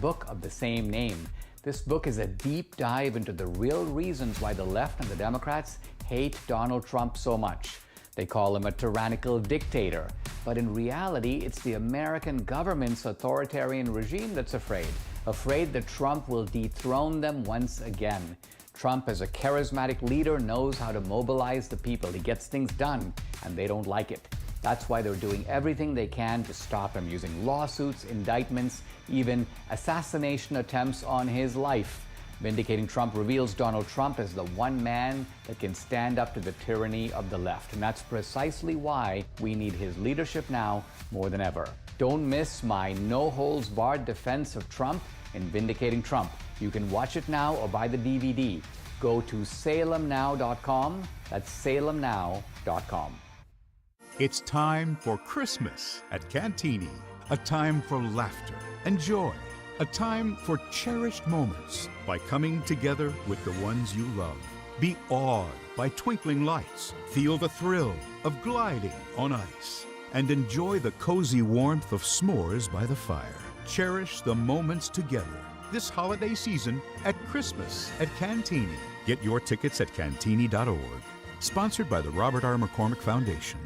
book of the same name. This book is a deep dive into the real reasons why the left and the Democrats hate Donald Trump so much. They call him a tyrannical dictator, but in reality, it's the American government's authoritarian regime that's afraid that Trump will dethrone them once again. Trump, as a charismatic leader, knows how to mobilize the people. He gets things done, and they don't like it. That's why they're doing everything they can to stop him, using lawsuits, indictments, even assassination attempts on his life. Vindicating Trump reveals Donald Trump as the one man that can stand up to the tyranny of the left. And that's precisely why we need his leadership now more than ever. Don't miss my no-holds-barred defense of Trump in Vindicating Trump. You can watch it now or buy the DVD. Go to salemnow.com. That's salemnow.com. It's time for Christmas at Cantini. A time for laughter and joy. A time for cherished moments by coming together with the ones you love. Be awed by twinkling lights. Feel the thrill of gliding on ice. And enjoy the cozy warmth of s'mores by the fire. Cherish the moments together this holiday season at Christmas at Cantini. Get your tickets at Cantini.org. Sponsored by the Robert R. McCormick Foundation.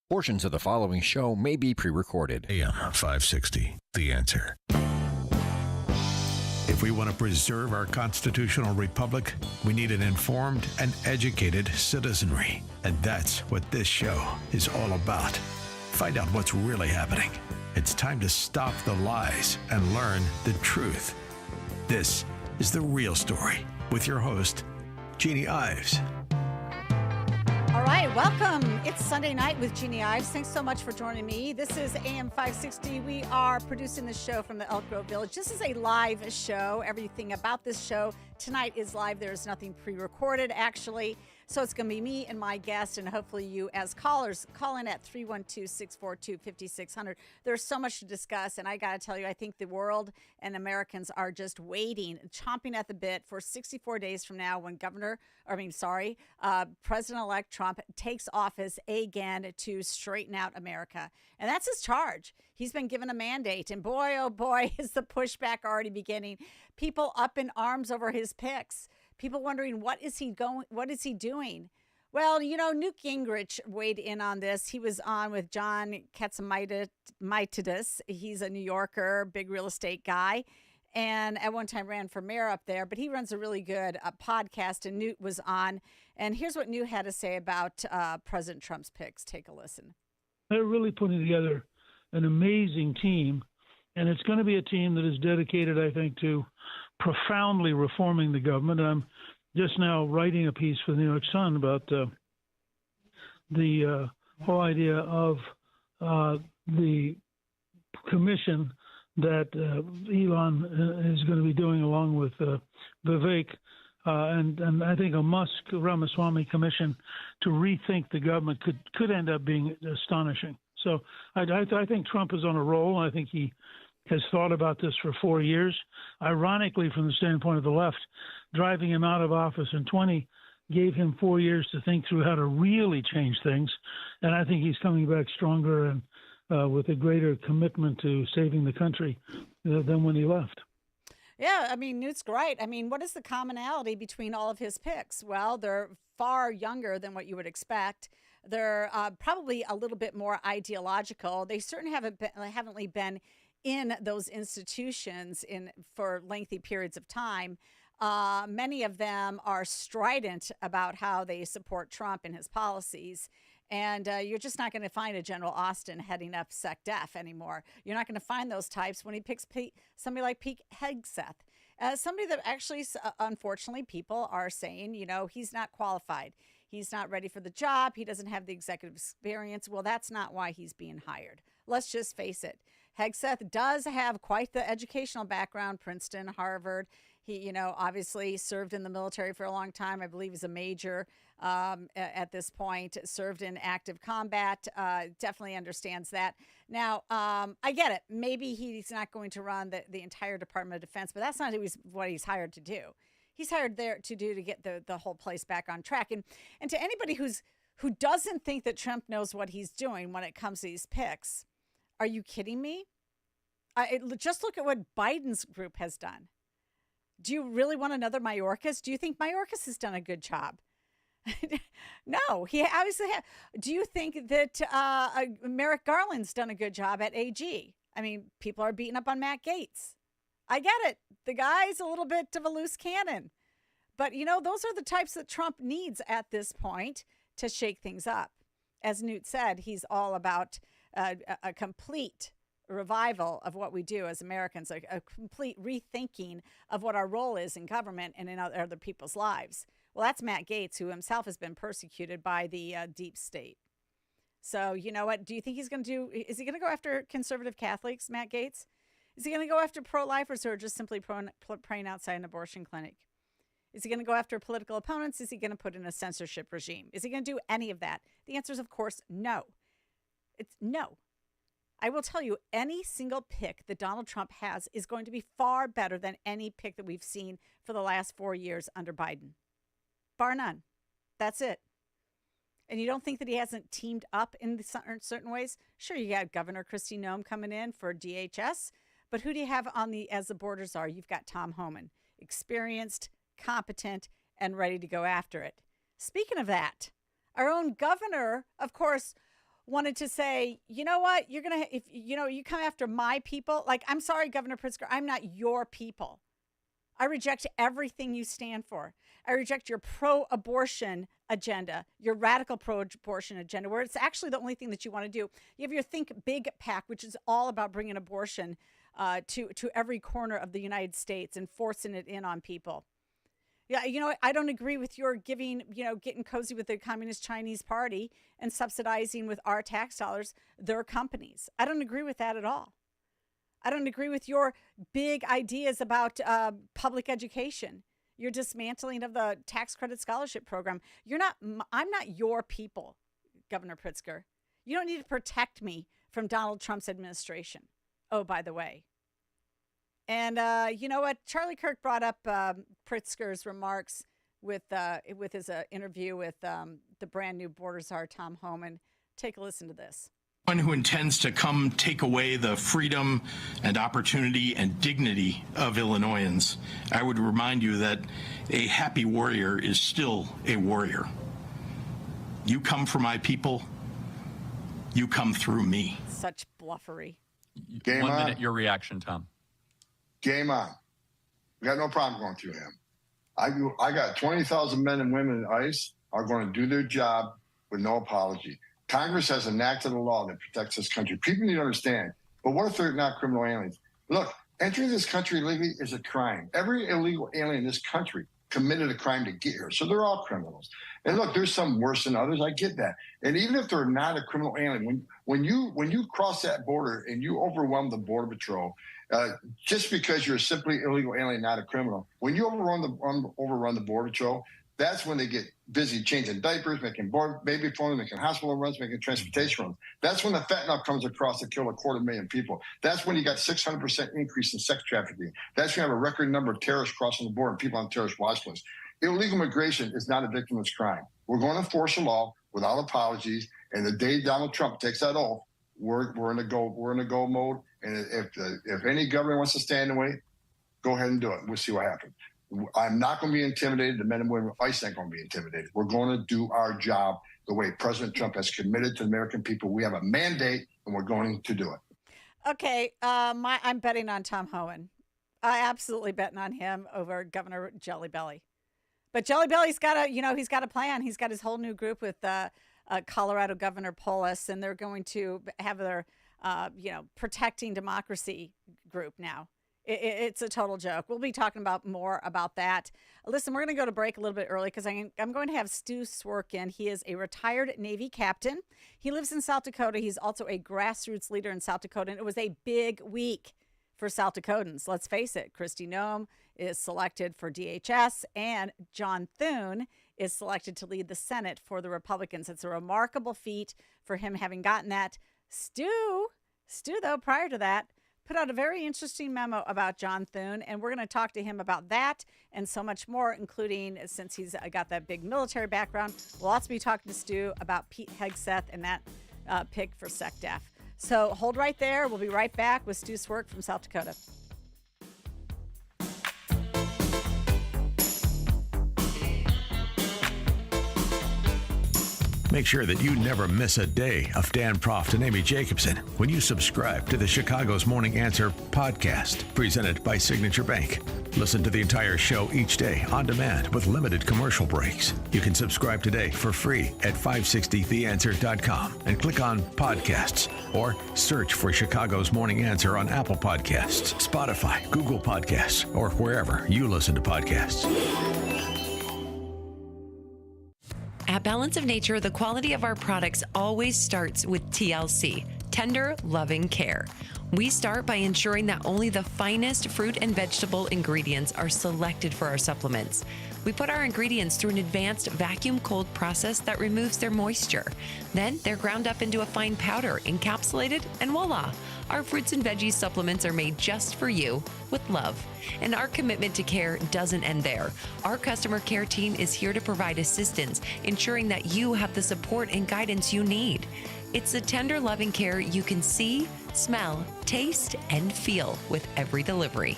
Portions of the following show may be pre-recorded. AM 560, The Answer. If we want to preserve our constitutional republic, we need an informed and educated citizenry. And that's what this show is all about. Find out what's really happening. It's time to stop the lies and learn the truth. This is The Real Story with your host, Jeannie Ives. All right, welcome. It's Sunday night with Jeannie Ives. Thanks so much for joining me. This is AM 560. We are producing the show from the Elk Grove Village. This is a live show. Everything about this show tonight is live. There is nothing pre-recorded, actually. So it's going to be me and my guest, and hopefully you as callers. Call in at 312-642-5600. There's so much to discuss, and I got to tell you, I think the world and Americans are just waiting, chomping at the bit for 64 days from now when President-elect Trump takes office again to straighten out America. And that's his charge. He's been given a mandate, and boy, oh boy, is the pushback already beginning. People up in arms over his picks. People wondering, what is he doing? Well, you know, Newt Gingrich weighed in on this. He was on with John Catsimatidis. He's a New Yorker, big real estate guy, and at one time ran for mayor up there. But he runs a really good podcast, and Newt was on. And here's what Newt had to say about President Trump's picks. Take a listen. They're really putting together an amazing team, and it's going to be a team that is dedicated, I think, to profoundly reforming the government. I'm just now writing a piece for the New York Sun about the whole idea of the commission that Elon is going to be doing along with Cvrk, and I think a Musk-Ramaswamy commission to rethink the government could end up being astonishing. So I think Trump is on a roll. I think he has thought about this for 4 years. Ironically, from the standpoint of the left, driving him out of office in 20 gave him 4 years to think through how to really change things. And I think he's coming back stronger and with a greater commitment to saving the country than when he left. Yeah, I mean, Newt's great. I mean, what is the commonality between all of his picks? Well, they're far younger than what you would expect. They're probably a little bit more ideological. They certainly haven't been in those institutions for lengthy periods of time. Many of them are strident about how they support Trump and his policies. And you're just not going to find a General Austin heading up SecDef anymore. You're not going to find those types when he picks somebody like Pete Hegseth. Somebody that actually, unfortunately, people are saying, you know, he's not qualified. He's not ready for the job. He doesn't have the executive experience. Well, that's not why he's being hired. Let's just face it. Hegseth does have quite the educational background, Princeton, Harvard. He, you know, obviously served in the military for a long time. I believe he's a major at this point, served in active combat, definitely understands that. Now, I get it. Maybe he's not going to run the entire Department of Defense, but that's not what he's hired to do. He's hired there to get the whole place back on track. And to anybody who doesn't think that Trump knows what he's doing when it comes to these picks, are you kidding me? Just look at what Biden's group has done. Do you really want another Mayorkas? Do you think Mayorkas has done a good job? No, he obviously has. Do you think that Merrick Garland's done a good job at AG? I mean, people are beating up on Matt Gaetz. I get it. The guy's a little bit of a loose cannon. But, those are the types that Trump needs at this point to shake things up. As Newt said, he's all about a complete revival of what we do as Americans, a complete rethinking of what our role is in government and in other people's lives. Well, that's Matt Gaetz, who himself has been persecuted by the deep state. So, you know what? Do you think he's going to do? Is he going to go after conservative Catholics, Matt Gaetz? Is he going to go after pro-lifers who are just simply praying outside an abortion clinic? Is he going to go after political opponents? Is he going to put in a censorship regime? Is he going to do any of that? The answer is, of course, no. It's no. I will tell you, any single pick that Donald Trump has is going to be far better than any pick that we've seen for the last 4 years under Biden. Bar none. That's it. And you don't think that he hasn't teamed up in certain ways? Sure, you got Governor Kristi Noem coming in for DHS, but who do you have as the borders are? You've got Tom Homan, experienced, competent, and ready to go after it. Speaking of that, our own governor, of course, wanted to say, you know what, you're going to, if you come after my people, like, I'm sorry, Governor Pritzker, I'm not your people. I reject everything you stand for. I reject your pro-abortion agenda, your radical pro-abortion agenda, where it's actually the only thing that you want to do. You have your Think Big PAC, which is all about bringing abortion to every corner of the United States and forcing it in on people. Yeah, I don't agree with your getting cozy with the Communist Chinese Party and subsidizing with our tax dollars their companies. I don't agree with that at all. I don't agree with your big ideas about public education, your dismantling of the tax credit scholarship program. I'm not your people, Governor Pritzker. You don't need to protect me from Donald Trump's administration. Oh, by the way. And you know what? Charlie Kirk brought up Pritzker's remarks with his interview with the brand new border czar, Tom Homan. Take a listen to this. One who intends to come take away the freedom and opportunity and dignity of Illinoisans, I would remind you that a happy warrior is still a warrior. You come for my people, you come through me. Such bluffery. Game 1 on. minute, your reaction, Tom. Game on. We got no problem going through him. I got 20,000 men and women in ICE are going to do their job with no apology. Congress has enacted a law that protects this country. People need to understand. But what if they're not criminal aliens? Look, entering this country illegally is a crime. Every illegal alien in this country committed a crime to get here. So they're all criminals. And look, there's some worse than others. I get that. And even if they're not a criminal alien, when you cross that border and you overwhelm the Border Patrol, just because you're simply illegal alien, not a criminal, when you overrun the Border Patrol, that's when they get busy changing diapers, making baby formula, making hospital runs, making transportation runs. That's when the fentanyl comes across to kill 250,000 people. That's when you got 600% increase in sex trafficking. That's when you have a record number of terrorists crossing the border and people on terrorist watch lists. Illegal migration is not a victimless crime. We're going to enforce a law without apologies. And the day Donald Trump takes that oath, we're in a go mode. And if any government wants to stand in the way, go ahead and do it. We'll see what happens. I'm not going to be intimidated. The men and women of ICE ain't going to be intimidated. We're going to do our job the way President Trump has committed to the American people. We have a mandate, and we're going to do it. Okay, I'm betting on Tom Homan. I absolutely betting on him over Governor Jelly Belly. But Jelly Belly's got he's got a plan. He's got his whole new group with Colorado Governor Polis, and they're going to have their protecting democracy group now. It's a total joke. We'll be talking about more about that. Listen, we're going to go to break a little bit early because I'm going to have Stu Cvrk in. He is a retired Navy captain. He lives in South Dakota. He's also a grassroots leader in South Dakota. And it was a big week for South Dakotans. Let's face it. Kristi Noem is selected for DHS, and John Thune is selected to lead the Senate for the Republicans. It's a remarkable feat for him having gotten that. Stu, though, prior to that, put out a very interesting memo about John Thune, and we're going to talk to him about that and so much more, including, since he's got that big military background, we'll also be talking to Stu about Pete Hegseth and that pick for SecDef. So hold right there. We'll be right back with Stu Cvrk from South Dakota. Make sure that you never miss a day of Dan Proft and Amy Jacobson when you subscribe to the Chicago's Morning Answer podcast, presented by Signature Bank. Listen to the entire show each day on demand with limited commercial breaks. You can subscribe today for free at 560theanswer.com and click on podcasts or search for Chicago's Morning Answer on Apple Podcasts, Spotify, Google Podcasts, or wherever you listen to podcasts. At Balance of Nature, the quality of our products always starts with TLC, tender, loving care. We start by ensuring that only the finest fruit and vegetable ingredients are selected for our supplements. We put our ingredients through an advanced vacuum cold process that removes their moisture. Then they're ground up into a fine powder, encapsulated, and voila! Our fruits and veggies supplements are made just for you with love. And our commitment to care doesn't end there. Our customer care team is here to provide assistance, ensuring that you have the support and guidance you need. It's the tender, loving care you can see, smell, taste, and feel with every delivery.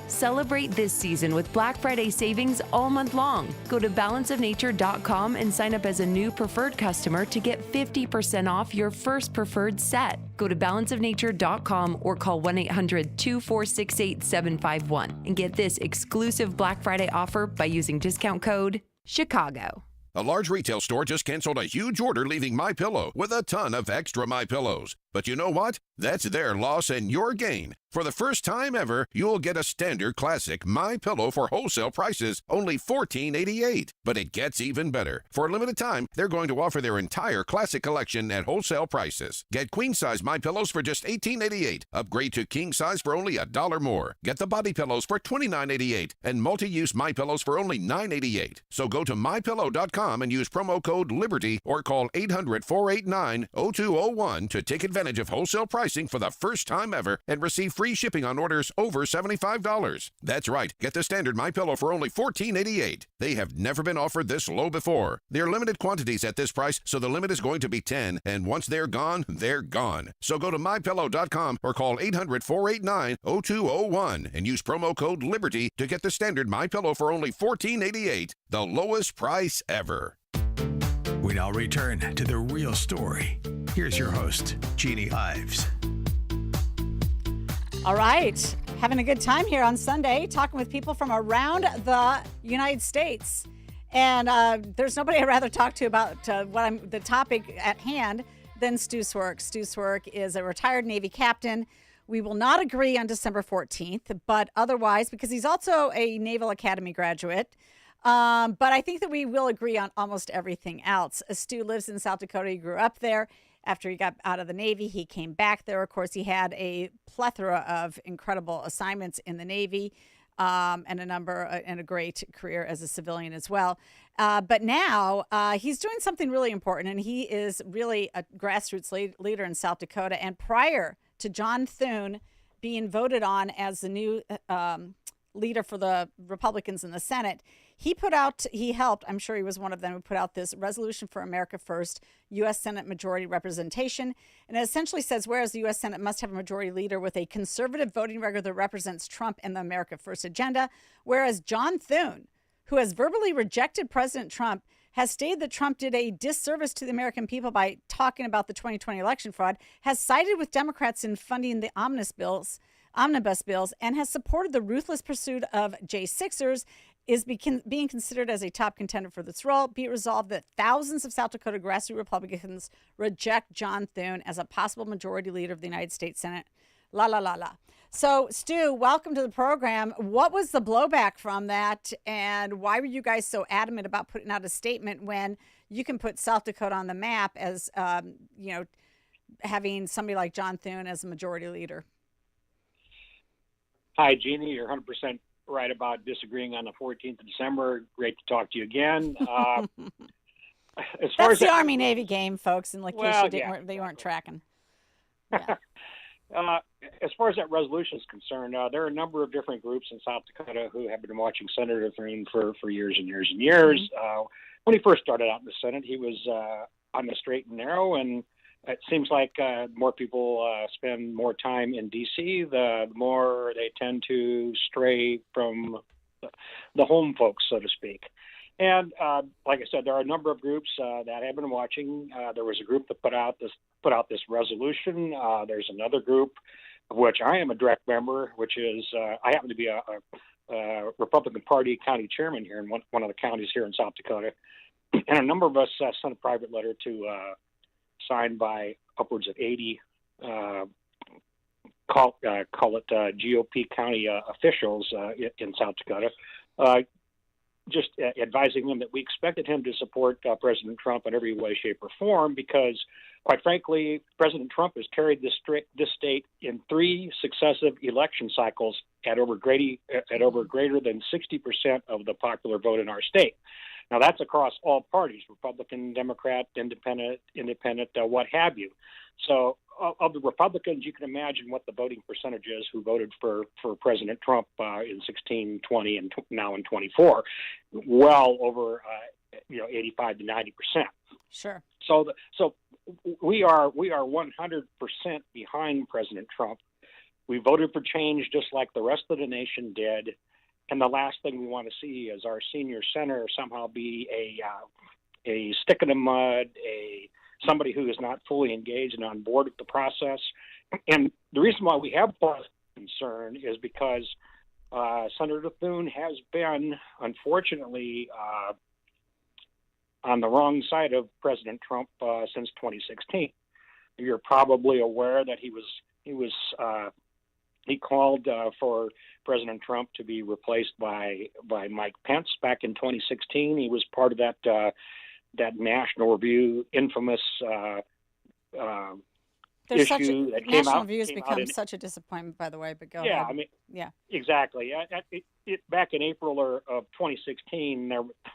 Celebrate this season with Black Friday savings all month long. Go to balanceofnature.com and sign up as a new preferred customer to get 50% off your first preferred set. Go to balanceofnature.com or call 1-800-246-8751 and get this exclusive Black Friday offer by using discount code CHICAGO. A large retail store just canceled a huge order, leaving MyPillow with a ton of extra MyPillows. But you know what? That's their loss and your gain. For the first time ever, you'll get a standard classic MyPillow for wholesale prices, only $14.88. But it gets even better. For a limited time, they're going to offer their entire classic collection at wholesale prices. Get queen-size MyPillows for just $18.88. Upgrade to king size for only $1 more. Get the body pillows for $29.88 and multi-use MyPillows for only $9.88. So go to MyPillow.com and use promo code LIBERTY or call 800-489-0201 to take advantage of wholesale pricing for the first time ever and receive free shipping on orders over $75. That's right. Get the standard MyPillow for only $14.88. They have never been offered this low before. There are limited quantities at this price, so the limit is going to be 10, and once they're gone, they're gone. So go to MyPillow.com or call 800-489-0201 and use promo code LIBERTY to get the standard MyPillow for only $14.88, the lowest price ever. We now return to the real story. Here's your host, Jeannie Ives. All right. Having a good time here on Sunday, talking with people from around the United States. And there's nobody I'd rather talk to about the topic at hand than Stu Cvrk. Stu Cvrk is a retired Navy captain. We will not agree on December 14th, but otherwise, because he's also a Naval Academy graduate, but I think that we will agree on almost everything else. Stu lives in South Dakota. He grew up there. After he got out of the Navy, he came back there. Of course, he had a plethora of incredible assignments in the Navy and a great career as a civilian as well. But now he's doing something really important, and he is really a grassroots leader in South Dakota. And prior to John Thune being voted on as the new leader for the Republicans in the Senate, he helped, I'm sure he was one of them who put out this Resolution for America First, U.S. Senate Majority Representation. And it essentially says, whereas the U.S. Senate must have a majority leader with a conservative voting record that represents Trump and the America First agenda, whereas John Thune, who has verbally rejected President Trump, has stated that Trump did a disservice to the American people by talking about the 2020 election fraud, has sided with Democrats in funding the omnibus bills, and has supported the ruthless pursuit of J6ers, is being considered as a top contender for this role. Be it resolved that thousands of South Dakota grassroots Republicans reject John Thune as a possible majority leader of the United States Senate. La, la, la, la. So, Stu, welcome to the program. What was the blowback from that, and why were you guys so adamant about putting out a statement when you can put South Dakota on the map as, having somebody like John Thune as a majority leader? Hi, Jeannie. You're 100% right about disagreeing on the 14th of December. Great to talk to you again. That's the Army-Navy game, folks, in case they weren't tracking. Yeah. As far as that resolution is concerned, there are a number of different groups in South Dakota who have been watching Senator Thune for years and years and years. When he first started out in the Senate, he was on the straight and narrow, and it seems like more people spend more time in D.C., the more they tend to stray from the home folks, so to speak. And like I said, there are a number of groups that have been watching. There was a group that put out this resolution. There's another group of which I am a direct member, which is I happen to be a Republican Party county chairman here in one of the counties here in South Dakota. And a number of us sent a private letter signed by upwards of 80 call it GOP county officials in South Dakota, just advising them that we expected him to support President Trump in every way, shape, or form, because, quite frankly, President Trump has carried this state in 3 successive election cycles at over greater than 60% of the popular vote in our state. Now, that's across all parties, Republican, Democrat, independent, what have you. So of the Republicans, you can imagine what the voting percentage is who voted for President Trump in 16, 20, and now in 24, well over 85 to 90%. Sure. So we are 100% behind President Trump. We voted for change just like the rest of the nation did. And the last thing we want to see is our senior senator somehow be a stick in the mud, somebody who is not fully engaged and on board with the process. And the reason why we have concern is because Senator Thune has been, unfortunately, on the wrong side of President Trump since 2016. You're probably aware that he called for President Trump to be replaced by Mike Pence back in 2016. He was part of that National Review infamous issue that came out. National Review has become such a disappointment, by the way. But go ahead. I mean, yeah, exactly. Back in April of 2016,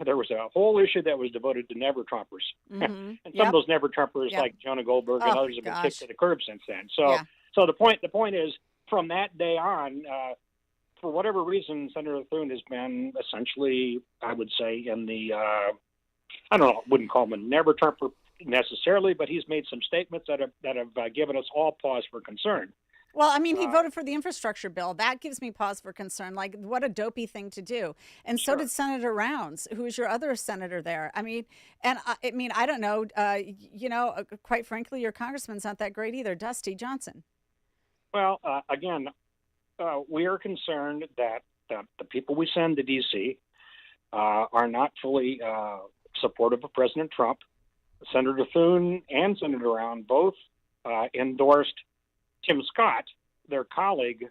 there was a whole issue that was devoted to Never Trumpers, and some of those Never Trumpers, like Jonah Goldberg and others, have been kicked to the curb since then. So the point is, from that day on, for whatever reason, Senator Thune has been essentially, I would say, in the I don't know, wouldn't call him a Never Trumper necessarily, but he's made some statements that have given us all pause for concern. Well, I mean, he voted for the infrastructure bill. That gives me pause for concern. Like, what a dopey thing to do. And so did Senator Rounds, who is your other senator there. I mean, I don't know. Quite frankly, your congressman's not that great either, Dusty Johnson. Well, again, we are concerned that the people we send to D.C. Are not fully supportive of President Trump. Senator Thune and Senator Round both endorsed Tim Scott, their colleague,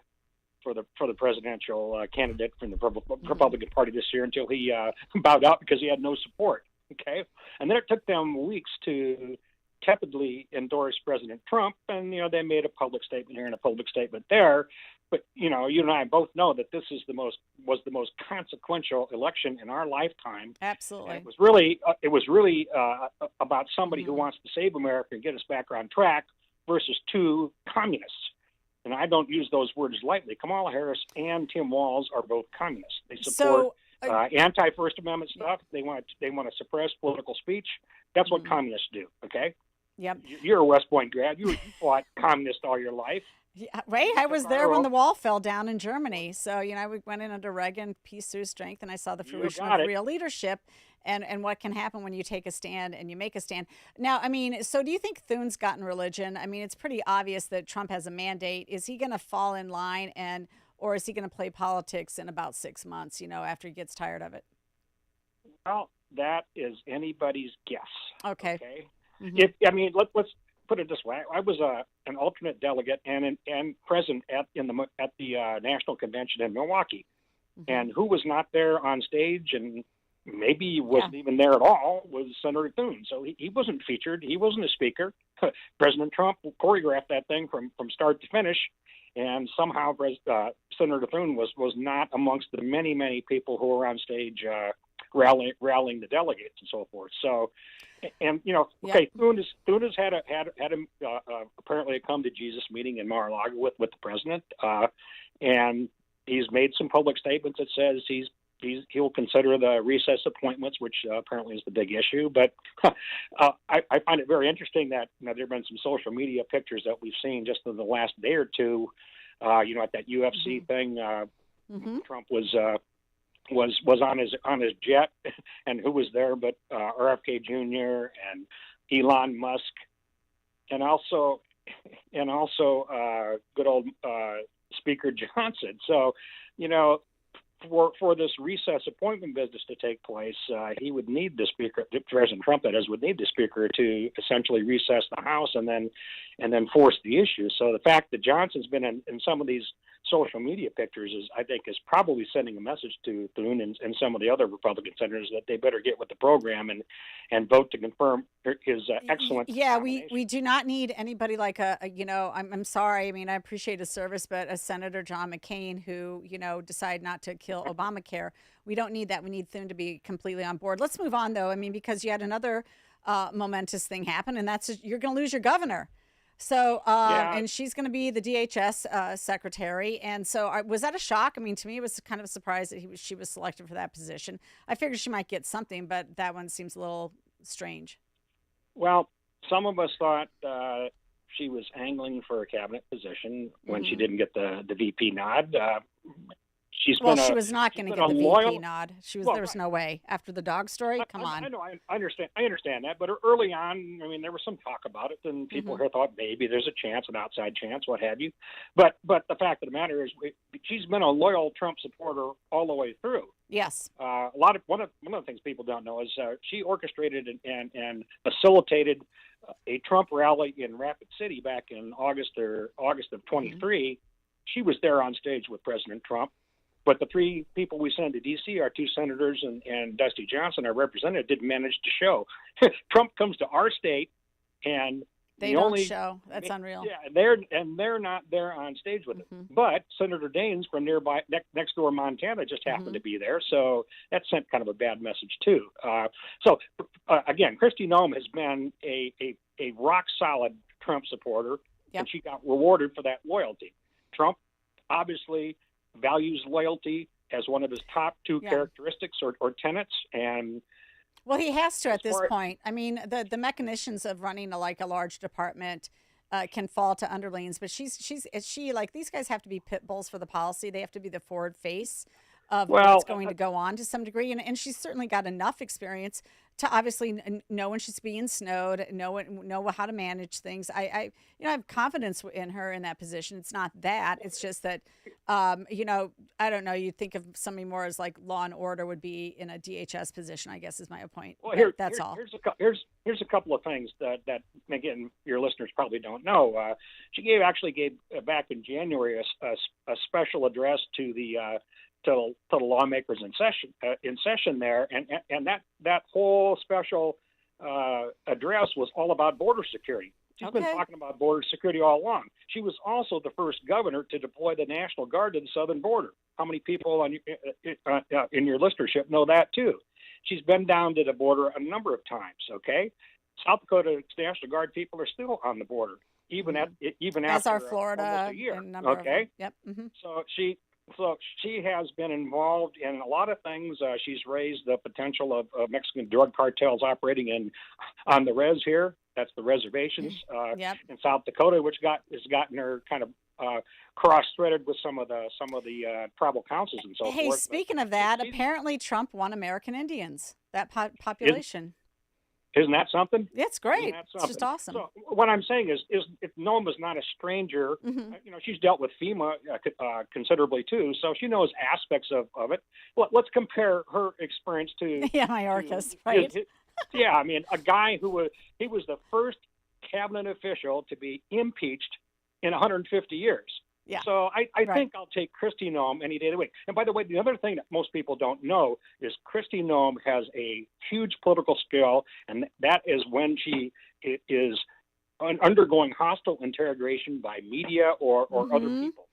for the presidential candidate from the Republican Party this year, until he bowed out because he had no support. Okay, and then it took them weeks to tepidly endorse President Trump, and they made a public statement here and a public statement there. But you and I both know that this is was the most consequential election in our lifetime. Absolutely, and it was really about somebody who wants to save America and get us back on track versus 2 communists. And I don't use those words lightly. Kamala Harris and Tim Walz are both communists. They support anti-First Amendment stuff. They want to suppress political speech. That's what communists do. Okay. Yep. You're a West Point grad. You fought communist all your life. Yeah, right. I was there when the wall fell down in Germany. So, we went in under Reagan, peace through strength, and I saw the fruition of real leadership and what can happen when you take a stand and you make a stand. Now, I mean, so do you think Thune's gotten religion? I mean, it's pretty obvious that Trump has a mandate. Is he going to fall in line or is he going to play politics in about 6 months, after he gets tired of it? Well, that is anybody's guess. Okay. Mm-hmm. Let's put it this way. I was an alternate delegate and present at the National Convention in Milwaukee. Mm-hmm. And who was not there on stage and maybe wasn't even there at all was Senator Thune. So he wasn't featured. He wasn't a speaker. President Trump choreographed that thing from start to finish. And somehow Senator Thune was not amongst the many, many people who were on stage rallying the delegates and so forth. So, and Thune has had apparently a come to Jesus meeting in Mar-a-Lago with the president, and he's made some public statements that says he's he'll consider the recess appointments, which apparently is the big issue. But I find it very interesting that there have been some social media pictures that we've seen just in the last day or two. At that UFC thing, Trump was on his jet, and who was there but RFK Jr. and Elon Musk, and also good old Speaker Johnson. So, for this recess appointment business to take place, he would need the Speaker, President Trump, that is, would need the Speaker to essentially recess the House and then force the issue. So the fact that Johnson's been in some of these social media pictures I think is probably sending a message to Thune and some of the other Republican senators that they better get with the program and vote to confirm his excellent. Yeah, we do not need anybody like I'm sorry. I mean, I appreciate his service, but a Senator John McCain who, decided not to kill Obamacare. We don't need that. We need Thune to be completely on board. Let's move on, though. I mean, because you had another momentous thing happen, and that's you're going to lose your governor. So, and she's going to be the DHS secretary. And so was that a shock? I mean, to me, it was kind of a surprise that she was selected for that position. I figured she might get something, but that one seems a little strange. Well, some of us thought she was angling for a cabinet position when she didn't get the VP nod. She was not going to get the VP nod. There was no way after the dog story. Come on. I know. I understand that. But early on, I mean, there was some talk about it, and people here thought maybe there's a chance, an outside chance, what have you. But the fact of the matter is, she's been a loyal Trump supporter all the way through. Yes. One of the things people don't know is she orchestrated and facilitated a Trump rally in Rapid City back in August of 23. She was there on stage with President Trump. But the three people we sent to D.C., our two senators and Dusty Johnson, our representative, didn't manage to show. Trump comes to our state, and they don't show. That's unreal. Yeah, they're not there on stage with him. But Senator Daines from nearby next door Montana just happened to be there, so that sent kind of a bad message too. Again, Kristi Noem has been a rock solid Trump supporter, and she got rewarded for that loyalty. Trump obviously values loyalty as one of his top two characteristics or tenets, and well, he has to at this point. I mean, the machinations of running a large department can fall to underlings, but she like these guys have to be pit bulls for the policy. They have to be the forward face of what's going to go on to some degree, and she's certainly got enough experience to obviously know when she's being snowed, know how to manage things. I have confidence in her in that position. It's not that. It's just that, I don't know. You think of somebody more as like law and order would be in a DHS position, I guess is my point. Well, that's all. Here's a couple of things that again, your listeners probably don't know. She gave back in January a special address to the lawmakers in session there, and that whole special address was all about border security. She's been talking about border security all along. She was also the first governor to deploy the National Guard to the southern border. How many people in your listenership know that too? She's been down to the border a number of times. Okay, South Dakota National Guard people are still on the border, even after our Florida almost a year. Okay. Yep. So she has been involved in a lot of things. She's raised the potential of Mexican drug cartels operating on the res here. That's the reservations in South Dakota, which has gotten her kind of cross-threaded with some of the tribal councils and so forth. Hey, speaking of that, apparently Trump won American Indians, that population. Isn't that something? It's great. It's just awesome. So what I'm saying is if Noem is not a stranger, she's dealt with FEMA considerably too, so she knows aspects of it. Well, let's compare her experience to Mayorkas, right? I mean, a guy who was the first cabinet official to be impeached in 150 years. Yeah. So I think I'll take Kristi Noem any day of the week. And by the way, the other thing that most people don't know is Kristi Noem has a huge political skill, and that is when she is undergoing hostile interrogation by media or other people.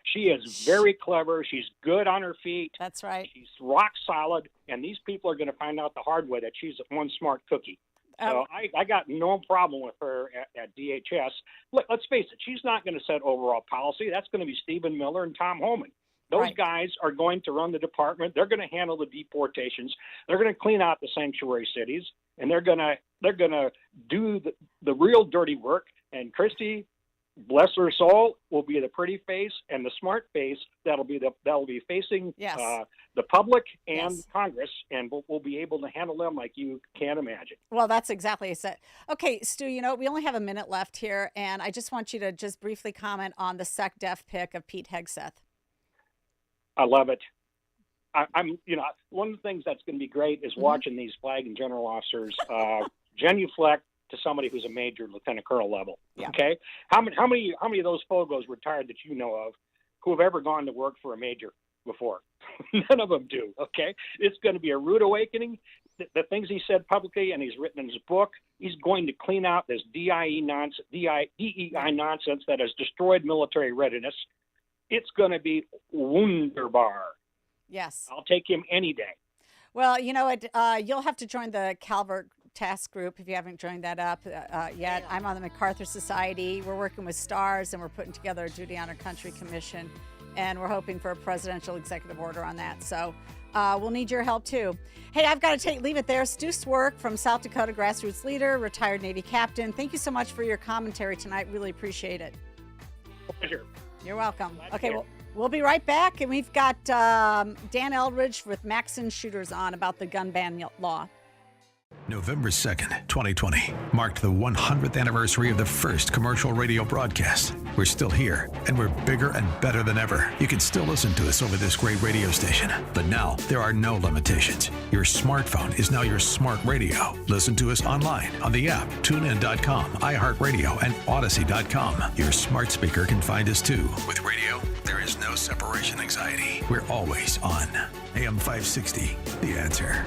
She is very clever. She's good on her feet. That's right. She's rock solid, and these people are going to find out the hard way that she's one smart cookie. So I got no problem with her at DHS. Let's face it, she's not going to set overall policy. That's going to be Stephen Miller and Tom Homan. Those guys are going to run the department. They're going to handle the deportations. They're going to clean out the sanctuary cities, and they're going to do the real dirty work. And Christie, bless her soul, will be the pretty face and the smart face that'll be facing the public and Congress, and we'll be able to handle them like you can't imagine. Well, that's exactly it. Okay, Stu, we only have a minute left here, and I just want you to just briefly comment on the SecDef pick of Pete Hegseth. I love it. I'm one of the things that's going to be great is watching these flag and general officers genuflect to somebody who's a major lieutenant colonel level. Yeah. Okay, how many of those fogos retired that you know of who have ever gone to work for a major before? None of them do. Okay, it's going to be a rude awakening. The things he said publicly and he's written in his book, he's going to clean out this DEI nonsense that has destroyed military readiness. It's going to be wunderbar. Yes. I'll take him any day. Well, you'll have to join the Cvrk task group if you haven't joined that up yet. I'm on the MacArthur Society. We're working with STARS, and we're putting together a Duty on Our Country Commission, and we're hoping for a presidential executive order on that. So we'll need your help, too. Hey, I've got to leave it there. Stu Cvrk from South Dakota grassroots leader, retired Navy captain. Thank you so much for your commentary tonight. Really appreciate it. Pleasure. You're welcome. Okay, we'll be right back, and we've got Dan Eldridge with Maxon Shooters on about the gun ban law. November 2nd, 2020 marked the 100th anniversary of the first commercial radio broadcast. We're still here, and we're bigger and better than ever. You can still listen to us over this great radio station, but now there are no limitations. Your smartphone is now your smart radio. Listen to us online on the app, TuneIn.com, iHeartRadio, and Odyssey.com. Your smart speaker can find us too. With radio, there is no separation anxiety. We're always on. AM 560, The Answer.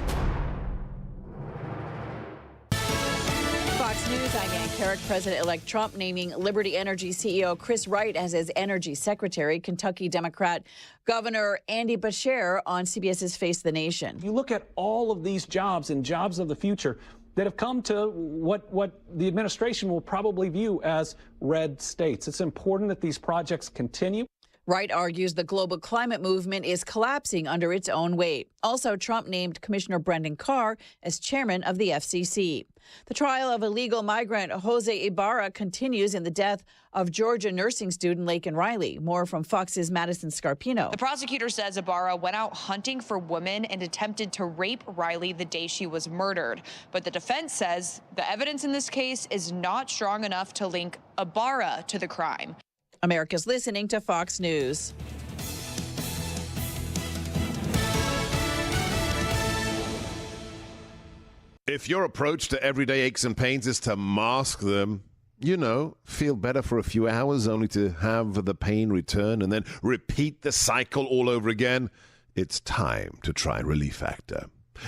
Fox News, I'm Ann Carrick. President-elect Trump naming Liberty Energy CEO Chris Wright as his energy secretary. Kentucky Democrat Governor Andy Beshear on CBS's Face the Nation. You look at all of these jobs and jobs of the future that have come to what the administration will probably view as red states. It's important that these projects continue. Wright argues the global climate movement is collapsing under its own weight. Also, Trump named Commissioner Brendan Carr as chairman of the FCC. The trial of illegal migrant Jose Ibarra continues in the death of Georgia nursing student Laken Riley. More from Fox's Madison Scarpino. The prosecutor says Ibarra went out hunting for women and attempted to rape Riley the day she was murdered. But the defense says the evidence in this case is not strong enough to link Ibarra to the crime. America's listening to Fox News. If your approach to everyday aches and pains is to mask them, feel better for a few hours only to have the pain return and then repeat the cycle all over again, it's time to try Relief Factor.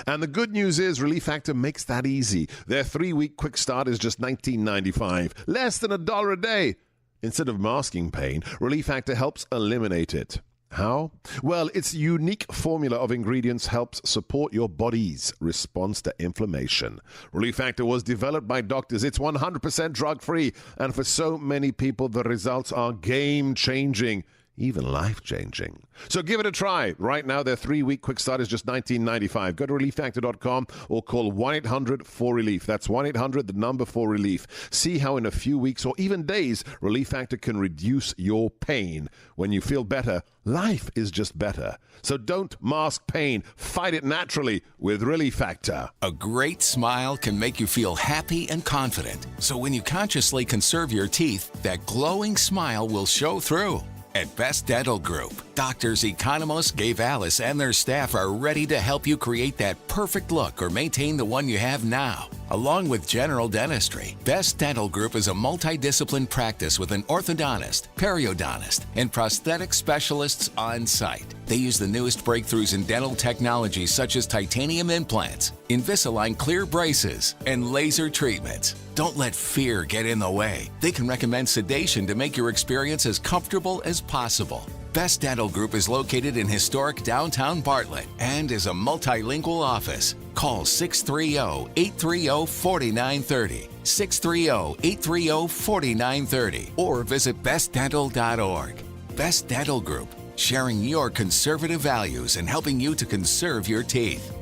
And the good news is Relief Factor makes that easy. Their 3-week quick start is just $19.95, less than $1 a day. Instead of masking pain, Relief Factor helps eliminate it. How? Well, its unique formula of ingredients helps support your body's response to inflammation. Relief Factor was developed by doctors. It's 100% drug-free. And for so many people, the results are game-changing, even life-changing. So give it a try. Right now, their 3-week quick start is just $19.95. Go to ReliefFactor.com or call 1-800-4RELIEF. That's 1-800-4RELIEF. See how in a few weeks or even days, Relief Factor can reduce your pain. When you feel better, life is just better. So don't mask pain. Fight it naturally with Relief Factor. A great smile can make you feel happy and confident. So when you consciously conserve your teeth, that glowing smile will show through. At Best Dental Group, doctors Economos, Gave Alice, and their staff are ready to help you create that perfect look or maintain the one you have now. Along with general dentistry, Best Dental Group is a multidiscipline practice with an orthodontist, periodontist, and prosthetic specialists on site. They use the newest breakthroughs in dental technology such as titanium implants, Invisalign clear braces, and laser treatments. Don't let fear get in the way. They can recommend sedation to make your experience as comfortable as possible. Best Dental Group is located in historic downtown Bartlett and is a multilingual office. Call 630-830-4930, 630-830-4930, or visit bestdental.org. Best Dental Group. sharing your conservative values and helping you to conserve your teeth.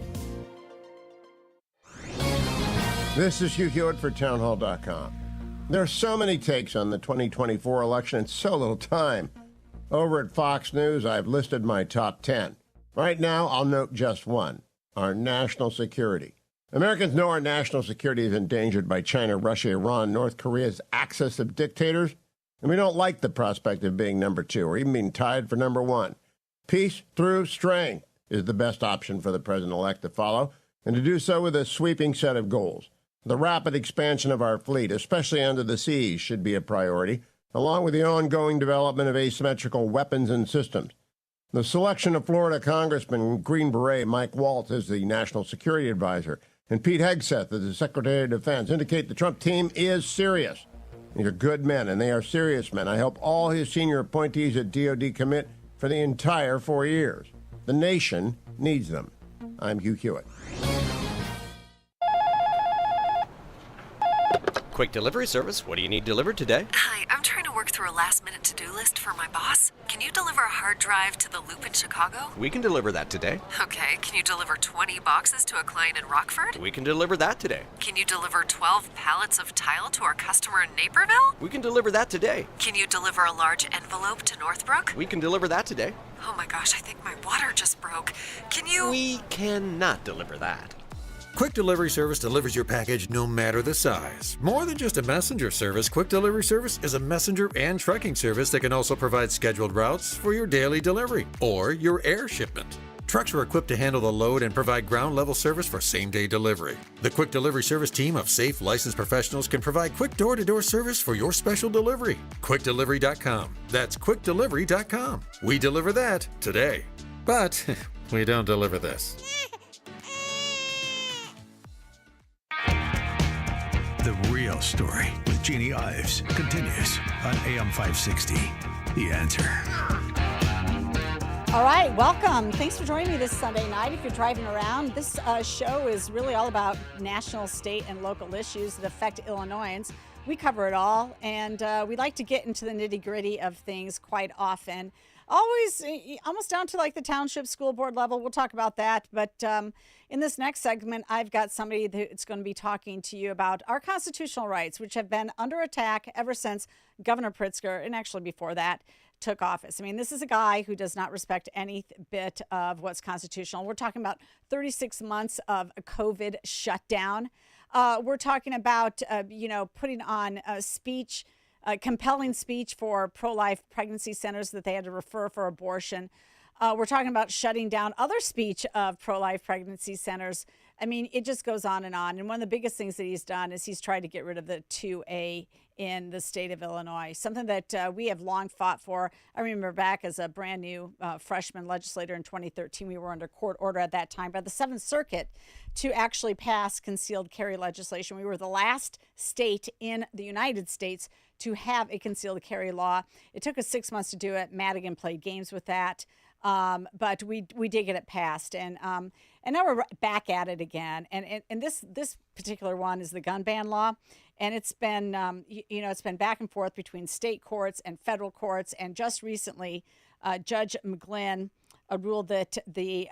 This is Hugh Hewitt for townhall.com. There are so many takes on the 2024 election and so little time. Over at Fox News, I've listed my top 10. Right now, I'll note just one: our national security. Americans know our national security is endangered by China, Russia, Iran, North Korea's axis of dictators, and we don't like the prospect of being number 2 or even being tied for number 1. Peace through strength is the best option for the president-elect to follow, and to do so with a sweeping set of goals. The rapid expansion of our fleet, especially under the seas, should be a priority, along with the ongoing development of asymmetrical weapons and systems. The selection of Florida Congressman Green Beret Mike Waltz as the National Security Advisor and Pete Hegseth as the Secretary of Defense indicate the Trump team is serious. These are good men, and they are serious men. I hope all his senior appointees at DOD commit for the entire 4 years. The nation needs them. I'm Hugh Hewitt. Quick delivery service. What do you need delivered today? Hi, I'm trying to work through a last-minute to-do list for my boss. Can you deliver a hard drive to the Loop in Chicago? We can deliver that today. Okay, can you deliver 20 boxes to a client in Rockford? We can deliver that today. Can you deliver 12 pallets of tile to our customer in Naperville? We can deliver that today. Can you deliver a large envelope to Northbrook? We can deliver that today. Oh my gosh, I think my water just broke. Can you... We cannot deliver that. Quick Delivery Service delivers your package no matter the size. More than just a messenger service, Quick Delivery Service is a messenger and trucking service that can also provide scheduled routes for your daily delivery or your air shipment. Trucks are equipped to handle the load and provide ground-level service for same-day delivery. The Quick Delivery Service team of safe, licensed professionals can provide quick door-to-door service for your special delivery. QuickDelivery.com. That's QuickDelivery.com. We deliver that today. But we don't deliver this. The Real Story with Jeannie Ives continues on AM 560. The Answer. All right, welcome. Thanks for joining me this Sunday night. If you're driving around, this show is really all about national, state, and local issues that affect Illinoisans. We cover it all, and we like to get into the nitty-gritty of things quite often. Always, almost down to like the township school board level. We'll talk about that. But in this next segment, I've got somebody that's going to be talking to you about our constitutional rights, which have been under attack ever since Governor Pritzker, and actually before that, took office. I mean, this is a guy who does not respect any bit of what's constitutional. We're talking about 36 months of a COVID shutdown. We're talking about, putting on speech, compelling speech for pro-life pregnancy centers that they had to refer for abortion. We're talking about shutting down other speech of pro-life pregnancy centers. I mean, it just goes on. And one of the biggest things that he's done is he's tried to get rid of the 2A in the state of Illinois, something that we have long fought for. I remember back as a brand new freshman legislator in 2013, we were under court order at that time by the 7th Circuit to actually pass concealed carry legislation. We were the last state in the United States to have a concealed carry law. It took us 6 months to do it. Madigan played games with that. But we did get it passed, and now we're back at it again. And this particular one is the gun ban law, and it's been it's been back and forth between state courts and federal courts. And just recently, Judge McGlynn ruled that the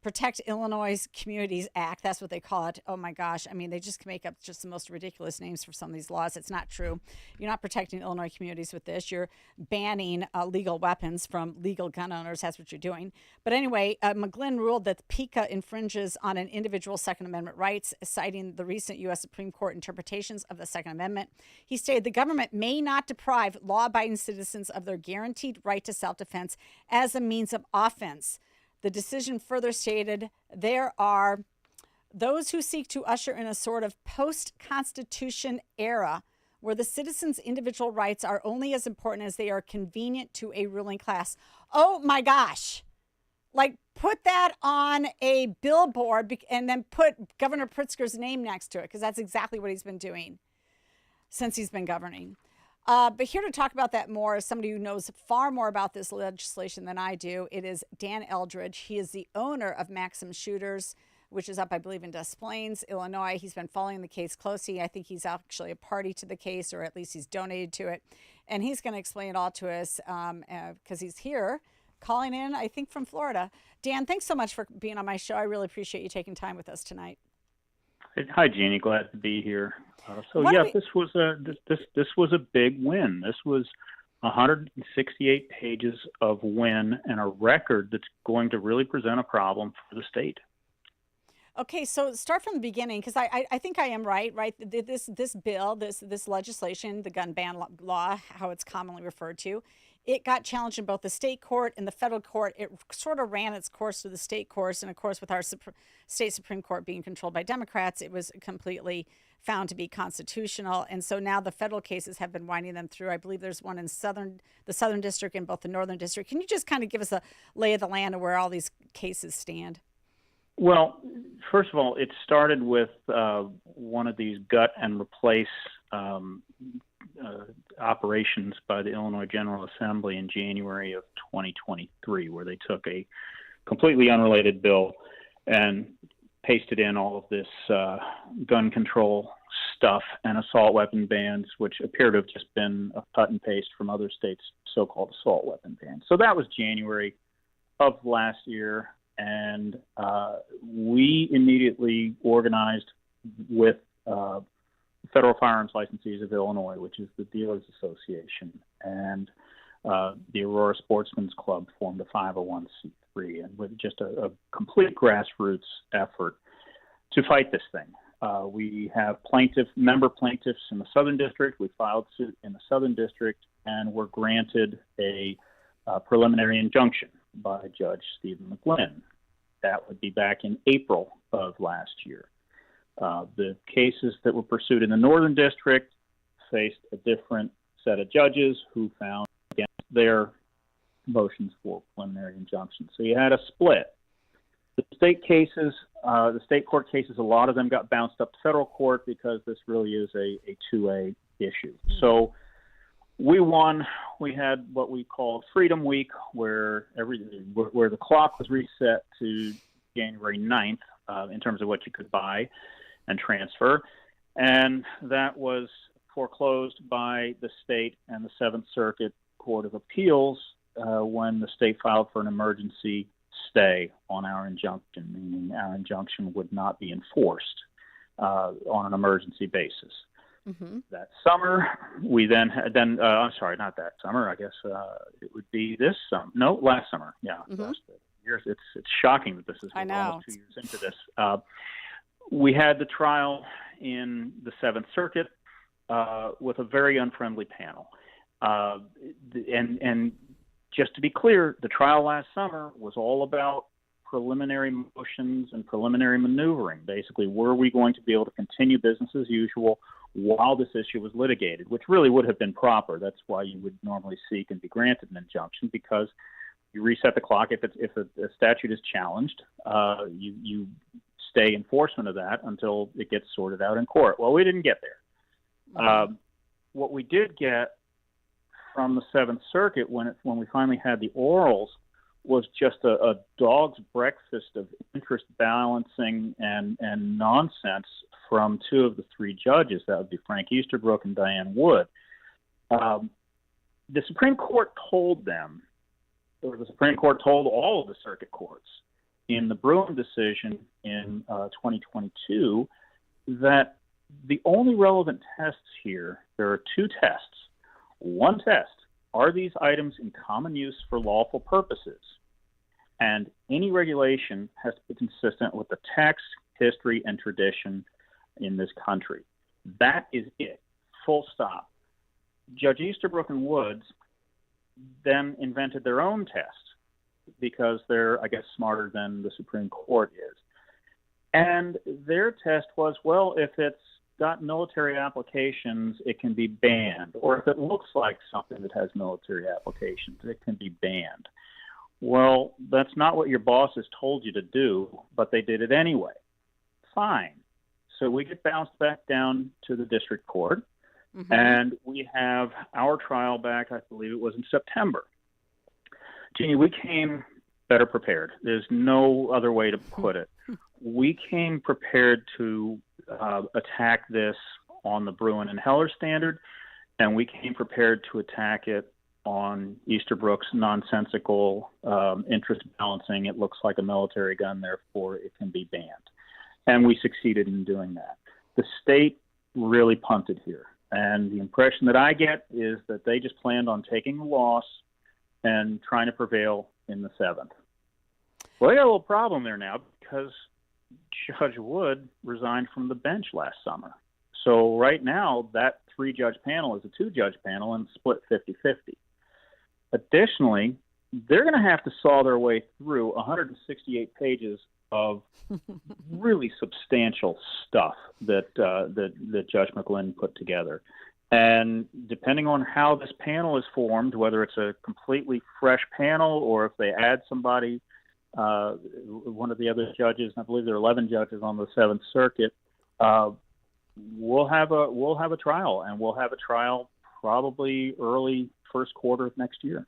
Protect Illinois Communities Act, that's what they call it. Oh my gosh. I mean, they just make up just the most ridiculous names for some of these laws. It's not true. You're not protecting Illinois communities with this. You're banning legal weapons from legal gun owners. That's what you're doing. But anyway, McGlynn ruled that PICA infringes on an individual's Second Amendment rights, citing the recent U.S. Supreme Court interpretations of the Second Amendment. He stated the government may not deprive law-abiding citizens of their guaranteed right to self-defense as a means of offense. The decision further stated there are those who seek to usher in a sort of post-Constitution era where the citizens' individual rights are only as important as they are convenient to a ruling class. Oh my gosh. Like, put that on a billboard and then put Governor Pritzker's name next to it, because that's exactly what he's been doing since he's been governing. But here to talk about that more is somebody who knows far more about this legislation than I do. It is Dan Eldridge. He is the owner of Maxon Shooters, which is up, I believe, in Des Plaines, Illinois. He's been following the case closely. I think he's actually a party to the case, or at least he's donated to it. And he's going to explain it all to us because he's here calling in, I think, from Florida. Dan, thanks so much for being on my show. I really appreciate you taking time with us tonight. Hi, Jeannie. Glad to be here. This was a big win. This was 168 pages of win and a record that's going to really present a problem for the state. Okay, so start from the beginning, because I think I am right? This bill, this legislation, the gun ban law, how it's commonly referred to, it got challenged in both the state court and the federal court. It sort of ran its course to the state courts, and of course, with our state Supreme Court being controlled by Democrats, it was completely found to be constitutional. And so now the federal cases have been winding them through. I believe there's one in the Southern District and both the Northern District. Can you just kind of give us a lay of the land of where all these cases stand? Well, first of all, it started with one of these gut and replace operations by the Illinois General Assembly in January of 2023, where they took a completely unrelated bill and pasted in all of this gun control stuff and assault weapon bans, which appear to have just been a cut and paste from other states' so-called assault weapon bans. So that was January of last year, and we immediately organized with Federal Firearms Licensees of Illinois, which is the Dealers Association, and the Aurora Sportsman's Club formed a 501c3, and with just a complete grassroots effort to fight this thing. We have member plaintiffs in the Southern District. We filed suit in the Southern District and were granted a preliminary injunction by Judge Stephen McGlynn. That would be back in April of last year. The cases that were pursued in the Northern District faced a different set of judges who found against their motions for preliminary injunction. So you had a split. The state cases, the state court cases, a lot of them got bounced up to federal court because this really is a 2A issue. So we won. We had what we called Freedom Week, where the clock was reset to January 9th in terms of what you could buy and transfer. And that was foreclosed by the state and the Seventh Circuit Court of Appeals when the state filed for an emergency stay on our injunction, meaning our injunction would not be enforced on an emergency basis. Mm-hmm. That summer, we then I'm sorry, not that summer. I guess it would be this summer. No, last summer. Yeah, mm-hmm. It's shocking that this is almost 2 years into this. We had the trial in the Seventh Circuit with a very unfriendly panel, and just to be clear, the trial last summer was all about preliminary motions and preliminary maneuvering. Basically, were we going to be able to continue business as usual while this issue was litigated, which really would have been proper. That's why you would normally seek and be granted an injunction, because you reset the clock. If a statute is challenged, you stay enforcement of that until it gets sorted out in court. Well, we didn't get there. Mm-hmm. What we did get from the Seventh Circuit when we finally had the orals was just a dog's breakfast of interest balancing and nonsense from two of the three judges. That would be Frank Easterbrook and Diane Wood. The Supreme Court told them, or the Supreme Court told all of the circuit courts in the Bruin decision in 2022 that the only relevant tests here, there are two tests. One test, are these items in common use for lawful purposes? And any regulation has to be consistent with the text, history, and tradition in this country. That is it, full stop. Judge Easterbrook and Woods then invented their own test because they're, I guess, smarter than the Supreme Court is. And their test was, well, if it's got military applications, it can be banned. Or if it looks like something that has military applications, it can be banned. Well, that's not what your bosses told you to do, but they did it anyway. Fine. So we get bounced back down to the district court, mm-hmm. and we have our trial back, I believe it was in September. Jeannie, we came better prepared. There's no other way to put it. We came prepared to attack this on the Bruin and Heller standard, and we came prepared to attack it on Easterbrook's nonsensical interest balancing. It looks like a military gun, therefore it can be banned. And we succeeded in doing that. The state really punted here. And the impression that I get is that they just planned on taking the loss and trying to prevail in the 7th. Well, they got a little problem there now because Judge Wood resigned from the bench last summer. So right now, that 3-judge panel is a 2-judge panel and split 50-50. Additionally, they're going to have to saw their way through 168 pages of really substantial stuff that Judge McGlynn put together. And depending on how this panel is formed, whether it's a completely fresh panel or if they add somebody, one of the other judges, I believe there are 11 judges on the 7th Circuit, we'll have a trial, and we'll have a trial probably early first quarter of next year.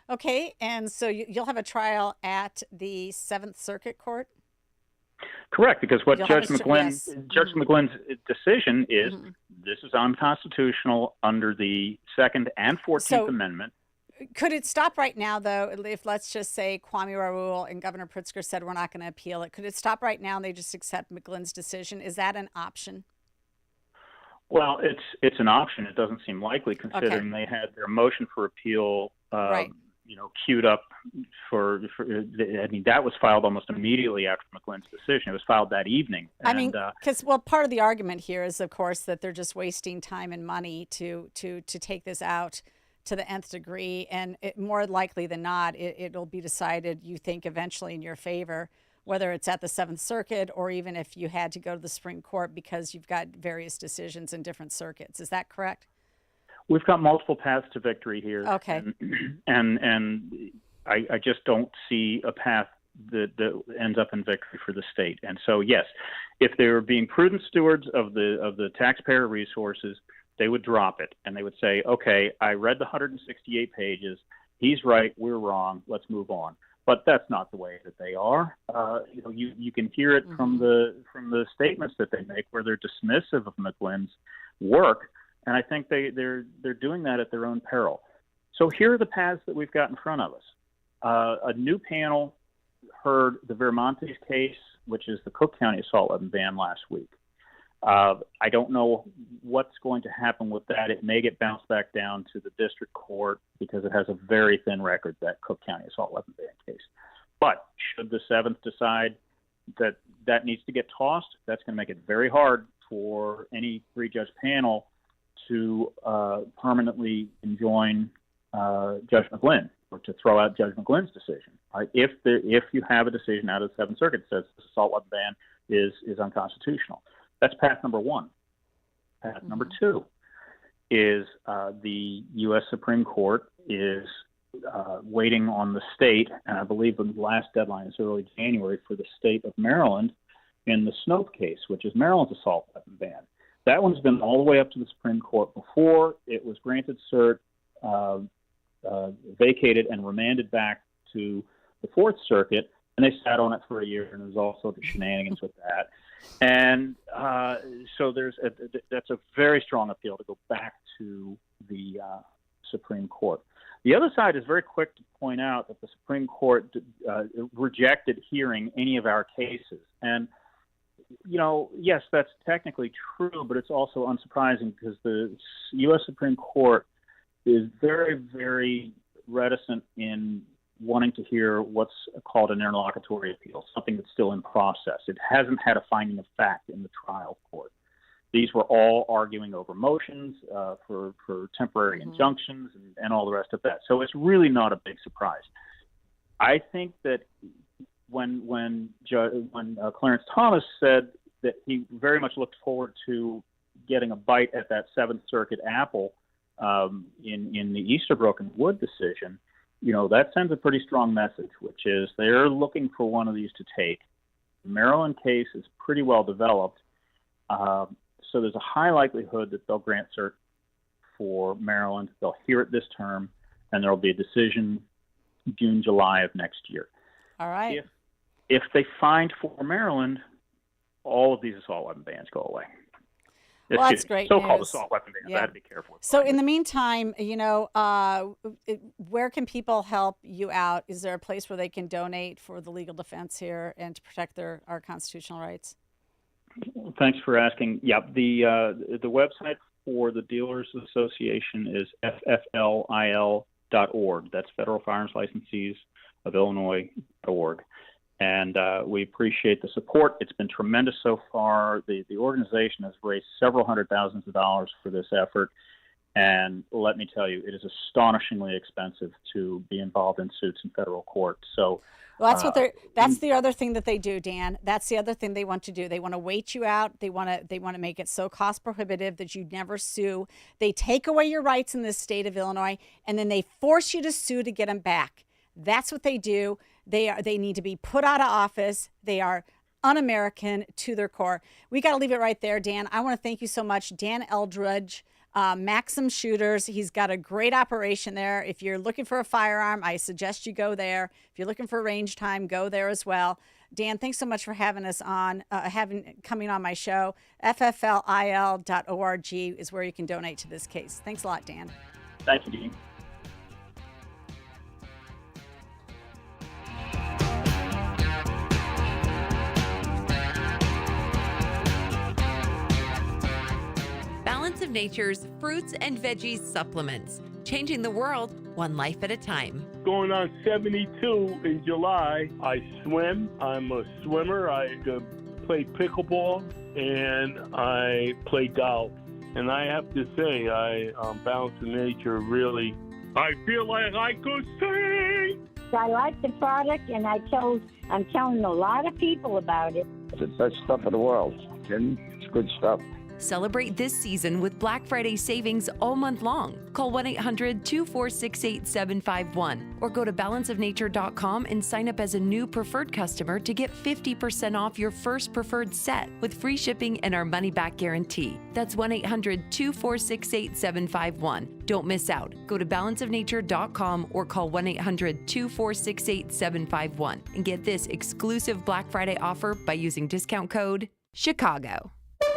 Okay, and so you'll have a trial at the 7th Circuit Court? Correct, because what Judge McGlynn's decision is, this is unconstitutional under the 2nd and 14th Amendment. Could it stop right now, though, if let's just say Kwame Raoul and Governor Pritzker said we're not going to appeal it? Could it stop right now and they just accept McGlynn's decision? Is that an option? Well, it's an option. It doesn't seem likely, considering they had their motion for appeal queued up for I mean, that was filed almost immediately after McGlynn's decision. It was filed that evening. I mean, because part of the argument here is, of course, that they're just wasting time and money to take this out to the nth degree, and more likely than not, it'll be decided, you think, eventually in your favor, whether it's at the 7th Circuit or even if you had to go to the Supreme Court, because you've got various decisions in different circuits. Is that correct? We've got multiple paths to victory here. Okay. And I just don't see a path that ends up in victory for the state. And so, yes, if they were being prudent stewards of the taxpayer resources, they would drop it and they would say, okay, I read the 168 pages. He's right. We're wrong. Let's move on. But that's not the way that they are. You can hear it from the statements that they make, where they're dismissive of McGlynn's work. And I think they're doing that at their own peril. So here are the paths that we've got in front of us. A new panel heard the Viramontes case, which is the Cook County assault weapon ban, last week. I don't know what's going to happen with that. It may get bounced back down to the district court because it has a very thin record, that Cook County assault weapon ban case. But should the 7th decide that needs to get tossed, that's going to make it very hard for any 3-judge panel to permanently enjoin Judge McGlynn, or to throw out Judge McGlynn's decision. If you have a decision out of the 7th Circuit that says the assault weapon ban is unconstitutional. That's path number 1. Path number 2 is the U.S. Supreme Court is waiting on the state, and I believe the last deadline is early January, for the state of Maryland in the Snope case, which is Maryland's assault weapon ban. That one's been all the way up to the Supreme Court before. It was granted cert, vacated, and remanded back to the 4th Circuit, and they sat on it for a year, and there was all sorts of shenanigans with that. And so that's a very strong appeal to go back to the Supreme Court. The other side is very quick to point out that the Supreme Court rejected hearing any of our cases. And, yes, that's technically true, but it's also unsurprising because the U.S. Supreme Court is very, very reticent in wanting to hear what's called an interlocutory appeal, something that's still in process. It hasn't had a finding of fact in the trial court. These were all arguing over motions for temporary injunctions and all the rest of that. So it's really not a big surprise. I think that when Clarence Thomas said that he very much looked forward to getting a bite at that 7th Circuit apple in the Easterbrook and Wood decision, that sends a pretty strong message, which is they're looking for one of these to take. The Maryland case is pretty well developed, so there's a high likelihood that they'll grant cert for Maryland. They'll hear it this term, and there will be a decision June, July of next year. All right. If they find for Maryland, all of these assault weapon bans go away. Well, that's great so-called news. assault weapon bans. Yeah. I had to be careful with. So in the meantime, where can people help you out? Is there a place where they can donate for the legal defense here and to protect our constitutional rights? Thanks for asking. Yeah, the website for the Dealers Association is fflil.org. That's Federal Firearms Licensees of Illinois.org. And we appreciate the support. It's been tremendous so far. The organization has raised several hundred thousands of dollars for this effort. And let me tell you, it is astonishingly expensive to be involved in suits in federal court. So, well, that's the other thing that they do, Dan. That's the other thing they want to do. They want to wait you out. They want to make it so cost prohibitive that you never sue. They take away your rights in this state of Illinois, and then they force you to sue to get them back. That's what they do. They need to be put out of office. They are un-American to their core. We got to leave it right there, Dan. I want to thank you so much, Dan Eldridge, Maxon Shooters. He's got a great operation there. If you're looking for a firearm, I suggest you go there. If you're looking for range time, go there as well. Dan, thanks so much for having us on, coming on my show. fflil.org is where you can donate to this case. Thanks a lot, Dan. Thank you, Dean. Balance of Nature's fruits and veggies supplements, changing the world one life at a time. Going on 72 in July. I swim. I'm a swimmer. I play pickleball and I play golf. And I have to say, Balance of Nature really, I feel like I could sing. I like the product, and I'm telling a lot of people about it. It's the best stuff in the world. It's good stuff. Celebrate this season with Black Friday savings all month long. Call 1-800-246-8751 or go to balanceofnature.com and sign up as a new preferred customer to get 50% off your first preferred set with free shipping and our money-back guarantee. That's 1-800-246-8751. Don't miss out. Go to balanceofnature.com or call 1-800-246-8751 and get this exclusive Black Friday offer by using discount code CHICAGO.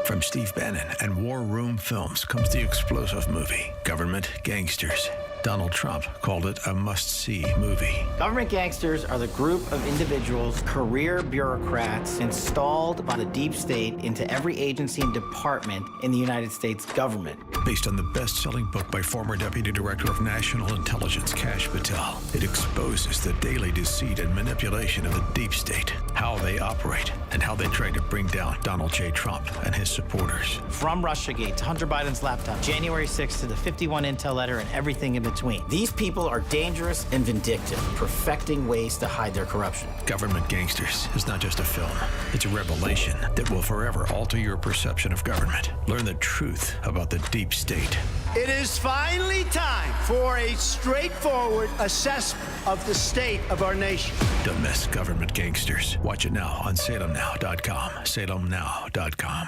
From Steve Bannon and War Room Films comes the explosive movie, Government Gangsters. Donald Trump called it a must-see movie. Government gangsters are the group of individuals, career bureaucrats, installed by the deep state into every agency and department in the United States government. Based on the best-selling book by former Deputy Director of National Intelligence Kash Patel, it exposes the daily deceit and manipulation of the deep state, how they operate, and how they try to bring down Donald J. Trump and his supporters. From Russiagate to Hunter Biden's laptop, January 6th to the 51 Intel letter and everything in between. These people are dangerous and vindictive, perfecting ways to hide their corruption. Government Gangsters is not just a film. It's a revelation that will forever alter your perception of government. Learn the truth about the deep state. It is finally time for a straightforward assessment of the state of our nation. Don't miss Government Gangsters. Watch it now on salemnow.com. salemnow.com.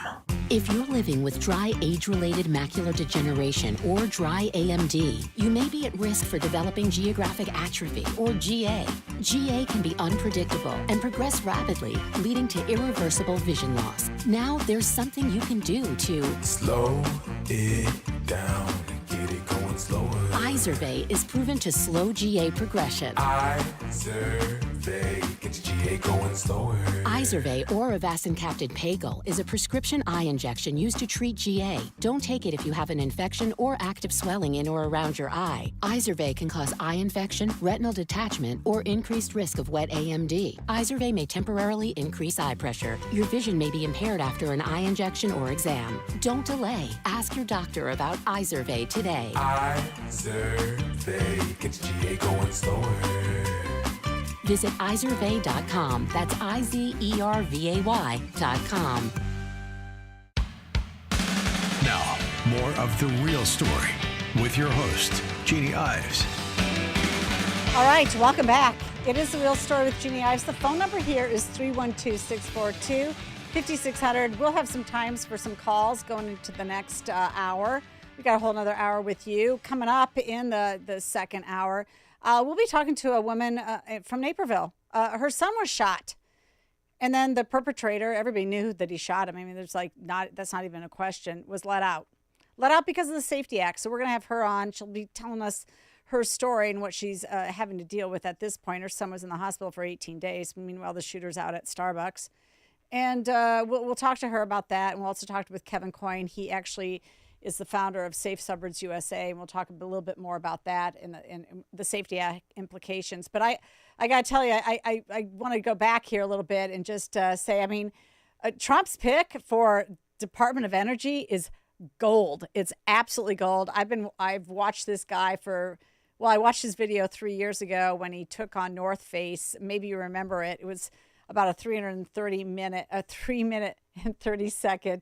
If you're living with dry age-related macular degeneration or dry AMD, you may be at risk for developing geographic atrophy or GA. GA can be unpredictable and progress rapidly, leading to irreversible vision loss. Now there's something you can do to slow it down and get it going slower. Izervay is proven to slow GA progression. Izervay gets GA going slower. Izervay or avacincaptad pagel is a prescription eye injection used to treat GA. Don't take it if you have an infection or active swelling in or around your eye. Izervay can cause eye infection, retinal detachment, or increased risk of wet AMD. Izervay may temporarily increase eye pressure. Your vision may be impaired after an eye injection or exam. Don't delay. Ask your doctor about Izervay today. Izervay gets GA going slower. Visit Izervay.com. That's IZERVAY.com. Now, more of The Real Story with your host, Jeannie Ives. All right, welcome back. It is The Real Story with Jeannie Ives. The phone number here is 312-642-5600. We'll have some times for some calls going into the next hour. We got a whole nother hour with you. Coming up in the second hour, we'll be talking to a woman from Naperville. Her son was shot. And then the perpetrator, everybody knew that he shot him. I mean, that's not even a question, was let out. Let out because of the Safety Act. So we're going to have her on. She'll be telling us her story and what she's having to deal with at this point. Her son was in the hospital for 18 days. Meanwhile, the shooter's out at Starbucks. And we'll talk to her about that. And we'll also talk with Kevin Coyne. He actually is the founder of Safe Suburbs USA. And we'll talk a little bit more about that and the Safety Act implications. But I got to tell you, I want to go back here a little bit and just say, I mean, Trump's pick for Department of Energy is gold. It's absolutely gold. I've watched this guy I watched his video 3 years ago when he took on North Face. Maybe you remember it. It was about a 3 minute and 30 second,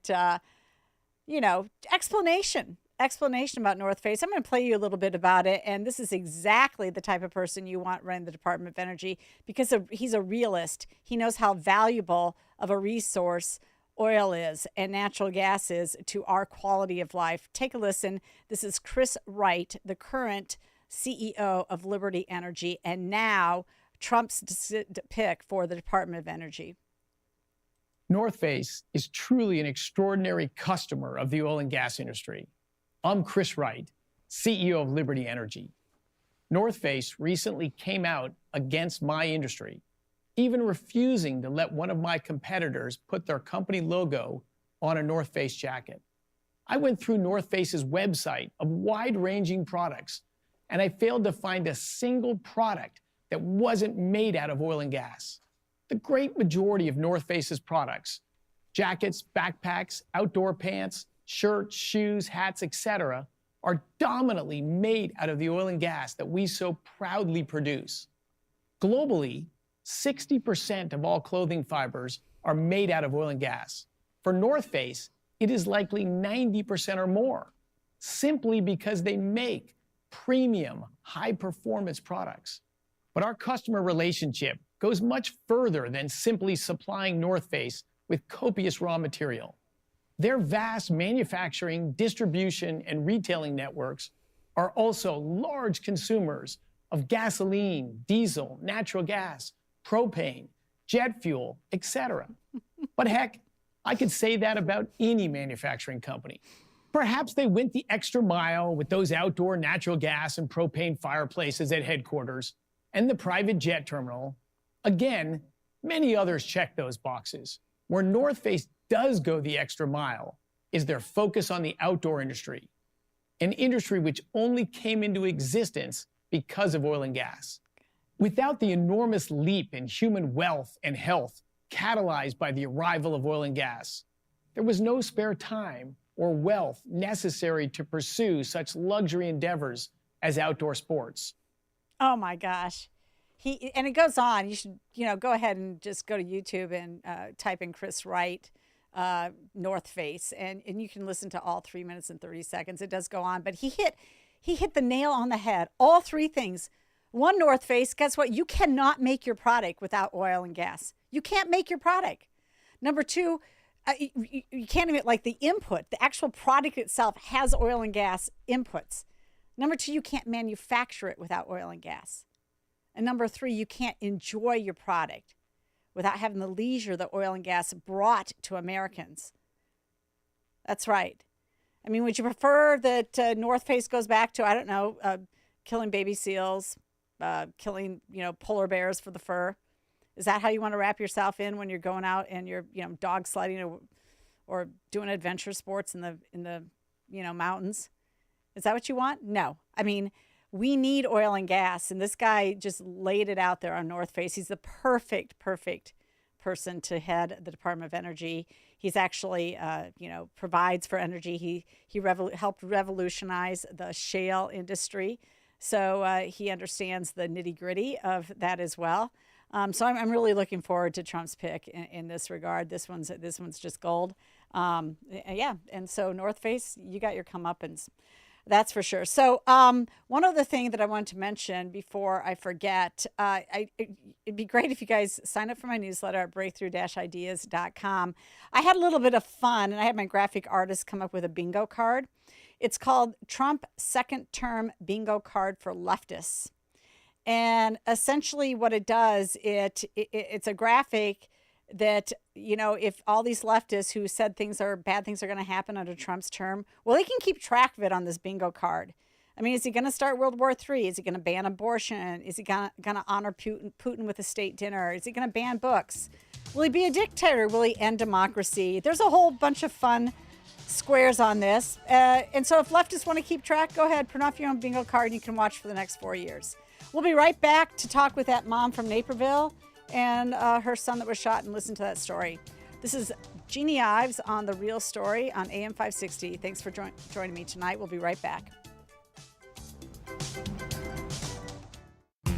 explanation about North Face. I'm going to play you a little bit about it. And this is exactly the type of person you want running the Department of Energy because he's a realist. He knows how valuable of a resource oil is and natural gas is to our quality of life. Take a listen. This is Chris Wright, the current CEO of Liberty Energy, and now Trump's pick for the Department of Energy. North Face is truly an extraordinary customer of the oil and gas industry. I'm Chris Wright, CEO of Liberty Energy. North Face recently came out against my industry, even refusing to let one of my competitors put their company logo on a North Face jacket. I went through North Face's website of wide-ranging products, and I failed to find a single product that wasn't made out of oil and gas. The great majority of North Face's products, jackets, backpacks, outdoor pants, shirts, shoes, hats, etc., are dominantly made out of the oil and gas that we so proudly produce. Globally, 60% of all clothing fibers are made out of oil and gas. For North Face, it is likely 90% or more, simply because they make premium, high-performance products. But our customer relationship goes much further than simply supplying North Face with copious raw material. Their vast manufacturing, distribution, and retailing networks are also large consumers of gasoline, diesel, natural gas, propane, jet fuel, etc. But heck, I could say that about any manufacturing company. Perhaps they went the extra mile with those outdoor natural gas and propane fireplaces at headquarters and the private jet terminal. Again, many others check those boxes. Where North Face does go the extra mile is their focus on the outdoor industry, an industry which only came into existence because of oil and gas. Without the enormous leap in human wealth and health catalyzed by the arrival of oil and gas, there was no spare time or wealth necessary to pursue such luxury endeavors as outdoor sports. Oh my gosh. And it goes on. You should, go ahead and just go to YouTube and type in Chris Wright, North Face, and you can listen to all 3 minutes and 30 seconds. It does go on, but he hit the nail on the head. All three things. One, North Face, guess what? You cannot make your product without oil and gas. You can't make your product. Number two, you can't even, the input, the actual product itself has oil and gas inputs. Number two, you can't manufacture it without oil and gas. And number three, you can't enjoy your product without having the leisure that oil and gas brought to Americans. That's right. I mean, would you prefer that North Face goes back to, killing baby seals, killing, polar bears for the fur? Is that how you want to wrap yourself in when you're going out and you're, dog sledding or doing adventure sports in the mountains? Is that what you want? No. I mean, we need oil and gas, and this guy just laid it out there on North Face. He's the perfect person to head the Department of Energy. He's actually, provides for energy. He helped revolutionize the shale industry, so he understands the nitty-gritty of that as well. So I'm really looking forward to Trump's pick in this regard. This one's just gold. Yeah, and so North Face, you got your comeuppance. That's for sure. So one other thing that I wanted to mention before I forget, it'd be great if you guys sign up for my newsletter at breakthrough-ideas.com. I had a little bit of fun, and I had my graphic artist come up with a bingo card. It's called Trump Second Term Bingo Card for Leftists. And essentially what it does, it's a graphic that, if all these leftists who said bad things are going to happen under Trump's term, well, they can keep track of it on this bingo card. I mean, is he going to start World War III? Is he going to ban abortion? Is he going to honor Putin with a state dinner? Is he going to ban books? Will he be a dictator? Will he end democracy? There's a whole bunch of fun squares on this. And so if leftists want to keep track, go ahead, print off your own bingo card and you can watch for the next 4 years. We'll be right back to talk with that mom from Naperville and her son that was shot and listen to that story. This is Jeannie Ives on The Real Story on AM 560. Thanks for joining me tonight. We'll be right back.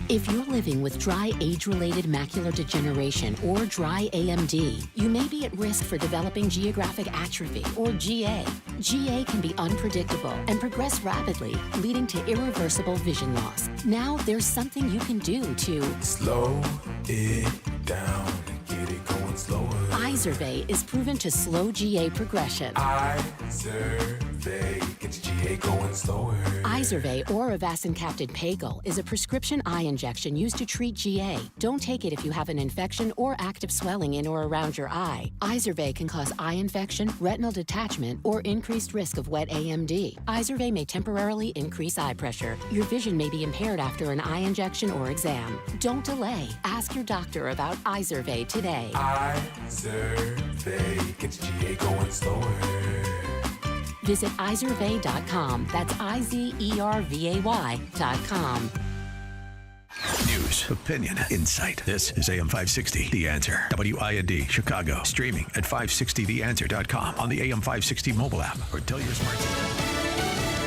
If you're living with dry age-related macular degeneration or dry AMD, you may be at risk for developing geographic atrophy or GA. GA can be unpredictable and progress rapidly, leading to irreversible vision loss. Now there's something you can do to slow it down and get it going slower. Izervay is proven to slow GA progression. Izervay gets GA going slower. Izervay or avacincaptad pagel is a prescription eye injection used to treat GA. Don't take it if you have an infection or active swelling in or around your eye. Izervay can cause eye infection, retinal detachment, or increased risk of wet AMD. Izervay may temporarily increase eye pressure. Your vision may be impaired after an eye injection or exam. Don't delay. Ask your doctor about Izervay today. Izervay gets GA going slower. Visit Izervay.com. That's IZERVAY.com. News, opinion, insight. This is AM 560, The Answer. WIND, Chicago. Streaming at 560theanswer.com on the AM 560 mobile app or tell your smart speaker.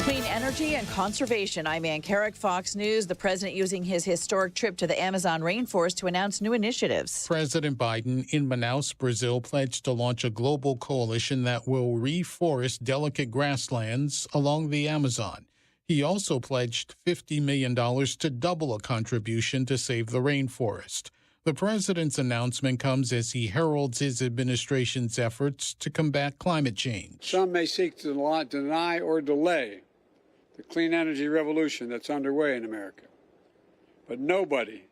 Clean energy and conservation. I'm Ann Carrick, Fox News. The president using his historic trip to the Amazon rainforest to announce new initiatives. President Biden in Manaus, Brazil, pledged to launch a global coalition that will reforest delicate grasslands along the Amazon. He also pledged $50 million to double a contribution to save the rainforest. The president's announcement comes as he heralds his administration's efforts to combat climate change. Some may seek to deny or delay the clean energy revolution that's underway in America. But nobody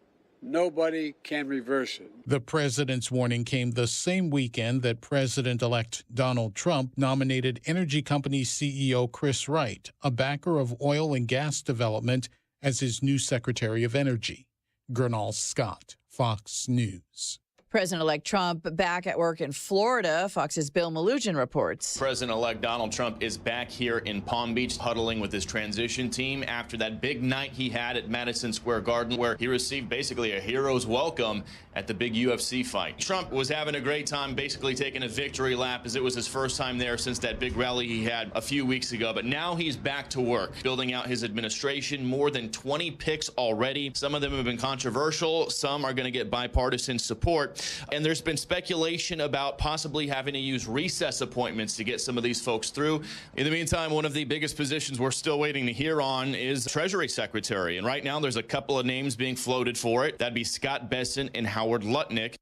can reverse it. The president's warning came the same weekend that President-elect Donald Trump nominated energy company CEO Chris Wright, a backer of oil and gas development, as his new Secretary of Energy. Gernal Scott, Fox News. President-elect Trump back at work in Florida. Fox's Bill Malugin reports. President-elect Donald Trump is back here in Palm Beach, huddling with his transition team after that big night he had at Madison Square Garden, where he received basically a hero's welcome at the big UFC fight. Trump was having a great time, basically taking a victory lap, as it was his first time there since that big rally he had a few weeks ago. But now he's back to work, building out his administration. More than 20 picks already. Some of them have been controversial. Some are going to get bipartisan support. And there's been speculation about possibly having to use recess appointments to get some of these folks through. In the meantime, one of the biggest positions we're still waiting to hear on is Treasury Secretary. And right now there's a couple of names being floated for it. That'd be Scott Bessent and Howard Lutnick.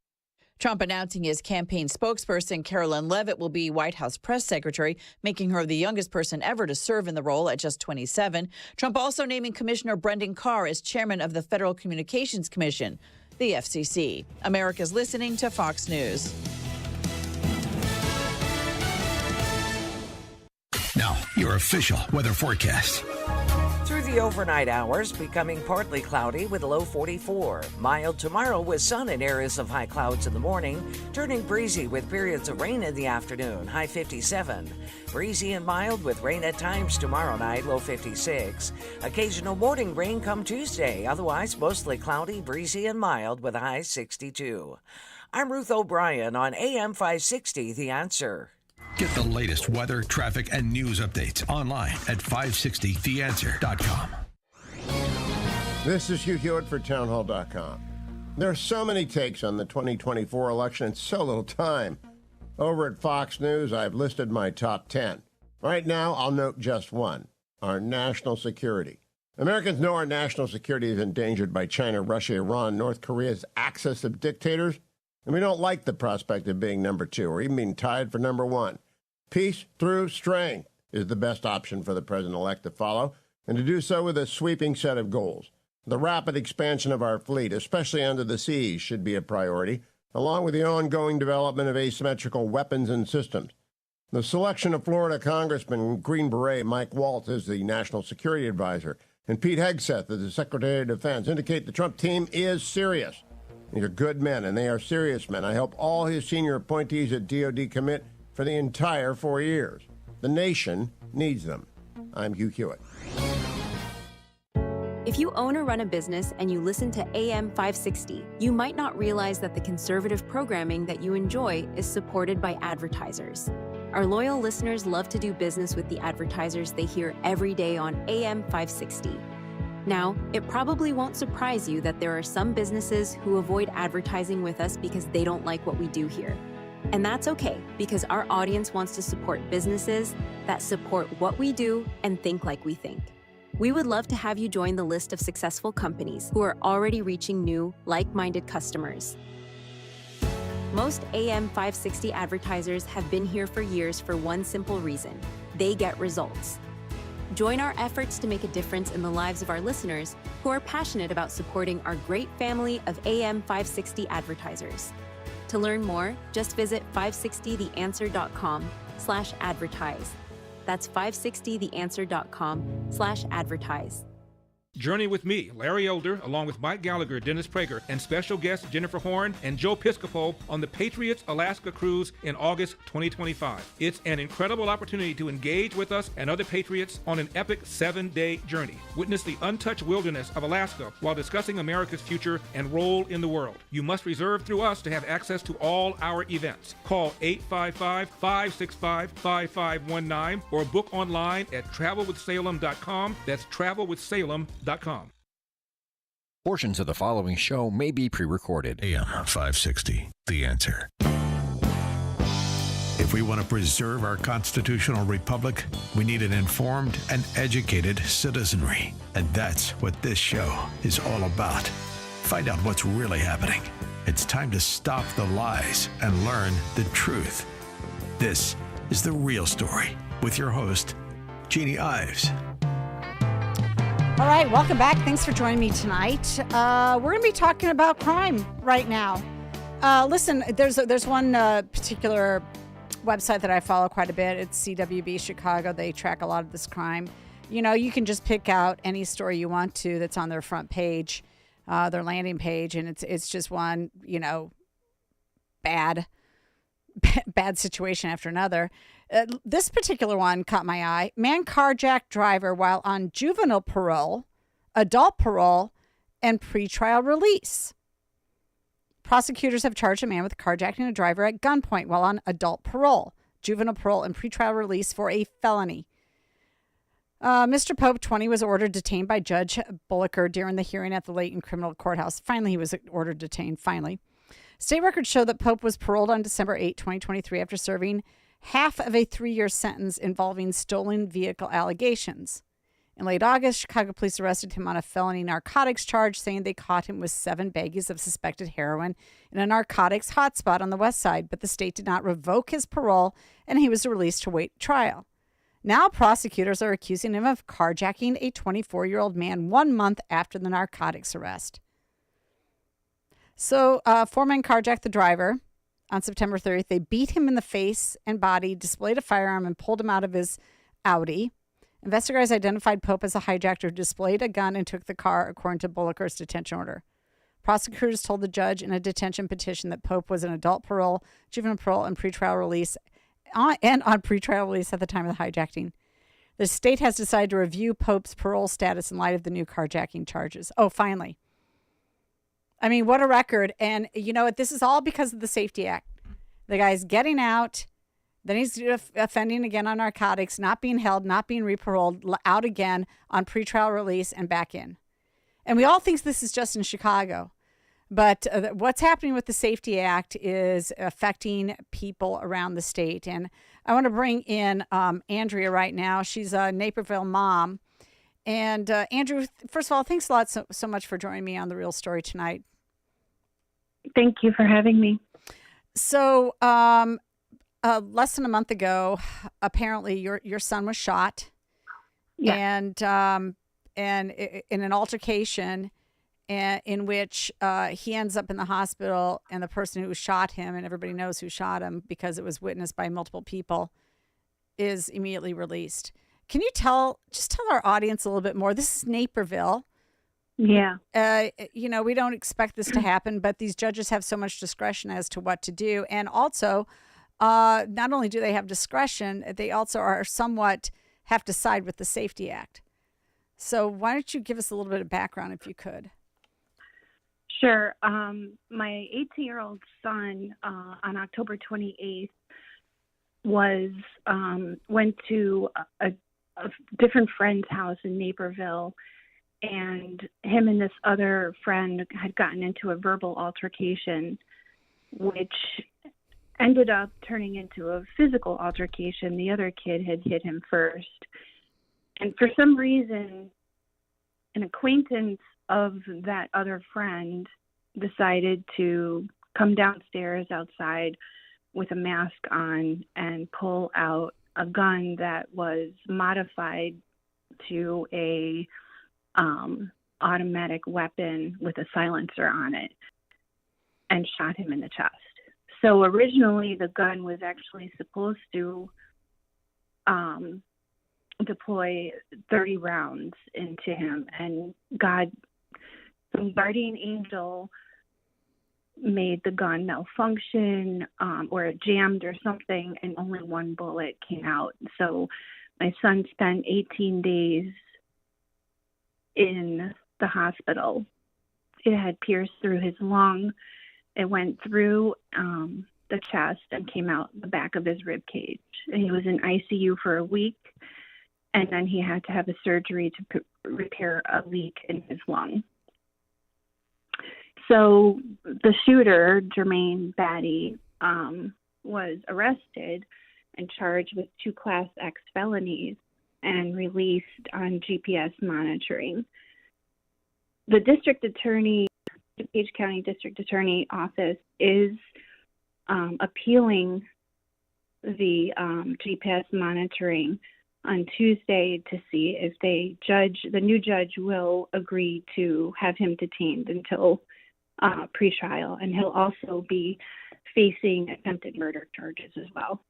Trump announcing his campaign spokesperson, Carolyn Leavitt, will be White House press secretary, making her the youngest person ever to serve in the role at just 27. Trump also naming Commissioner Brendan Carr as chairman of the Federal Communications Commission, the FCC. America's listening to Fox News. Now, your official weather forecast. Through the overnight hours, becoming partly cloudy with a low 44. Mild tomorrow with sun in areas of high clouds in the morning, turning breezy with periods of rain in the afternoon, high 57. Breezy and mild with rain at times tomorrow night, low 56. Occasional morning rain come Tuesday, otherwise mostly cloudy, breezy and mild with a high 62. I'm Ruth O'Brien on AM 560, The Answer. Get the latest weather, traffic, and news updates online at 560theanswer.com. This is Hugh Hewitt for townhall.com. There are so many takes on the 2024 election and so little time. Over at Fox News, I've listed my top 10. Right now, I'll note just one: our national security. Americans know our national security is endangered by China, Russia, Iran, North Korea's axis of dictators, and we don't like the prospect of being number 2 or even being tied for number 1. Peace through strength is the best option for the president-elect to follow, and to do so with a sweeping set of goals. The rapid expansion of our fleet, especially under the seas, should be a priority. along with the ongoing development of asymmetrical weapons and systems. The selection of Florida Congressman Green Beret Mike Waltz as the National Security Advisor and Pete Hegseth as the Secretary of Defense indicate the Trump team is serious. These are good men, and they are serious men. I hope all his senior appointees at DOD commit for the entire 4 years. The nation needs them. I'm Hugh Hewitt. If you own or run a business and you listen to AM 560, you might not realize that the conservative programming that you enjoy is supported by advertisers. Our loyal listeners love to do business with the advertisers they hear every day on AM 560. Now, it probably won't surprise you that there are some businesses who avoid advertising with us because they don't like what we do here. And that's okay, because our audience wants to support businesses that support what we do and think like we think. We would love to have you join the list of successful companies who are already reaching new, like-minded customers. Most AM 560 advertisers have been here for years for one simple reason: they get results. Join our efforts to make a difference in the lives of our listeners who are passionate about supporting our great family of AM 560 advertisers. To learn more, just visit 560theanswer.com/advertise. That's 560theanswer.com/advertise. Journey with me, Larry Elder, along with Mike Gallagher, Dennis Prager, and special guests Jennifer Horn and Joe Piscopo on the Patriots Alaska Cruise in August 2025. It's an incredible opportunity to engage with us and other Patriots on an epic 7-day journey. Witness the untouched wilderness of Alaska while discussing America's future and role in the world. You must reserve through us to have access to all our events. Call 855-565-5519 or book online at travelwithsalem.com. That's travelwithsalem.com. Portions of the following show may be pre-recorded. AM 560, The Answer. If we want to preserve our constitutional republic, we need an informed and educated citizenry. And that's what this show is all about. Find out what's really happening. It's time to stop the lies and learn the truth. This is The Real Story with your host, Jeannie Ives. All right, welcome back. Thanks for joining me tonight. We're going to be talking about crime right now. Listen, there's one particular website that I follow quite a bit. It's CWB Chicago. They track a lot of this crime. You know, you can just pick out any story you want to that's on their front page, their landing page, and it's just one, you know, bad situation after another. This particular one caught my eye. Man carjacked driver while on juvenile parole, adult parole, and pretrial release. Prosecutors have charged a man with carjacking a driver at gunpoint while on adult parole, juvenile parole, and pretrial release for a felony. Mr. Pope, 20, was ordered detained by Judge Bullocker during the hearing at the Layton Criminal Courthouse. Finally, he was ordered detained, finally. State records show that Pope was paroled on December 8, 2023, after serving half of a 3-year sentence involving stolen vehicle allegations. In late August, Chicago police arrested him on a felony narcotics charge, saying they caught him with 7 baggies of suspected heroin in a narcotics hotspot on the west side, but the state did not revoke his parole, and he was released to wait trial. Now prosecutors are accusing him of carjacking a 24-year-old man 1 month after the narcotics arrest. So, 4 men carjacked the driver on September 30th. They beat him in the face and body, displayed a firearm, and pulled him out of his Audi. Investigators identified Pope as a hijacker who displayed a gun and took the car, according to Bullocker's detention order. Prosecutors told the judge in a detention petition that Pope was an adult parole, juvenile parole, and pretrial release, on pretrial release at the time of the hijacking. The state has decided to review Pope's parole status in light of the new carjacking charges. Oh, finally. I mean, what a record. And you know what? This is all because of the Safety Act. The guy's getting out. Then he's offending again on narcotics, not being held, not being reparoled, out again on pretrial release and back in. And we all think this is just in Chicago. But what's happening with the Safety Act is affecting people around the state. And I want to bring in Andrea right now. She's a Naperville mom. And Andrew, first of all, thanks a lot so much for joining me on The Real Story tonight. Thank you for having me. So less than a month ago, apparently your son was shot. Yeah. And in an altercation, in which he ends up in the hospital, and the person who shot him, and everybody knows who shot him because it was witnessed by multiple people, is immediately released. Can you tell our audience a little bit more? This is Naperville. Yeah. We don't expect this to happen, but these judges have so much discretion as to what to do. And also, not only do they have discretion, they also have to side with the Safety Act. So why don't you give us a little bit of background if you could? Sure. My 18-year-old son on October 28th went to a different friend's house in Naperville, and him and this other friend had gotten into a verbal altercation, which ended up turning into a physical altercation. The other kid had hit him first. And for some reason, an acquaintance of that other friend decided to come downstairs outside with a mask on and pull out a gun that was modified to a automatic weapon with a silencer on it, and shot him in the chest. So originally the gun was actually supposed to deploy 30 rounds into him, and some guardian angel made the gun malfunction, or it jammed or something, and only one bullet came out. So my son spent 18 days in the hospital. It had pierced through his lung. It went through the chest and came out the back of his rib cage. And he was in ICU for a week, and then he had to have a surgery to repair a leak in his lung. So the shooter, Jermaine Batty, was arrested and charged with 2 Class X felonies and released on GPS monitoring. The district attorney, the DuPage County District Attorney Office, is appealing the GPS monitoring on Tuesday to see if the new judge will agree to have him detained until pretrial, and he'll also be facing attempted murder charges as well.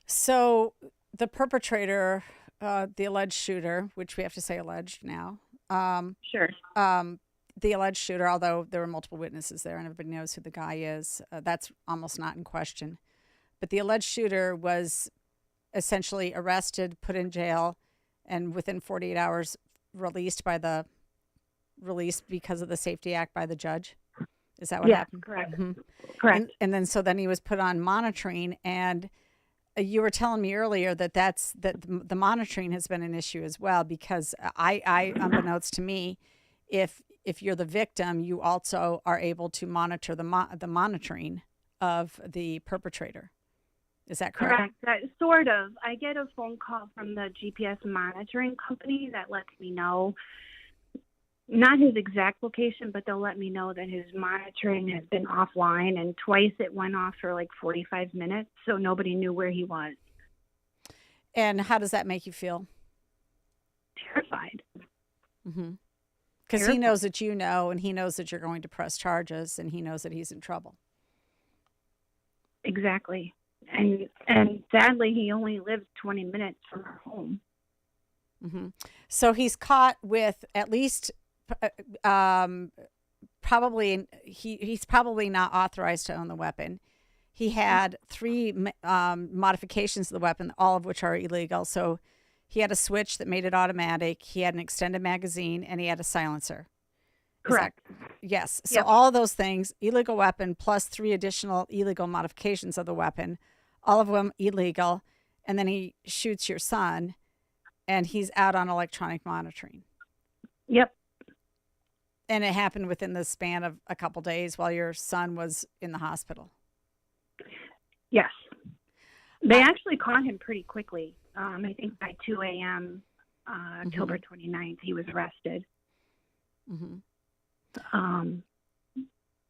So the perpetrator, the alleged shooter, which we have to say alleged now. Sure. The alleged shooter, although there were multiple witnesses there and everybody knows who the guy is, that's almost not in question. But the alleged shooter was essentially arrested, put in jail, and within 48 hours released because of the Safety Act by the judge. Is that what happened? Correct. Mm-hmm. Correct. And then he was put on monitoring, and you were telling me earlier that the monitoring has been an issue as well, because I unbeknownst to me, if you're the victim, you also are able to monitor the monitoring of the perpetrator. Is that correct? Correct. Sort of. I get a phone call from the GPS monitoring company that lets me know, not his exact location, but they'll let me know that his monitoring has been offline, and twice it went off for like 45 minutes, so nobody knew where he was. And how does that make you feel? Terrified. Mm-hmm. Because he knows that you know, and he knows that you're going to press charges, and he knows that he's in trouble. Exactly. And sadly, he only lives 20 minutes from our home. Mm-hmm. So he's caught with at least probably he's probably not authorized to own the weapon. He had 3 modifications of the weapon, all of which are illegal. So he had a switch that made it automatic. He had an extended magazine, and he had a silencer. Correct. Yes. So all of those things, illegal weapon plus 3 additional illegal modifications of the weapon, all of them illegal. And then he shoots your son, and he's out on electronic monitoring. Yep. And it happened within the span of a couple days while your son was in the hospital. Yes. They actually caught him pretty quickly. I think by 2 a.m. October 29th, he was arrested. Mm-hmm.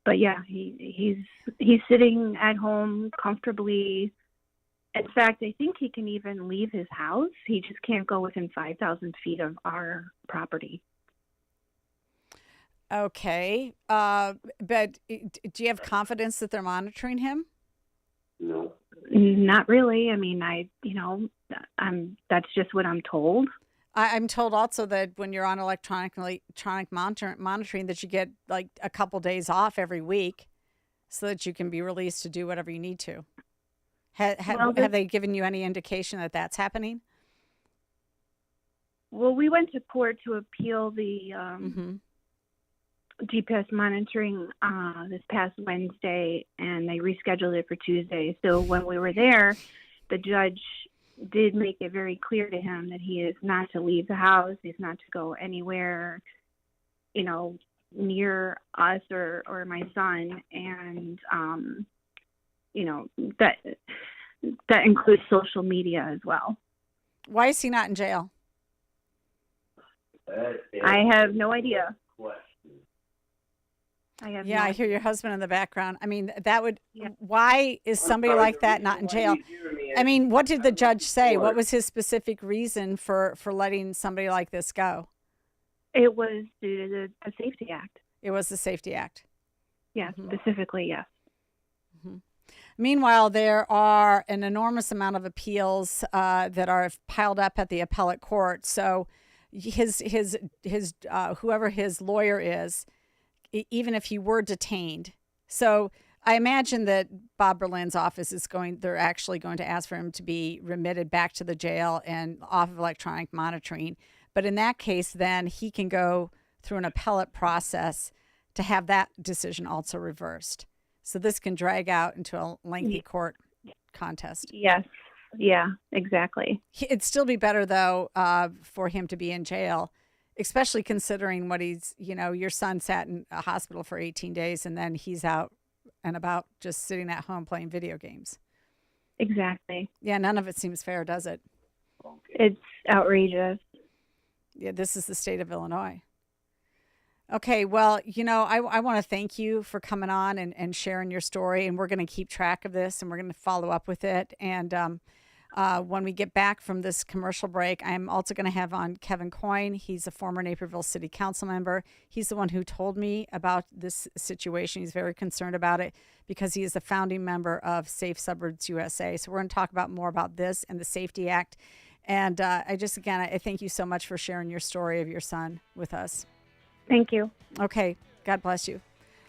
But yeah, he's sitting at home comfortably. In fact, I think he can even leave his house. He just can't go within 5,000 feet of our property. Okay. But do you have confidence that they're monitoring him? No. Not really. I mean, that's just what I'm told. I'm told also that when you're on electronic monitoring, that you get like a couple days off every week so that you can be released to do whatever you need to. Have they given you any indication that that's happening? Well, we went to court to appeal the GPS monitoring this past Wednesday, and they rescheduled it for Tuesday. So when we were there, the judge did make it very clear to him that he is not to leave the house. He's not to go anywhere, near us or my son. And, that includes social media as well. Why is he not in jail? I have no idea. I hear your husband in the background. I mean, why is somebody like that not in jail? I mean, what did the judge say? What was his specific reason for letting somebody like this go? It was due to the Safety Act. It was the Safety Act. Yes, specifically, yes. Mm-hmm. Meanwhile, there are an enormous amount of appeals that are piled up at the appellate court. So his whoever his lawyer is, even if he were detained. So I imagine that Bob Berlin's office they're actually going to ask for him to be remitted back to the jail and off of electronic monitoring. But in that case, then he can go through an appellate process to have that decision also reversed. So this can drag out into a lengthy court contest. Yes. Yeah, exactly. It'd still be better, though, for him to be in jail, especially considering what your son sat in a hospital for 18 days and then he's out and about just sitting at home playing video games. Exactly. Yeah, none of it seems fair, does it? It's outrageous. Yeah, this is the state of Illinois. Okay, well, I want to thank you for coming on and sharing your story, and we're going to keep track of this, and we're going to follow up with it. And when we get back from this commercial break, I'm also going to have on Kevin Coyne. He's a former Naperville City Council member. He's the one who told me about this situation. He's very concerned about it because he is the founding member of Safe Suburbs USA. So we're going to talk more about this and the Safety Act. And I thank you so much for sharing your story of your son with us. Thank you. Okay. God bless you.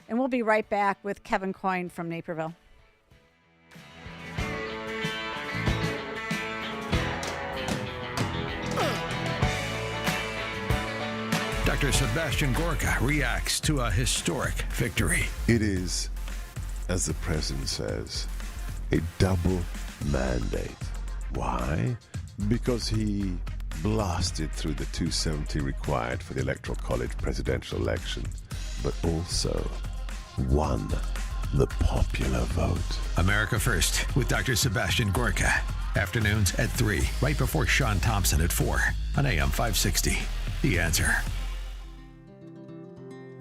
And we'll be right back with Kevin Coyne from Naperville. Dr. Sebastian Gorka reacts to a historic victory. It is, as the president says, a double mandate. Why? Because he blasted through the 270 required for the Electoral College presidential election, but also won the popular vote. America First with Dr. Sebastian Gorka. Afternoons at 3, right before Sean Thompson at 4 on AM 560. The Answer.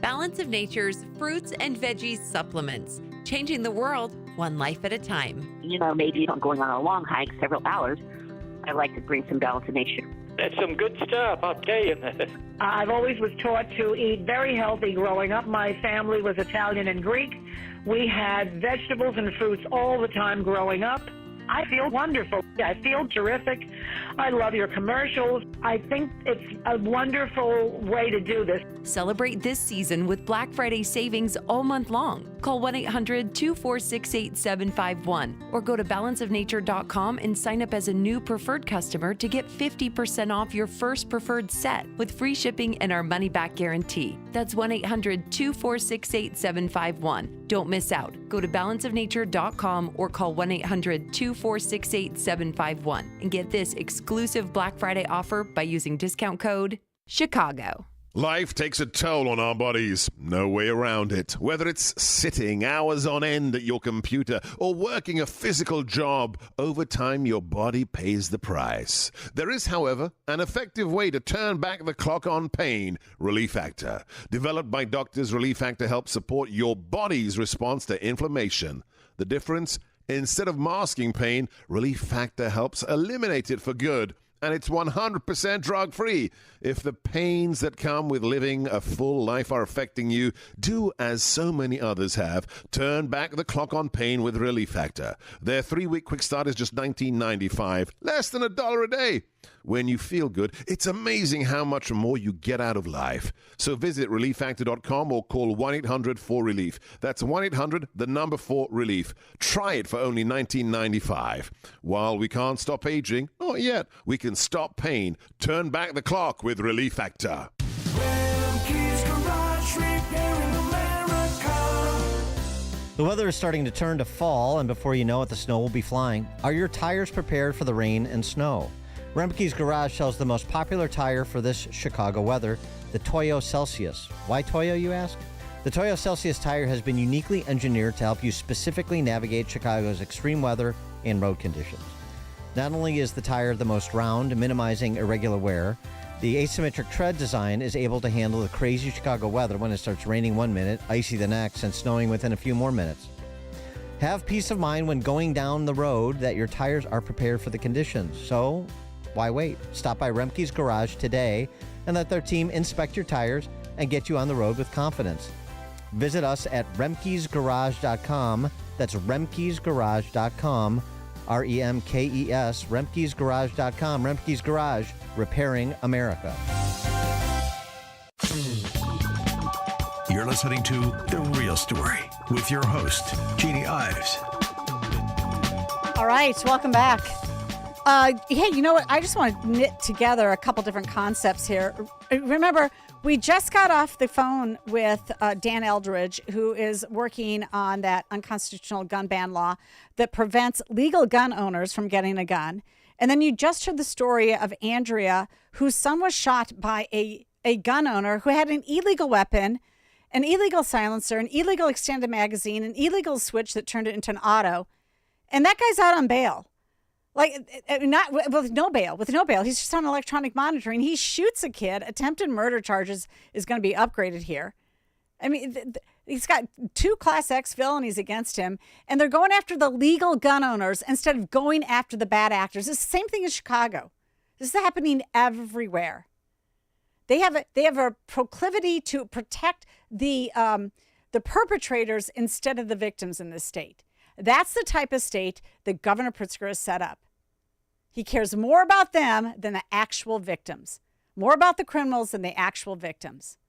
Balance of Nature's fruits and veggies supplements, changing the world one life at a time. Maybe if I'm going on a long hike, several hours, I like to bring some Balance of Nature. That's some good stuff, I'll tell you. I've always was taught to eat very healthy growing up. My family was Italian and Greek. We had vegetables and fruits all the time growing up. I feel wonderful. I feel terrific. I love your commercials. I think it's a wonderful way to do this. Celebrate this season with Black Friday savings all month long. Call 1-800-246-8751 or go to balanceofnature.com and sign up as a new preferred customer to get 50% off your first preferred set with free shipping and our money-back guarantee. That's 1-800-246-8751. Don't miss out. Go to balanceofnature.com or call 1-800-246-8751 and get this exclusive Black Friday offer by using discount code CHICAGO. Life takes a toll on our bodies. No way around it. Whether it's sitting hours on end at your computer or working a physical job, over time your body pays the price. There is, however, an effective way to turn back the clock on pain. Relief Factor. Developed by doctors, Relief Factor helps support your body's response to inflammation. The difference? Instead of masking pain, Relief Factor helps eliminate it for good. And it's 100% drug-free. If the pains that come with living a full life are affecting you, do as so many others have. Turn back the clock on pain with Relief Factor. Their 3-week quick start is just $19.95, less than $1 a day. When you feel good, it's amazing how much more you get out of life. So visit ReliefFactor.com or call 1-800-4RELIEF. That's 1-800-4RELIEF. Try it for only $19.95. While we can't stop aging, not yet, we can stop pain. Turn back the clock with Relief Factor. The weather is starting to turn to fall, and before you know it, the snow will be flying. Are your tires prepared for the rain and snow? Remke's Garage sells the most popular tire for this Chicago weather, the Toyo Celsius. Why Toyo, you ask? The Toyo Celsius tire has been uniquely engineered to help you specifically navigate Chicago's extreme weather and road conditions. Not only is the tire the most round, minimizing irregular wear, the asymmetric tread design is able to handle the crazy Chicago weather when it starts raining 1 minute, icy the next, and snowing within a few more minutes. Have peace of mind when going down the road that your tires are prepared for the conditions. So, why wait? Stop by Remke's Garage today and let their team inspect your tires and get you on the road with confidence. Visit us at remkesgarage.com. That's remkesgarage.com. REMKES, remkesgarage.com. Remke's Garage, repairing America. You're listening to The Real Story with your host, Jeannie Ives. All right, welcome back. Hey, you know what? I just want to knit together a couple different concepts here. Remember, we just got off the phone with Dan Eldridge, who is working on that unconstitutional gun ban law that prevents legal gun owners from getting a gun. And then you just heard the story of Andrea, whose son was shot by a gun owner who had an illegal weapon, an illegal silencer, an illegal extended magazine, an illegal switch that turned it into an auto. And that guy's out on bail. Like, not with no bail. He's just on electronic monitoring. He shoots a kid. Attempted murder charges is going to be upgraded here. I mean, he's got 2 Class X felonies against him, and they're going after the legal gun owners instead of going after the bad actors. It's the same thing in Chicago. This is happening everywhere. They have a proclivity to protect the perpetrators instead of the victims in this state. That's the type of state that Governor Pritzker has set up. He cares more about them than the actual victims. More about the criminals than the actual victims.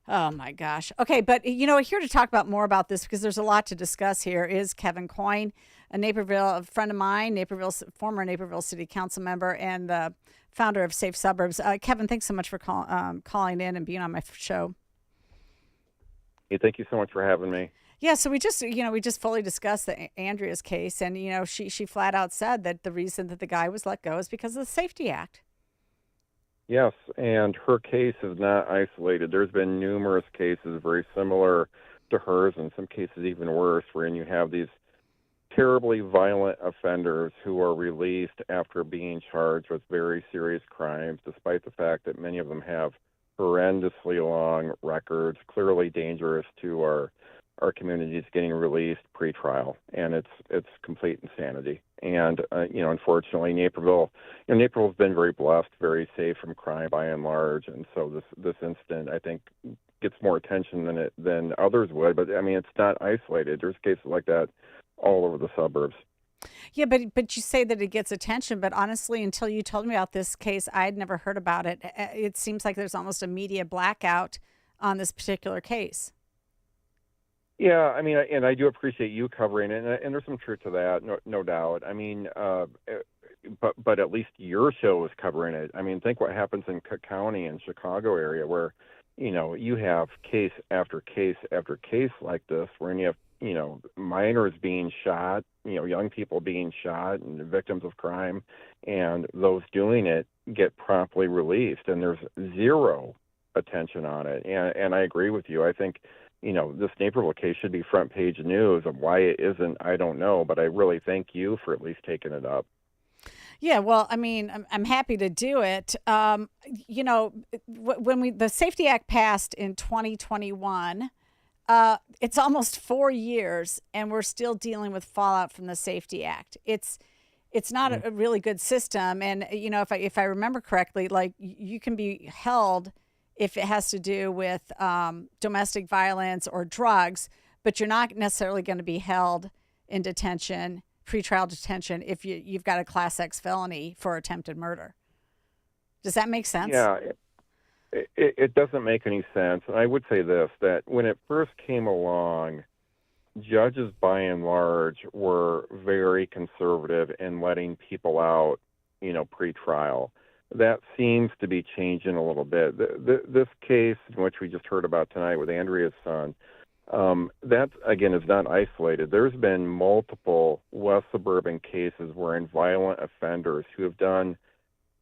Oh, my gosh. Okay, but, you know, here to talk about more about this, because there's a lot to discuss here, is Kevin Coyne, a friend of mine, former Naperville City Council member and the founder of Safe Suburbs. Kevin, thanks so much for calling in and being on my show. Hey, thank you so much for having me. Yeah, so we just fully discussed Andrea's case, and she flat out said that the reason that the guy was let go is because of the Safety Act. Yes, and her case is not isolated. There's been numerous cases very similar to hers, in some cases even worse, wherein you have these terribly violent offenders who are released after being charged with very serious crimes, despite the fact that many of them have horrendously long records, clearly dangerous to our communities, getting released pre-trial, and it's complete insanity. And unfortunately, Naperville's been very blessed, very safe from crime by and large, and so this incident, I think, gets more attention than others would. But I mean, it's not isolated. There's cases like that all over the suburbs. Yeah, but you say that it gets attention, but honestly, until you told me about this case, I had never heard about it. It seems like there's almost a media blackout on this particular case. Yeah, I mean, and I do appreciate you covering it, and there's some truth to that, no doubt. I mean, but at least your show is covering it. I mean, think what happens in Cook County and Chicago area, where you have case after case after case like this, where you have minors being shot, young people being shot, and victims of crime, and those doing it get promptly released, and there's zero attention on it. And I agree with you. I think this Naperville case should be front page news. Of why it isn't, I don't know, but I really thank you for at least taking it up. Yeah, well, I mean, I'm happy to do it. When the Safety Act passed in 2021, it's almost 4 years, and we're still dealing with fallout from the Safety Act. It's it's not a really good system. And, you know, if I remember correctly, like you can be held if it has to do with domestic violence or drugs, but you're not necessarily going to be held in detention, pretrial detention, if you've got a Class X felony for attempted murder. Does that make sense? Yeah, it doesn't make any sense. And I would say this, that when it first came along, judges by and large were very conservative in letting people out, you know, pre-trial. That seems to be changing a little bit. This case, which we just heard about tonight with Andrea's son, that, again, is not isolated. There's been multiple West Suburban cases wherein violent offenders who have done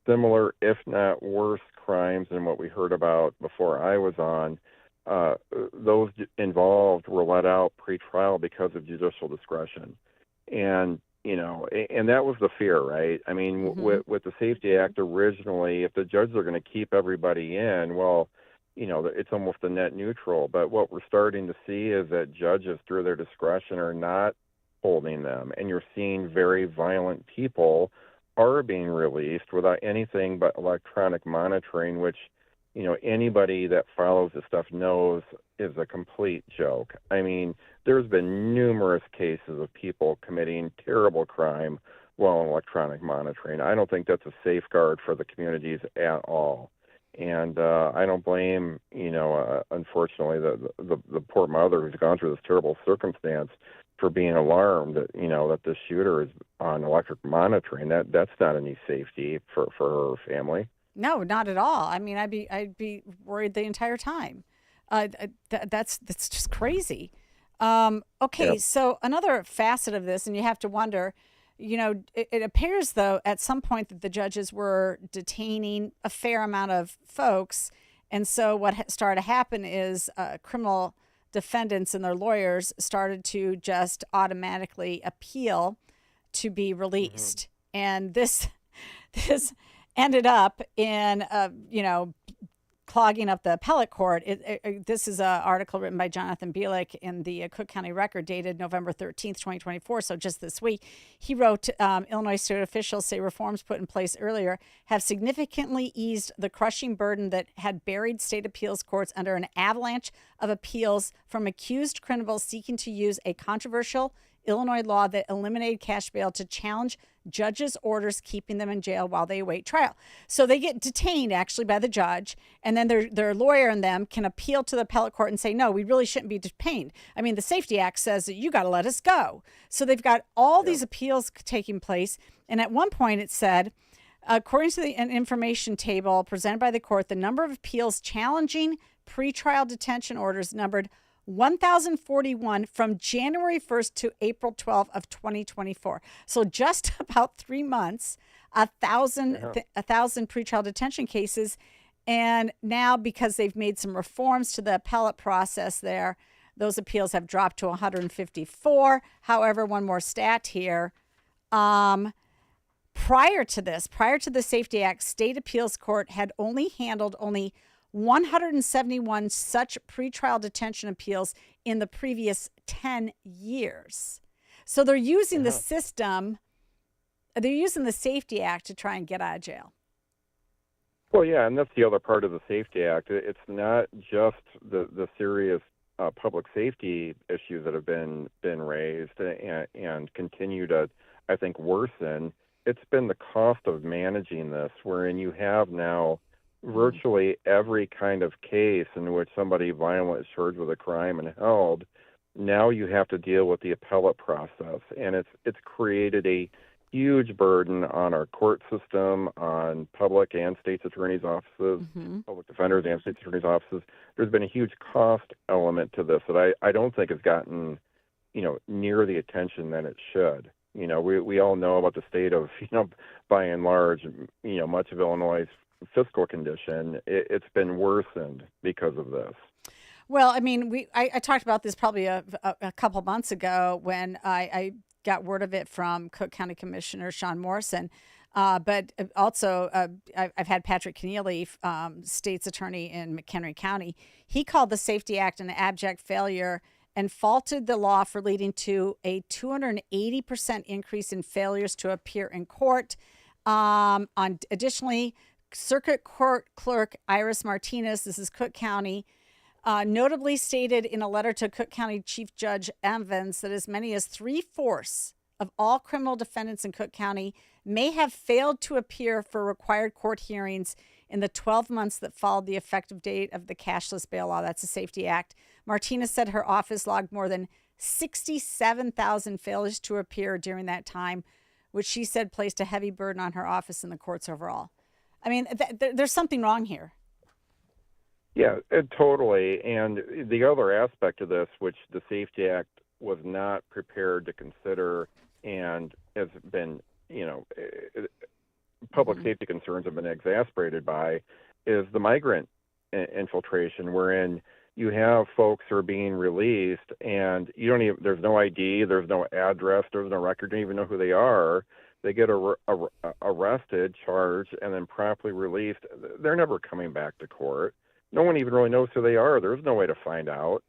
similar, if not worse, crimes than what we heard about before I was on, those involved were let out pre-trial because of judicial discretion. And, you know, and that was the fear, right? I mean, with the Safety Act originally, if the judges are going to keep everybody in, well, you know, it's almost a net neutral. But what we're starting to see is that judges, through their discretion, are not holding them. And you're seeing very violent people are being released without anything but electronic monitoring, which, you know, anybody that follows this stuff knows is a complete joke. I mean, there's been numerous cases of people committing terrible crime while on electronic monitoring. I don't think that's a safeguard for the communities at all. And I don't blame, you know, unfortunately, the poor mother who's gone through this terrible circumstance for being alarmed that, you know, that the shooter is on electric monitoring. That's not any safety for her family. No, not at all. I mean, I'd be worried the entire time. That's just crazy. Okay, So another facet of this, and you have to wonder, you know, it appears, though, at some point that the judges were detaining a fair amount of folks. And so what started to happen is criminal defendants and their lawyers started to just automatically appeal to be released. And this ended up in, you know, clogging up the appellate court. This is an article written by Jonathan Bielek in the Cook County Record dated November 13th, 2024. So just this week, he wrote, Illinois state officials say reforms put in place earlier have significantly eased the crushing burden that had buried state appeals courts under an avalanche of appeals from accused criminals seeking to use a controversial Illinois law that eliminated cash bail to challenge judges' orders keeping them in jail while they await trial. So they get detained actually by the judge, and then their lawyer and them can appeal to the appellate court and say, no, we really shouldn't be detained. I mean, the Safety Act says that you got to let us go. So they've got all these appeals taking place. And at one point it said, according to an information table presented by the court, the number of appeals challenging pretrial detention orders numbered 1,041 from January 1st to April 12th of 2024. So just about 3 months, 1,000 pretrial detention cases. And now, because they've made some reforms to the appellate process there, those appeals have dropped to 154. However, one more stat here. Prior to the Safety Act, state appeals court had handled only 171 such pretrial detention appeals in the previous 10 years. So they're using the system, they're using the Safety Act to try and get out of jail. Well, yeah, and that's the other part of the Safety Act. It's not just the serious public safety issues that have been raised and continue to, I think, worsen. It's been the cost of managing this, wherein you have now virtually every kind of case in which somebody violent is charged with a crime and held. Now you have to deal with the appellate process, and it's created a huge burden on our court system, on public and state's attorneys' offices, public defenders and state's attorneys' offices. There's been a huge cost element to this that I don't think has gotten, you know, near the attention that it should. You know, we all know about the state of, you know, by and large, you know, much of Illinois' fiscal condition. It's been worsened because of this. Well, I mean, I talked about this probably a couple months ago when I got word of it from Cook County Commissioner Sean Morrison. But also, I've had Patrick Keneally, state's attorney in McHenry County. He called the Safety Act an abject failure and faulted the law for leading to a 280% increase in failures to appear in court. Additionally, Circuit Court Clerk Iris Martinez, this is Cook County, notably stated in a letter to Cook County Chief Judge Evans that as many as 3/4 of all criminal defendants in Cook County may have failed to appear for required court hearings in the 12 months that followed the effective date of the cashless bail law. That's the SAFETY Act. Martinez said her office logged more than 67,000 failures to appear during that time, which she said placed a heavy burden on her office and the courts overall. I mean, there's something wrong here. Yeah, totally. And the other aspect of this, which the SAFETY Act was not prepared to consider and has been, public safety concerns have been exacerbated by, is the migrant infiltration, wherein you have folks who are being released and you don't even, there's no ID, there's no address, there's no record, you don't even know who they are. They get arrested, charged, and then promptly released. They're never coming back to court. No one even really knows who they are. There's no way to find out.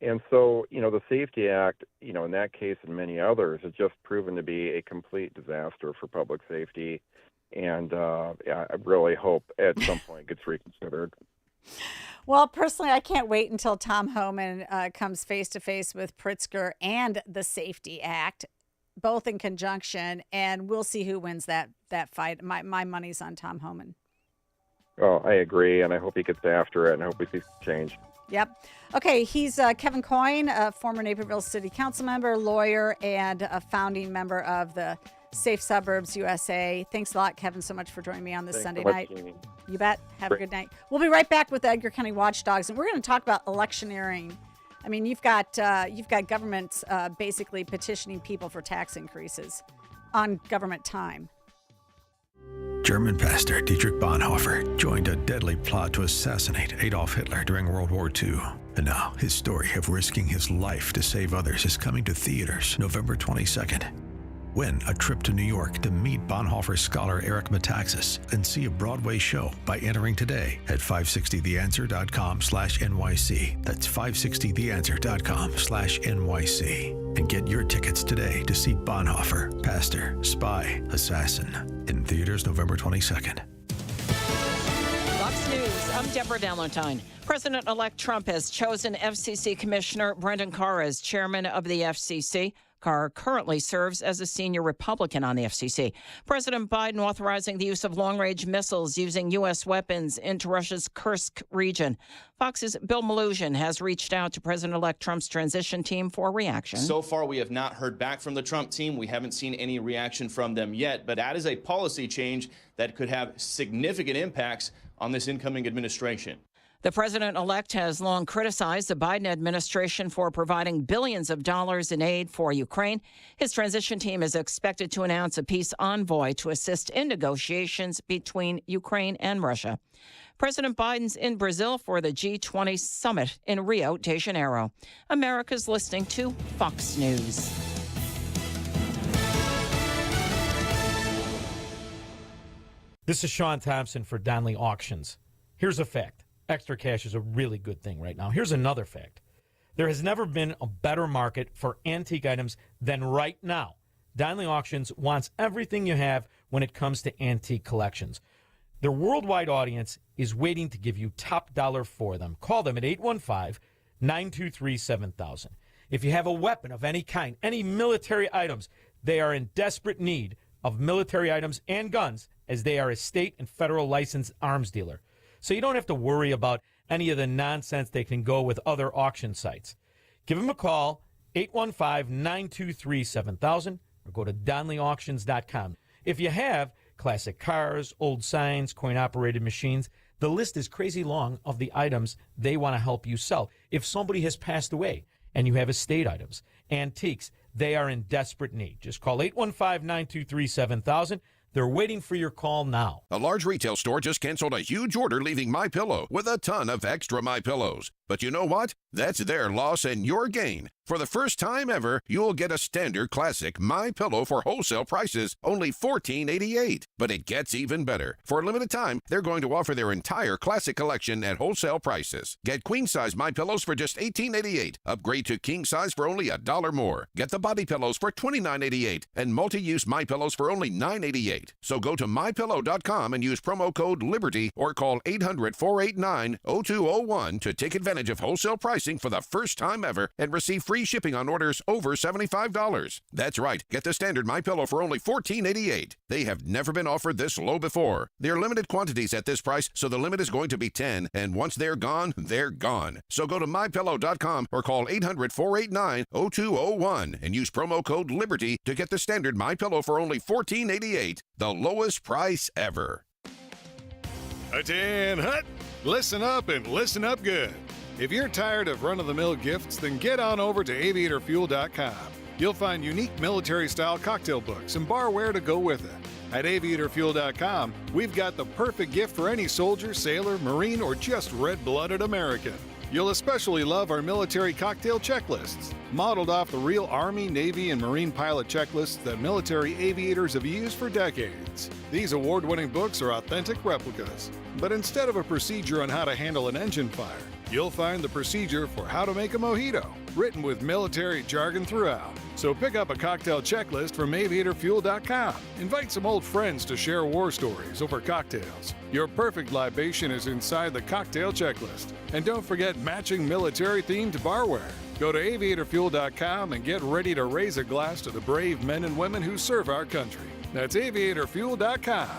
And so, the SAFETY Act, in that case and many others, has just proven to be a complete disaster for public safety. And I really hope at some point it gets reconsidered. Well, personally, I can't wait until Tom Homan comes face-to-face with Pritzker and the SAFETY Act, both in conjunction, and we'll see who wins that fight. My money's on Tom Homan. Well, I agree, and I hope he gets after it, and I hope we see change. Yep. Okay, he's Kevin Coyne, a former Naperville City Council member, lawyer, and a founding member of the Safe Suburbs USA. Thanks a lot, Kevin, so much for joining me on this Sunday night. Jeannie. You bet. Have a good night. We'll be right back with the Edgar County Watchdogs, and we're going to talk about electioneering. I mean, you've got governments basically petitioning people for tax increases on government time. German pastor Dietrich Bonhoeffer joined a deadly plot to assassinate Adolf Hitler during World War II. And now his story of risking his life to save others is coming to theaters November 22nd. Win a trip to New York to meet Bonhoeffer scholar Eric Metaxas and see a Broadway show by entering today at 560theanswer.com/NYC. That's 560theanswer.com/NYC. And get your tickets today to see Bonhoeffer, Pastor, Spy, Assassin in theaters November 22nd. Fox News, I'm Deborah Valentine. President-elect Trump has chosen FCC Commissioner Brendan Carr as chairman of the FCC. Carr currently serves as a senior Republican on the FCC. President Biden authorizing the use of long-range missiles using U.S. weapons into Russia's Kursk region. Fox's Bill Malosian has reached out to President-elect Trump's transition team for a reaction. So far, we have not heard back from the Trump team. We haven't seen any reaction from them yet, but that is a policy change that could have significant impacts on this incoming administration. The president-elect has long criticized the Biden administration for providing billions of dollars in aid for Ukraine. His transition team is expected to announce a peace envoy to assist in negotiations between Ukraine and Russia. President Biden's in Brazil for the G20 summit in Rio de Janeiro. America's listening to Fox News. This is Sean Thompson for Donley Auctions. Here's a fact. Extra cash is a really good thing right now. Here's another fact. There has never been a better market for antique items than right now. Donley Auctions wants everything you have when it comes to antique collections. Their worldwide audience is waiting to give you top dollar for them. Call them at 815-923-7000. If you have a weapon of any kind, any military items, they are in desperate need of military items and guns, as they are a state and federal licensed arms dealer. So you don't have to worry about any of the nonsense they can go with other auction sites. Give them a call, 815-923-7000, or go to DonleyAuctions.com. If you have classic cars, old signs, coin-operated machines, the list is crazy long of the items they want to help you sell. If somebody has passed away and you have estate items, antiques, they are in desperate need. Just call 815-923-7000. They're waiting for your call now. A large retail store just canceled a huge order, leaving MyPillow with a ton of extra MyPillows. But you know what? That's their loss and your gain. For the first time ever, you'll get a standard classic MyPillow for wholesale prices, only $14.88. But it gets even better. For a limited time, they're going to offer their entire classic collection at wholesale prices. Get queen-size MyPillows for just $18.88. Upgrade to king-size for only $1 more. Get the body pillows for $29.88 and multi-use MyPillows for only $9.88. So go to MyPillow.com and use promo code LIBERTY or call 800-489-0201 to take advantage of wholesale pricing for the first time ever and receive free shipping on orders over $75. That's right. Get the standard MyPillow for only $14.88. They have never been offered this low before. They're limited quantities at this price, so the limit is going to be 10, and once they're gone, they're gone. So go to MyPillow.com or call 800-489-0201 and use promo code LIBERTY to get the standard MyPillow for only $14.88, the lowest price ever. Hut-in, hut! Listen up and listen up good. If you're tired of run-of-the-mill gifts, then get on over to aviatorfuel.com. You'll find unique military-style cocktail books and barware to go with it. At aviatorfuel.com, we've got the perfect gift for any soldier, sailor, Marine, or just red-blooded American. You'll especially love our military cocktail checklists, modeled off the real Army, Navy, and Marine pilot checklists that military aviators have used for decades. These award-winning books are authentic replicas, but instead of a procedure on how to handle an engine fire, you'll find the procedure for how to make a mojito, written with military jargon throughout. So pick up a cocktail checklist from aviatorfuel.com. Invite some old friends to share war stories over cocktails. Your perfect libation is inside the cocktail checklist. And don't forget matching military-themed barware. Go to aviatorfuel.com and get ready to raise a glass to the brave men and women who serve our country. That's aviatorfuel.com.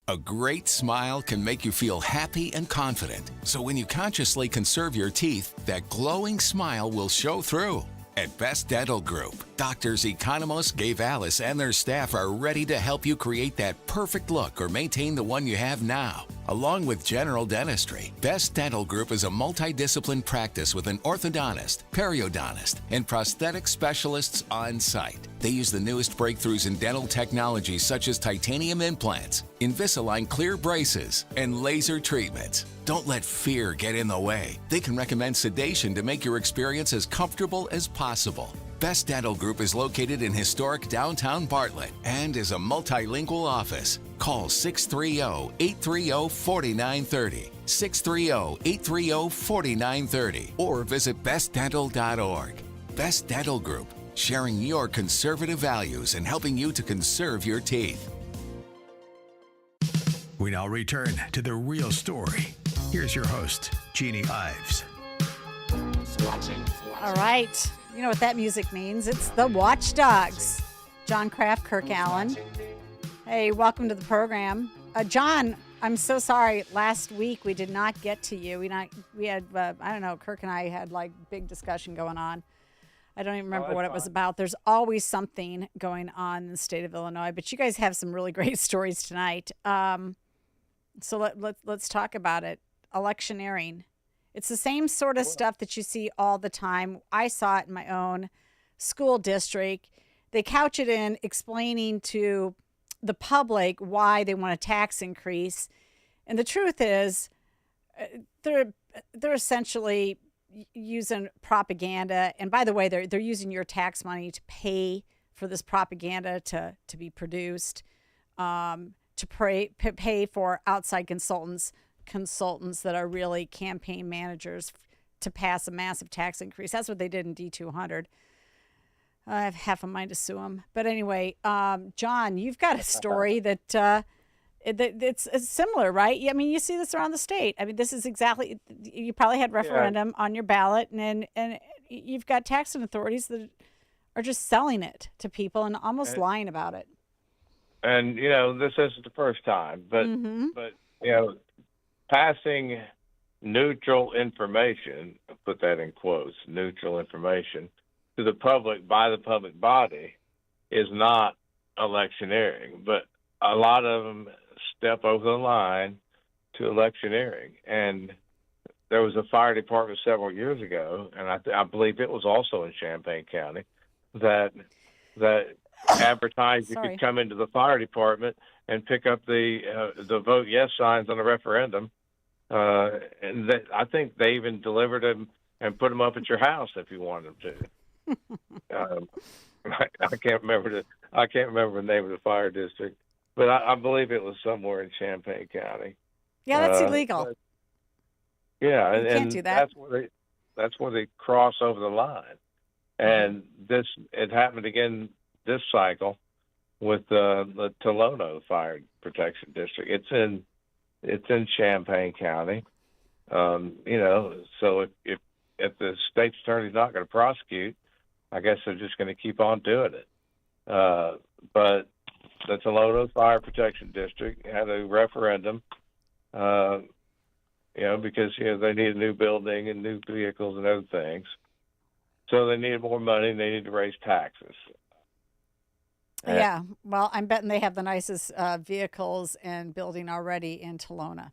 A great smile can make you feel happy and confident. So when you consciously conserve your teeth, that glowing smile will show through. At Best Dental Group, doctors Economos, Gavalis, and their staff are ready to help you create that perfect look or maintain the one you have now. Along with general dentistry, Best Dental Group is a multidisciplined practice with an orthodontist, periodontist, and prosthetic specialists on site. They use the newest breakthroughs in dental technology such as titanium implants, Invisalign clear braces, and laser treatments. Don't let fear get in the way. They can recommend sedation to make your experience as comfortable as possible. Best Dental Group is located in historic downtown Bartlett and is a multilingual office. Call 630-830-4930, 630-830-4930, or visit bestdental.org. Best Dental Group, sharing your conservative values and helping you to conserve your teeth. We now return to the real story. Here's your host, Jeannie Ives. All right. You know what that music means. It's the Watchdogs. John Kraft, Kirk Allen. Hey, welcome to the program. John, I'm so sorry. Last week we did not get to you. We had, I don't know, Kirk and I had like big discussion going on. I don't even remember what it was about. There's always something going on in the state of Illinois, but you guys have some really great stories tonight. So let's talk about it. Electioneering. It's the same sort of stuff that you see all the time. I saw it in my own school district. They couch it in explaining to the public why they want a tax increase. And the truth is, they're essentially using propaganda. And by the way, they're using your tax money to pay for this propaganda to be produced, to pay for outside consultants that are really campaign managers to pass a massive tax increase. That's what they did in D200. I have half a mind to sue them. But anyway, John, you've got a story that it's similar, right? I mean, you see this around the state. I mean, this is exactly, you probably had referendum on your ballot, and you've got taxing authorities that are just selling it to people and almost lying about it. And, you know, this isn't the first time, but you know, passing neutral information, put that in quotes, neutral information, to the public by the public body is not electioneering. But a lot of them step over the line to electioneering. And there was a fire department several years ago, and I believe it was also in Champaign County, that advertised you could come into the fire department and pick up the vote yes signs on the referendum and I think they even delivered them and put them up at your house if you wanted them to. I can't remember the name of the fire district, but I believe it was somewhere in Champaign County. Yeah, that's illegal. Yeah, You can't do that. That's where they cross over the line. And it happened again this cycle with the Tolono Fire Protection District. It's in Champaign County. So if the state's attorney's not going to prosecute, I guess they're just going to keep on doing it. But the Tolono Fire Protection District had a referendum, because they need a new building and new vehicles and other things. So they needed more money and they need to raise taxes. Yeah, well, I'm betting they have the nicest vehicles and building already in Tolona.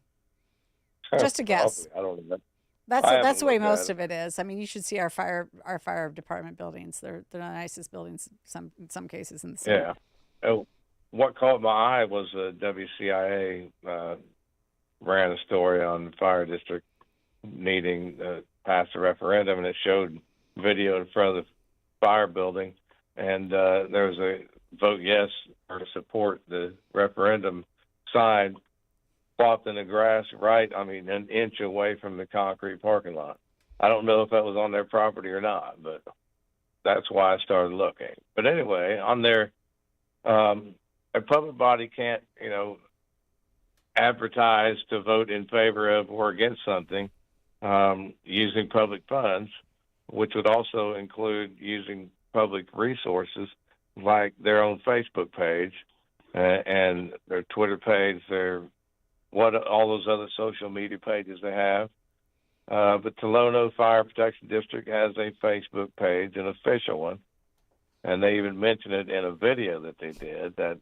Just a guess. I don't know. That's the way most of it is. I mean, you should see our fire department buildings. They're the nicest buildings in some cases in the city. Yeah. Oh, what caught my eye was WCIA ran a story on the fire district needing to pass a referendum, and it showed video in front of the fire building, and there was a vote yes or to support the referendum sign plopped in the grass an inch away from the concrete parking lot. I don't know if that was on their property or not, but that's why I started looking. But anyway, on their a public body can't, advertise to vote in favor of or against something using public funds, which would also include using public resources like their own Facebook page and their Twitter page, all those other social media pages they have. But Tolono Fire Protection District has a Facebook page, an official one, and they even mention it in a video that they did that,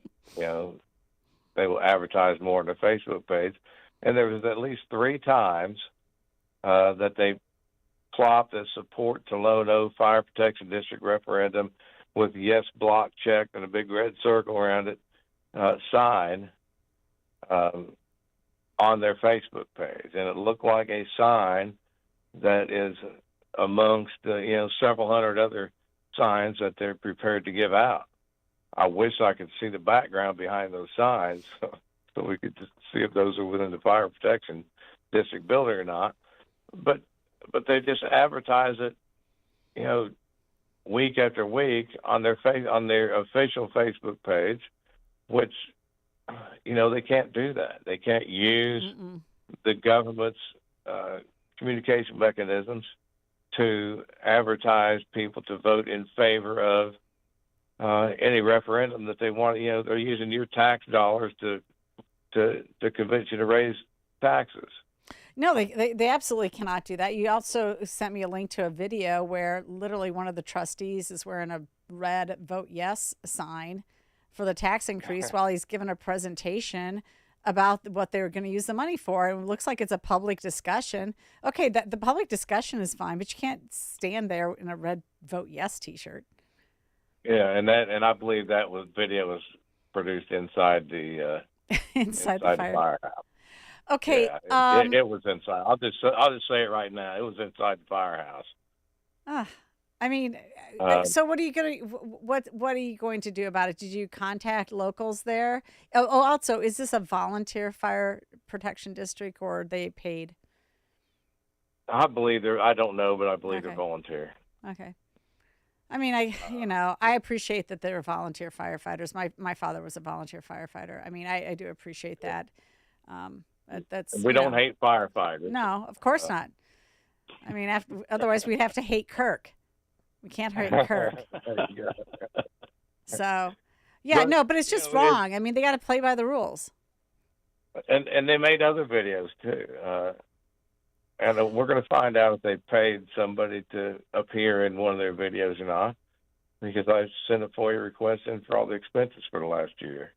they will advertise more on their Facebook page. And there was at least 3 times that they plopped a support Tolono Fire Protection District referendum with yes block check and a big red circle around it sign on their Facebook page. And it looked like a sign that is amongst several hundred other signs that they're prepared to give out. I wish I could see the background behind those signs so we could just see if those are within the fire protection district building or not. But they just advertise it, week after week on their official Facebook page, which they can't do that. They can't use the government's communication mechanisms to advertise people to vote in favor of any referendum that they want. They're using your tax dollars to convince you to raise taxes. No, they absolutely cannot do that. You also sent me a link to a video where literally one of the trustees is wearing a red vote yes sign for the tax increase while he's giving a presentation about what they're going to use the money for. It looks like it's a public discussion. Okay, the public discussion is fine, but you can't stand there in a red vote yes T-shirt. Yeah, and I believe that video was produced inside the inside the firehouse. Okay, yeah, it was inside. I'll just say it right now. It was inside the firehouse. So what are you going to do about it? Did you contact locals there? Also, is this a volunteer fire protection district or are they paid? I believe I don't know, but I believe they're volunteer. Okay. I appreciate that they're volunteer firefighters. My father was a volunteer firefighter. I do appreciate that. We don't hate firefighters. No, of course not. Otherwise we'd have to hate Kirk. We can't hate Kirk. So, but it's just wrong. They got to play by the rules. And they made other videos too. And we're going to find out if they paid somebody to appear in one of their videos or not, because I sent a FOIA request in for all the expenses for the last year.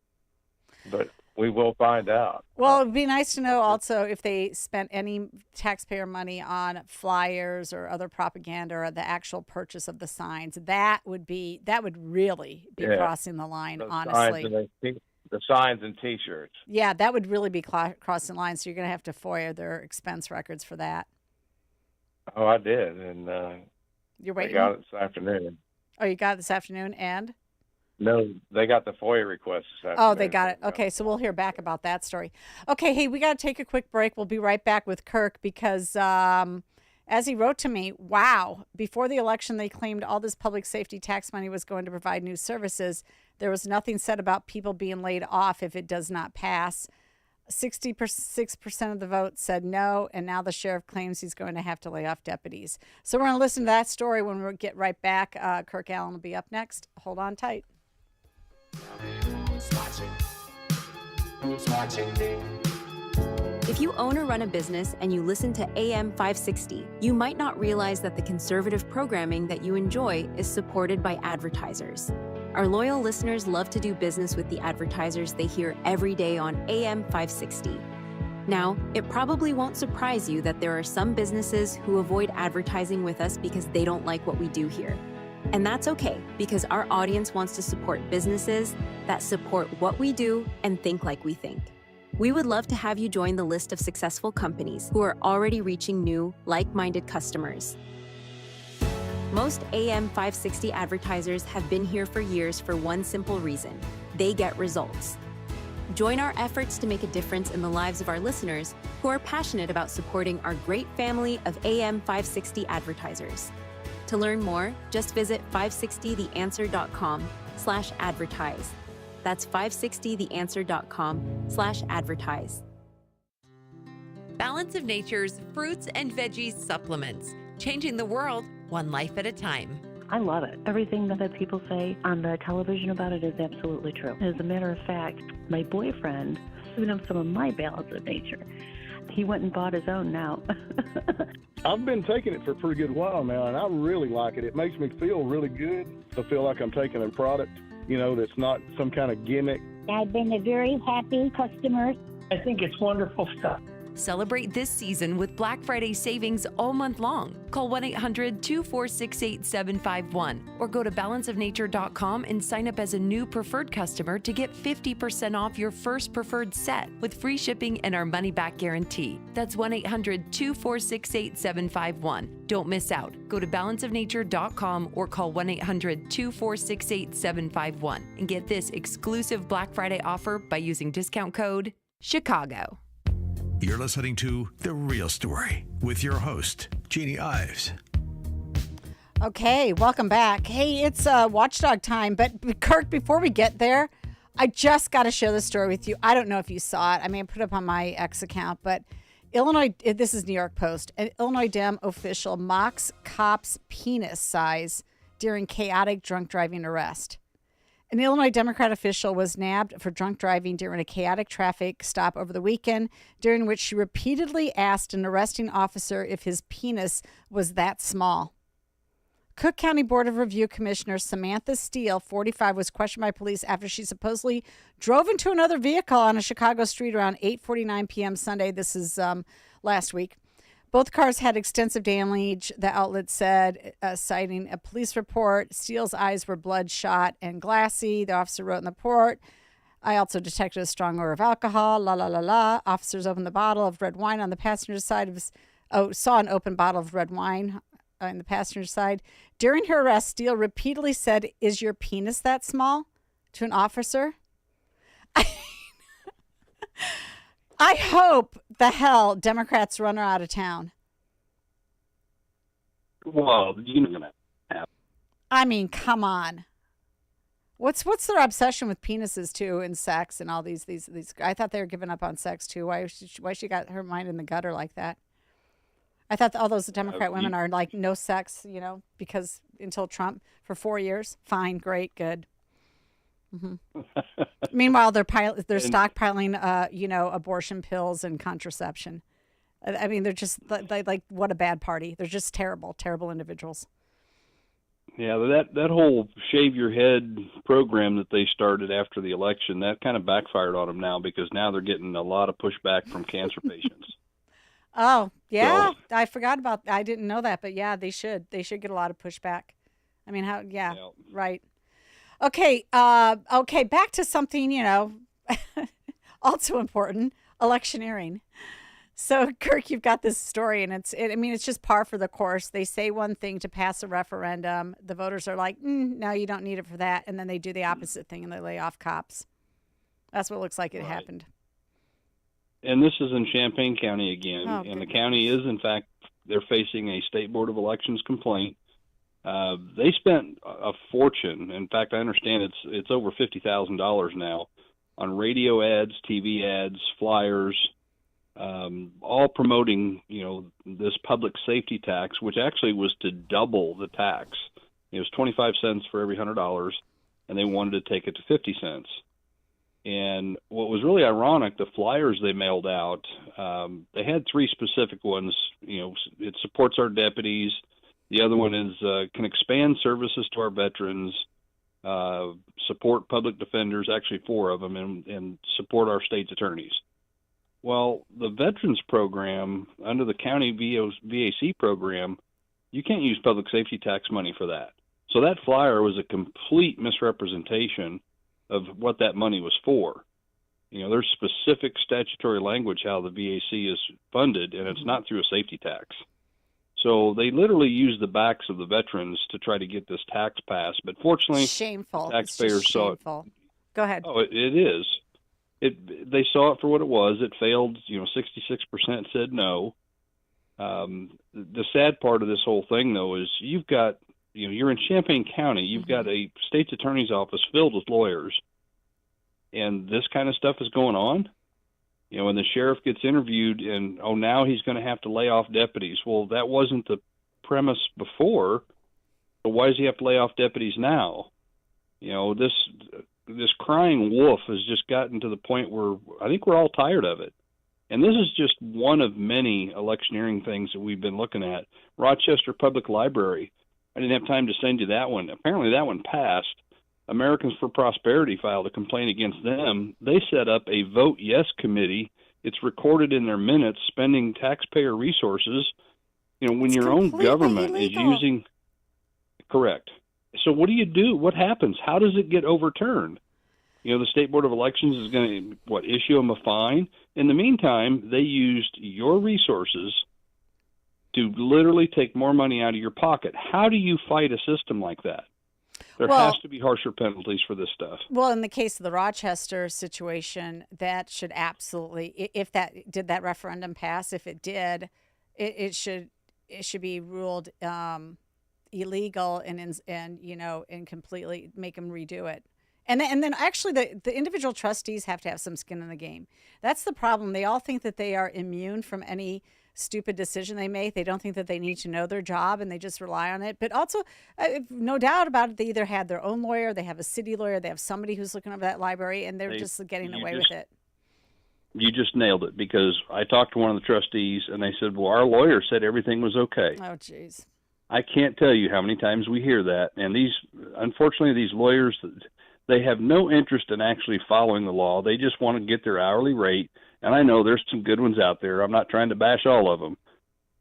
But we will find out. Well, it'd be nice to know also if they spent any taxpayer money on flyers or other propaganda or the actual purchase of the signs. That would really be crossing the line, honestly. the signs and T-shirts. Yeah, that would really be crossing lines. So you're going to have to FOIA their expense records for that. Oh, I did, and You're waiting. they got it this afternoon. Oh, you got it this afternoon, and? No, they got the FOIA request this afternoon. Oh, they got it. Okay, so we'll hear back about that story. Okay, hey, we got to take a quick break. We'll be right back with Kirk because as he wrote to me, wow, before the election, they claimed all this public safety tax money was going to provide new services. There was nothing said about people being laid off if it does not pass. 66% of the vote said no, and now the sheriff claims he's going to have to lay off deputies. So we're going to listen to that story when we get right back. Kirk Allen will be up next. Hold on tight. If you own or run a business and you listen to AM 560, you might not realize that the conservative programming that you enjoy is supported by advertisers. Our loyal listeners love to do business with the advertisers they hear every day on AM 560. Now, it probably won't surprise you that there are some businesses who avoid advertising with us because they don't like what we do here. And that's okay, because our audience wants to support businesses that support what we do and think like we think. We would love to have you join the list of successful companies who are already reaching new, like-minded customers. Most AM 560 advertisers have been here for years for one simple reason: they get results. Join our efforts to make a difference in the lives of our listeners who are passionate about supporting our great family of AM 560 advertisers. To learn more, just visit 560theanswer.com/advertise. That's 560theanswer.com/advertise. Balance of Nature's fruits and veggies supplements, changing the world one life at a time. I love it. Everything that people say on the television about it is absolutely true. As a matter of fact, my boyfriend, who knows some of my Balance of Nature, he went and bought his own now. I've been taking it for a pretty good while now, and I really like it. It makes me feel really good. I feel like I'm taking a product, that's not some kind of gimmick. I've been a very happy customer. I think it's wonderful stuff. Celebrate this season with Black Friday savings all month long. Call 1-800-246-8751 or go to balanceofnature.com and sign up as a new preferred customer to get 50% off your first preferred set with free shipping and our money-back guarantee. That's 1-800-246-8751. Don't miss out. Go to balanceofnature.com or call 1-800-246-8751 and get this exclusive Black Friday offer by using discount code CHICAGO. You're listening to The Real Story with your host, Jeannie Ives. Okay, welcome back. Hey, it's Watchdog time, but Kirk, before we get there, I just got to share this story with you. I don't know if you saw it. I put it up on my X account, but Illinois, this is New York Post, an Illinois Dem official mocks cop's penis size during chaotic drunk driving arrest. An Illinois Democrat official was nabbed for drunk driving during a chaotic traffic stop over the weekend, during which she repeatedly asked an arresting officer if his penis was that small. Cook County Board of Review Commissioner Samantha Steele, 45, was questioned by police after she supposedly drove into another vehicle on a Chicago street around 8:49 p.m. Sunday. This is last week. Both cars had extensive damage, the outlet said, citing a police report. Steele's eyes were bloodshot and glassy. The officer wrote in the report, I also detected a strong odor of alcohol, la, la, la, la. Officers opened the bottle of red wine on the passenger side saw an open bottle of red wine on the passenger side. During her arrest, Steele repeatedly said, "Is your penis that small?" to an officer. I hope the hell Democrats run her out of town. Well, you're going to have. Come on. What's their obsession with penises too and sex and all these? I thought they were giving up on sex too. Why she got her mind in the gutter like that? I thought all those Democrat women are like no sex, because until Trump for 4 years. Fine, great, good. Mm-hmm. Meanwhile, they're stockpiling, abortion pills and contraception. They're just like what a bad party. They're just terrible, terrible individuals. Yeah, that whole shave your head program that they started after the election, that kind of backfired on them now because now they're getting a lot of pushback from cancer patients. Oh, yeah. So, I forgot about that. I didn't know that, but yeah, they should. They should get a lot of pushback. Right. Okay, back to something, Also important, electioneering. So, Kirk, you've got this story, and it's just par for the course. They say one thing to pass a referendum. The voters are like, no, you don't need it for that. And then they do the opposite thing, and they lay off cops. That's what it looks like it happened. And this is in Champaign County again. Oh, and the county is, in fact, they're facing a State Board of Elections complaint. They spent a fortune. In fact, I understand it's over $50,000 now on radio ads, TV ads, flyers, all promoting, this public safety tax, which actually was to double the tax. It was 25 cents for every $100, and they wanted to take it to 50 cents. And what was really ironic, the flyers they mailed out, they had three specific ones. It supports our deputies. The other one is can expand services to our veterans, support public defenders, actually 4 of them, and support our state's attorneys. Well, the veterans program under the county VAC program, you can't use public safety tax money for that. So that flyer was a complete misrepresentation of what that money was for. There's specific statutory language how the VAC is funded, and it's not through a safety tax. So they literally used the backs of the veterans to try to get this tax passed. But fortunately, shameful. Taxpayers saw it. Go ahead. Oh, it is. They saw it for what it was. It failed. 66% said no. The sad part of this whole thing, though, is you've got, you're in Champaign County. You've got a state's attorney's office filled with lawyers, and this kind of stuff is going on. When the sheriff gets interviewed and, now he's going to have to lay off deputies. Well, that wasn't the premise before. So why does he have to lay off deputies now? This crying wolf has just gotten to the point where I think we're all tired of it. And this is just one of many electioneering things that we've been looking at. Rochester Public Library. I didn't have time to send you that one. Apparently that one passed. Americans for Prosperity filed a complaint against them. They set up a vote yes committee. It's recorded in their minutes, spending taxpayer resources. When your own government is using... Correct. So what do you do? What happens? How does it get overturned? The State Board of Elections is going to, issue them a fine? In the meantime, they used your resources to literally take more money out of your pocket. How do you fight a system like that? There has to be harsher penalties for this stuff. Well, in the case of the Rochester situation, that should absolutely, if that referendum pass, if it did, it should be ruled illegal and completely make them redo it. And then actually the individual trustees have to have some skin in the game. That's the problem. They all think that they are immune from any stupid decision they make. They don't think that they need to know their job, and they just rely on it. But also, no doubt about it, they either have their own lawyer, they have a city lawyer, they have somebody who's looking over that library, and they're just getting away with it. You just nailed it, because I talked to one of the trustees, and they said, well, our lawyer said everything was okay. Oh, jeez. I can't tell you how many times we hear that. And unfortunately, these lawyers, they have no interest in actually following the law. They just want to get their hourly rate. And I know there's some good ones out there. I'm not trying to bash all of them.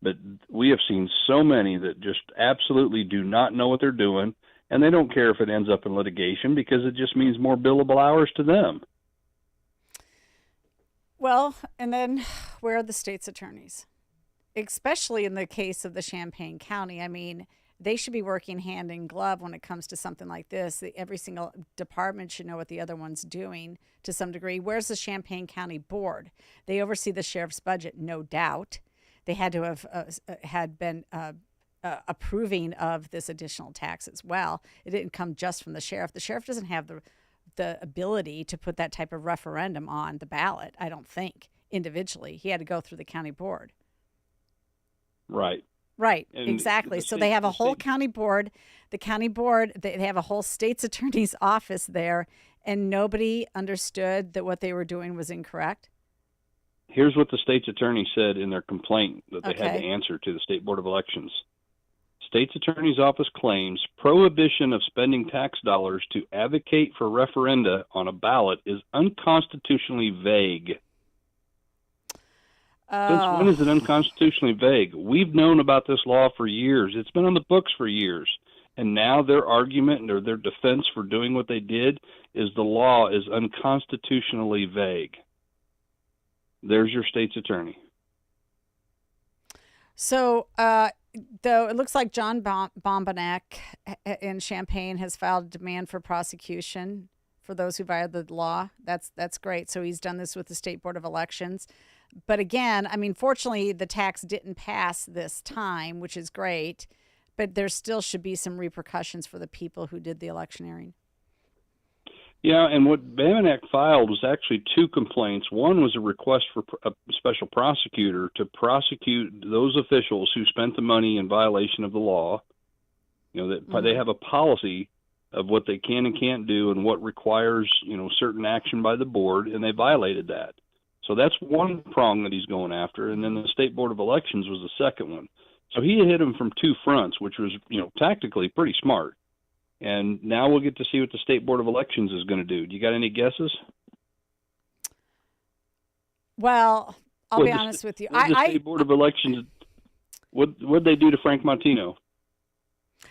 But we have seen so many that just absolutely do not know what they're doing, and they don't care if it ends up in litigation because it just means more billable hours to them. Well, and then where are the state's attorneys? Especially in the case of the Champaign County. I mean, they should be working hand in glove when it comes to something like this. Every single department should know what the other one's doing to some degree. Where's the Champaign County Board? They oversee the sheriff's budget, no doubt. They had to have been approving of this additional tax as well. It didn't come just from the sheriff. The sheriff doesn't have the ability to put that type of referendum on the ballot, I don't think, individually. He had to go through the county board. Right. Right, And exactly. So they have a whole county board. The county board, they have a whole state's attorney's office there, and nobody understood that what they were doing was incorrect. Here's what the state's attorney said in their complaint that they had to answer to the State Board of Elections. State's attorney's office claims prohibition of spending tax dollars to advocate for referenda on a ballot is unconstitutionally vague. Since when is it unconstitutionally vague? We've known about this law for years. It's been on the books for years. And now their argument or their defense for doing what they did is the law is unconstitutionally vague. There's your state's attorney. So, though it looks like John Bombanek in Champaign has filed a demand for prosecution for those who violated the law. That's great. So he's done this with the State Board of Elections. But again, I mean, fortunately, the tax didn't pass this time, which is great. But there still should be some repercussions for the people who did the electioneering. Yeah, and what Bombanek filed was actually two complaints. One was a request for a special prosecutor to prosecute those officials who spent the money in violation of the law. You know, that they have a policy of what they can and can't do and what requires, you know, certain action by the board, and they violated that. So that's one prong that he's going after, and then the State Board of Elections was the second one. So he hit him from two fronts, which was, you know, tactically pretty smart. And now we'll get to see what the State Board of Elections is going to do. Do you got any guesses? Well, I'll be honest with you. The State Board of Elections, what'd they do to Frank Montino?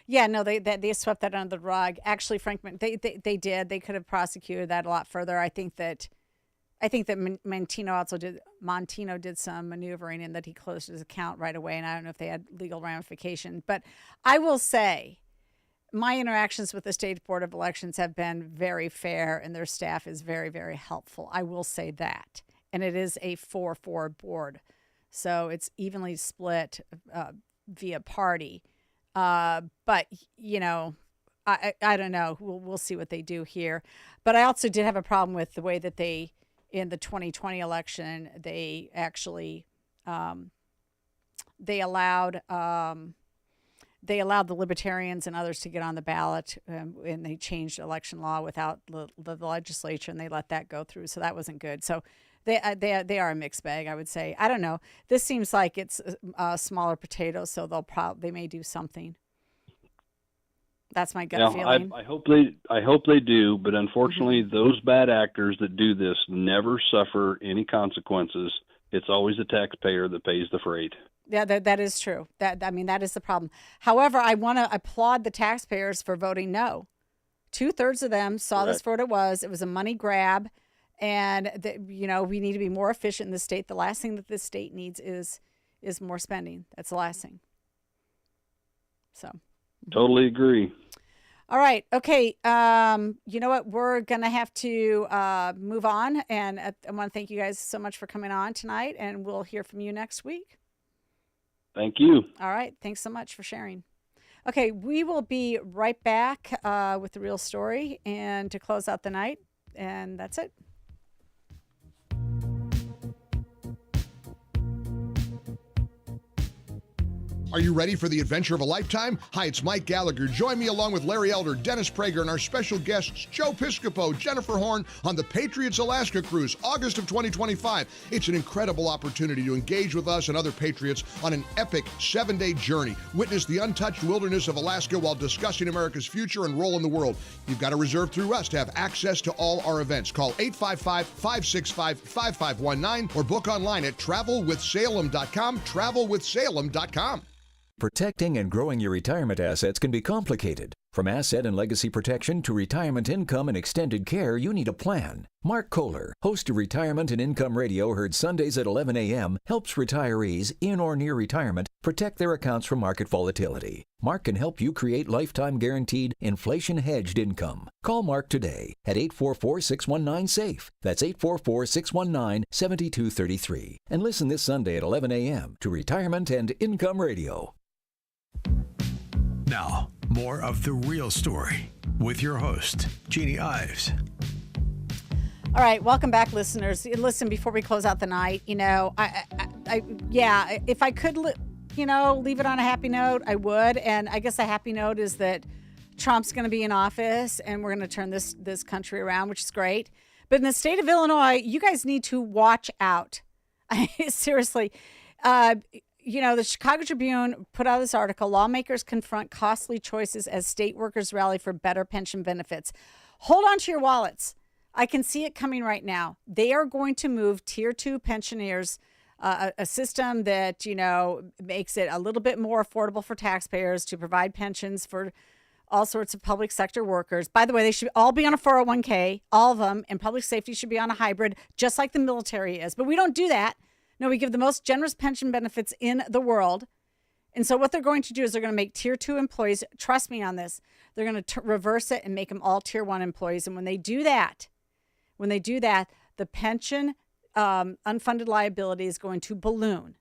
Yeah, no, they swept that under the rug. Actually, Frank, they did. They could have prosecuted that a lot further. I think that Montino did some maneuvering in that he closed his account right away, and I don't know if they had legal ramification. But I will say, my interactions with the State Board of Elections have been very fair, and their staff is very, very helpful. I will say that. And it is a 4-4 board. So it's evenly split via party. But, you know, I don't know. We'll see what they do here. But I also did have a problem with the way that they, in the 2020 election, they actually they allowed the Libertarians and others to get on the ballot, and they changed election law without the legislature, and they let that go through. So that wasn't good. So they are a mixed bag, I would say. I don't know. This seems like it's smaller potatoes, so they may do something. That's my gut feeling. I hope they do, but unfortunately, those bad actors that do this never suffer any consequences. It's always the taxpayer that pays the freight. Yeah, that is true. That is the problem. However, I want to applaud the taxpayers for voting no. 2/3 of them saw this for what it was. It was a money grab, and we need to be more efficient in the state. The last thing that this state needs is more spending. That's the last thing. So. Totally agree. All right. Okay. You know what? We're going to have to move on, and I want to thank you guys so much for coming on tonight, and we'll hear from you next week. Thank you. All right. Thanks so much for sharing. Okay. We will be right back with the real story and to close out the night. And that's it. Are you ready for the adventure of a lifetime? Hi, it's Mike Gallagher. Join me along with Larry Elder, Dennis Prager, and our special guests, Joe Piscopo, Jennifer Horn, on the Patriots Alaska Cruise, August of 2025. It's an incredible opportunity to engage with us and other Patriots on an epic 7-day journey. Witness the untouched wilderness of Alaska while discussing America's future and role in the world. You've got to reserve through us to have access to all our events. Call 855-565-5519 or book online at travelwithsalem.com, travelwithsalem.com. Protecting and growing your retirement assets can be complicated. From asset and legacy protection to retirement income and extended care, you need a plan. Mark Kohler, host of Retirement and Income Radio, heard Sundays at 11 a.m., helps retirees in or near retirement protect their accounts from market volatility. Mark can help you create lifetime guaranteed inflation-hedged income. Call Mark today at 844-619-SAFE. That's 844-619-7233. And listen this Sunday at 11 a.m. to Retirement and Income Radio. Now, more of The Real Story with your host, Jeannie Ives. All right, welcome back, listeners. Listen, before we close out the night, if I could, leave it on a happy note, I would. And I guess a happy note is that Trump's going to be in office, and we're going to turn this country around, which is great. But in the state of Illinois, you guys need to watch out. Seriously. The Chicago Tribune put out this article, Lawmakers Confront Costly Choices as State Workers Rally for Better Pension Benefits. Hold on to your wallets. I can see it coming right now. They are going to move Tier 2 pensioners, a system that, makes it a little bit more affordable for taxpayers to provide pensions for all sorts of public sector workers. By the way, they should all be on a 401k, all of them, and public safety should be on a hybrid, just like the military is. But we don't do that. No, we give the most generous pension benefits in the world. And so what they're going to do is they're going to make Tier 2 employees, trust me on this, they're going to reverse it and make them all Tier 1 employees. And when they do that, the pension unfunded liability is going to balloon.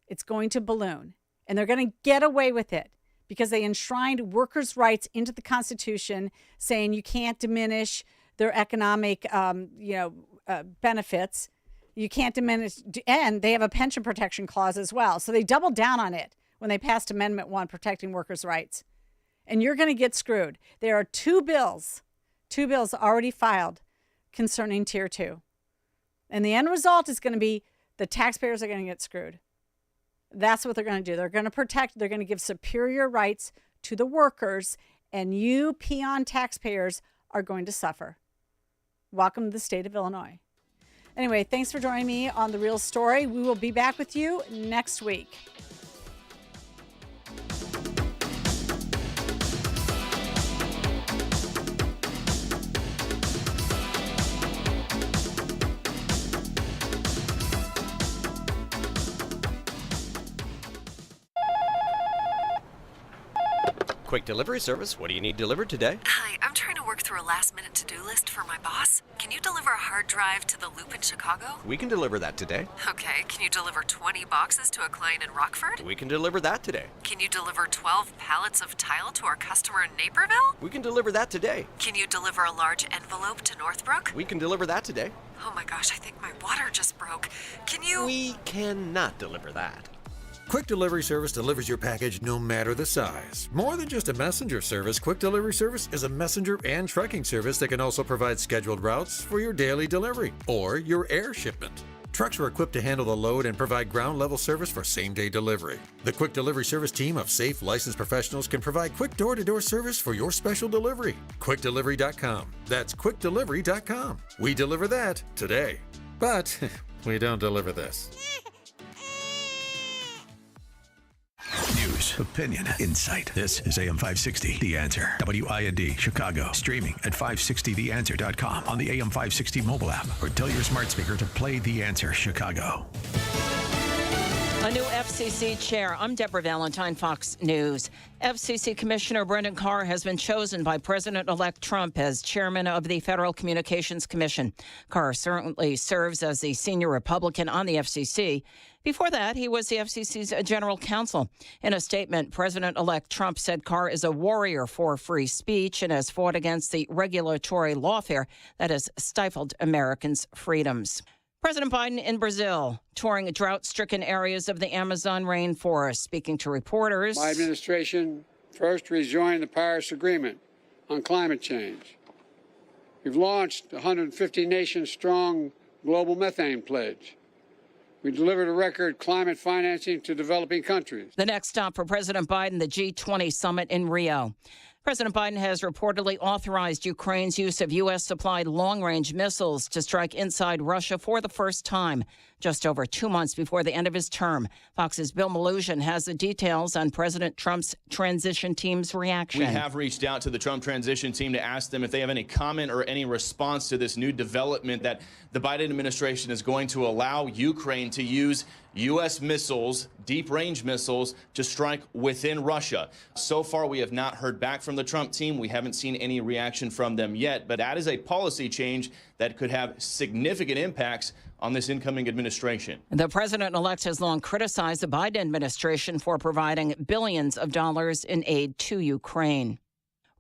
It's going to balloon. And they're going to get away with it because they enshrined workers' rights into the Constitution, saying you can't diminish their economic benefits. You can't diminish, and they have a pension protection clause as well. So they doubled down on it when they passed Amendment 1 protecting workers' rights. And you're going to get screwed. There are two bills already filed concerning Tier 2. And the end result is going to be the taxpayers are going to get screwed. That's what they're going to do. They're going to give superior rights to the workers, and you peon taxpayers are going to suffer. Welcome to the state of Illinois. Anyway, thanks for joining me on The Real Story. We will be back with you next week. Quick delivery service. What do you need delivered today? Hi, I'm trying to work through a last-minute to-do list for my boss. Can you deliver a hard drive to the Loop in Chicago? We can deliver that today. Okay, can you deliver 20 boxes to a client in Rockford? We can deliver that today. Can you deliver 12 pallets of tile to our customer in Naperville? We can deliver that today. Can you deliver a large envelope to Northbrook? We can deliver that today. Oh my gosh, I think my water just broke. Can you... We cannot deliver that. Quick Delivery Service delivers your package no matter the size. More than just a messenger service, Quick Delivery Service is a messenger and trucking service that can also provide scheduled routes for your daily delivery or your air shipment. Trucks are equipped to handle the load and provide ground-level service for same-day delivery. The Quick Delivery Service team of safe, licensed professionals can provide quick door-to-door service for your special delivery. QuickDelivery.com. That's QuickDelivery.com. We deliver that today. But we don't deliver this. News, opinion, insight. This is AM 560, The Answer. WIND, Chicago. Streaming at 560theanswer.com on the AM 560 mobile app, or tell your smart speaker to play The Answer Chicago. A new FCC chair. I'm Deborah Valentine, Fox News. FCC Commissioner Brendan Carr has been chosen by President-elect Trump as chairman of the Federal Communications Commission. Carr certainly serves as the senior Republican on the FCC. Before that, he was the FCC's general counsel. In a statement, President-elect Trump said Carr is a warrior for free speech and has fought against the regulatory lawfare that has stifled Americans' freedoms. President Biden in Brazil, touring drought-stricken areas of the Amazon rainforest, speaking to reporters. My administration first rejoined the Paris Agreement on climate change. We've launched a 150-nation-strong global methane pledge. We delivered a record climate financing to developing countries. The next stop for President Biden, the G20 summit in Rio. President Biden has reportedly authorized Ukraine's use of U.S.-supplied long-range missiles to strike inside Russia for the first time, just over 2 months before the end of his term. Fox's Bill Maluzhin has the details on President Trump's transition team's reaction. We have reached out to the Trump transition team to ask them if they have any comment or any response to this new development that the Biden administration is going to allow Ukraine to use U.S. missiles, deep-range missiles, to strike within Russia. So far, we have not heard back from the Trump team. We haven't seen any reaction from them yet, but that is a policy change that could have significant impacts on this incoming administration. The president-elect has long criticized the Biden administration for providing billions of dollars in aid to Ukraine.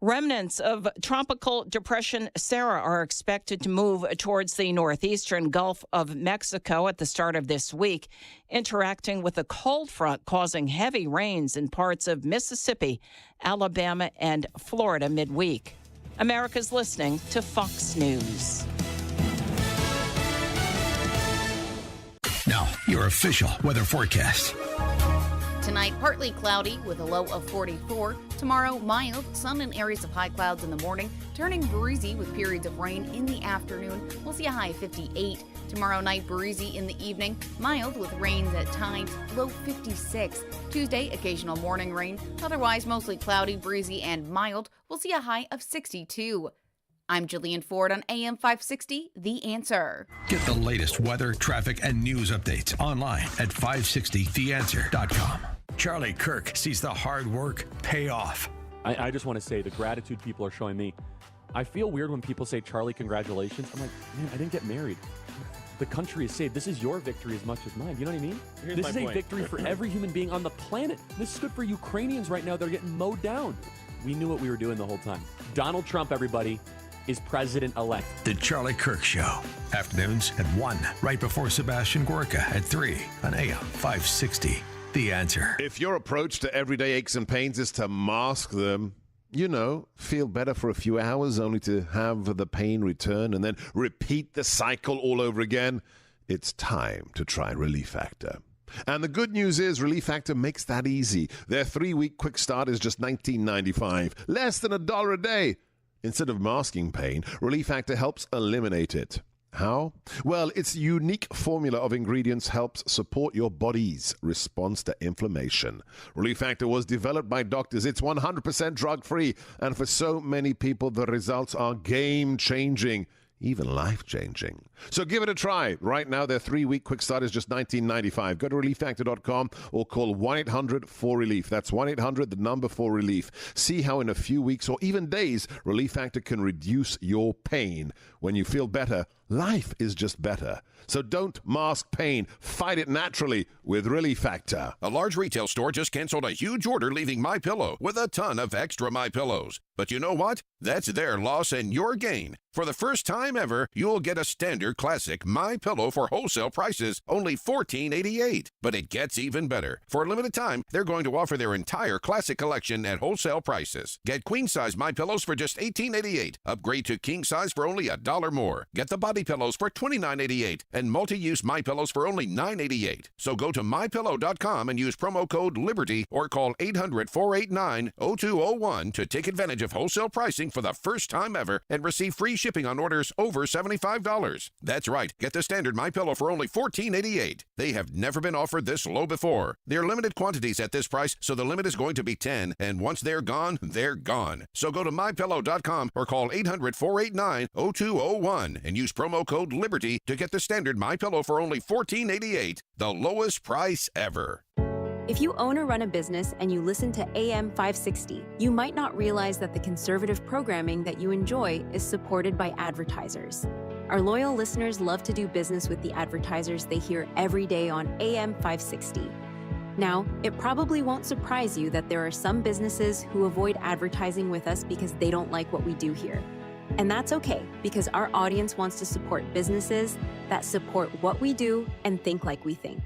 Remnants of Tropical Depression Sarah are expected to move towards the northeastern Gulf of Mexico at the start of this week, interacting with a cold front causing heavy rains in parts of Mississippi, Alabama, and Florida midweek. America's listening to Fox News. Now, your official weather forecast. Tonight, partly cloudy with a low of 44. Tomorrow, mild, sun and areas of high clouds in the morning, turning breezy with periods of rain in the afternoon. We'll see a high of 58. Tomorrow night, breezy in the evening, mild with rains at times, low 56. Tuesday, occasional morning rain. Otherwise, mostly cloudy, breezy, and mild. We'll see a high of 62. I'm Jillian Ford on AM 560, The Answer. Get the latest weather, traffic, and news updates online at 560theanswer.com. Charlie Kirk sees the hard work pay off. I just want to say the gratitude people are showing me. I feel weird when people say, Charlie, congratulations. I'm like, man, I didn't get married. The country is saved. This is your victory as much as mine. You know what I mean? This is a victory for every human being on the planet. This is good for Ukrainians right now. They're getting mowed down. We knew what we were doing the whole time. Donald Trump, everybody, is president-elect. The Charlie Kirk Show. Afternoons at 1, right before Sebastian Gorka at 3 on AM 560. The Answer. If your approach to everyday aches and pains is to mask them, feel better for a few hours only to have the pain return and then repeat the cycle all over again, it's time to try Relief Factor. And the good news is Relief Factor makes that easy. Their 3-week quick start is just $19.95, less than $1 a day. Instead of masking pain, Relief Factor helps eliminate it. How? Well, its unique formula of ingredients helps support your body's response to inflammation. Relief Factor was developed by doctors. It's 100% drug-free. And for so many people, the results are game-changing, even life-changing. So give it a try. Right now, their 3-week quick start is just $19.95. Go to ReliefFactor.com or call 1-800-4RELIEF. That's 1-800-4RELIEF. See how in a few weeks or even days, Relief Factor can reduce your pain. When you feel better, life is just better. So don't mask pain. Fight it naturally with Relief Factor. A large retail store just canceled a huge order, leaving MyPillow with a ton of extra MyPillows. But you know what? That's their loss and your gain. For the first time ever, you'll get a standard classic MyPillow for wholesale prices, only $14.88. But it gets even better. For a limited time, they're going to offer their entire classic collection at wholesale prices. Get queen-size MyPillows for just $18.88. Upgrade to king-size for only $1 more. Get the body pillows for $29.88 and multi-use MyPillows for only $9.88. So go to MyPillow.com and use promo code LIBERTY or call 800-489-0201 to take advantage of wholesale pricing for the first time ever and receive free shipping on orders over $75. That's right. Get the standard MyPillow for only $14.88. They have never been offered this low before. They're limited quantities at this price, so the limit is going to be 10, and once they're gone, they're gone. So go to MyPillow.com or call 800-489-0201 and use promo code LIBERTY to get the standard MyPillow for only $14.88, the lowest price ever. If you own or run a business and you listen to AM 560, you might not realize that the conservative programming that you enjoy is supported by advertisers. Our loyal listeners love to do business with the advertisers they hear every day on AM 560. Now, it probably won't surprise you that there are some businesses who avoid advertising with us because they don't like what we do here. And that's okay, because our audience wants to support businesses that support what we do and think like we think.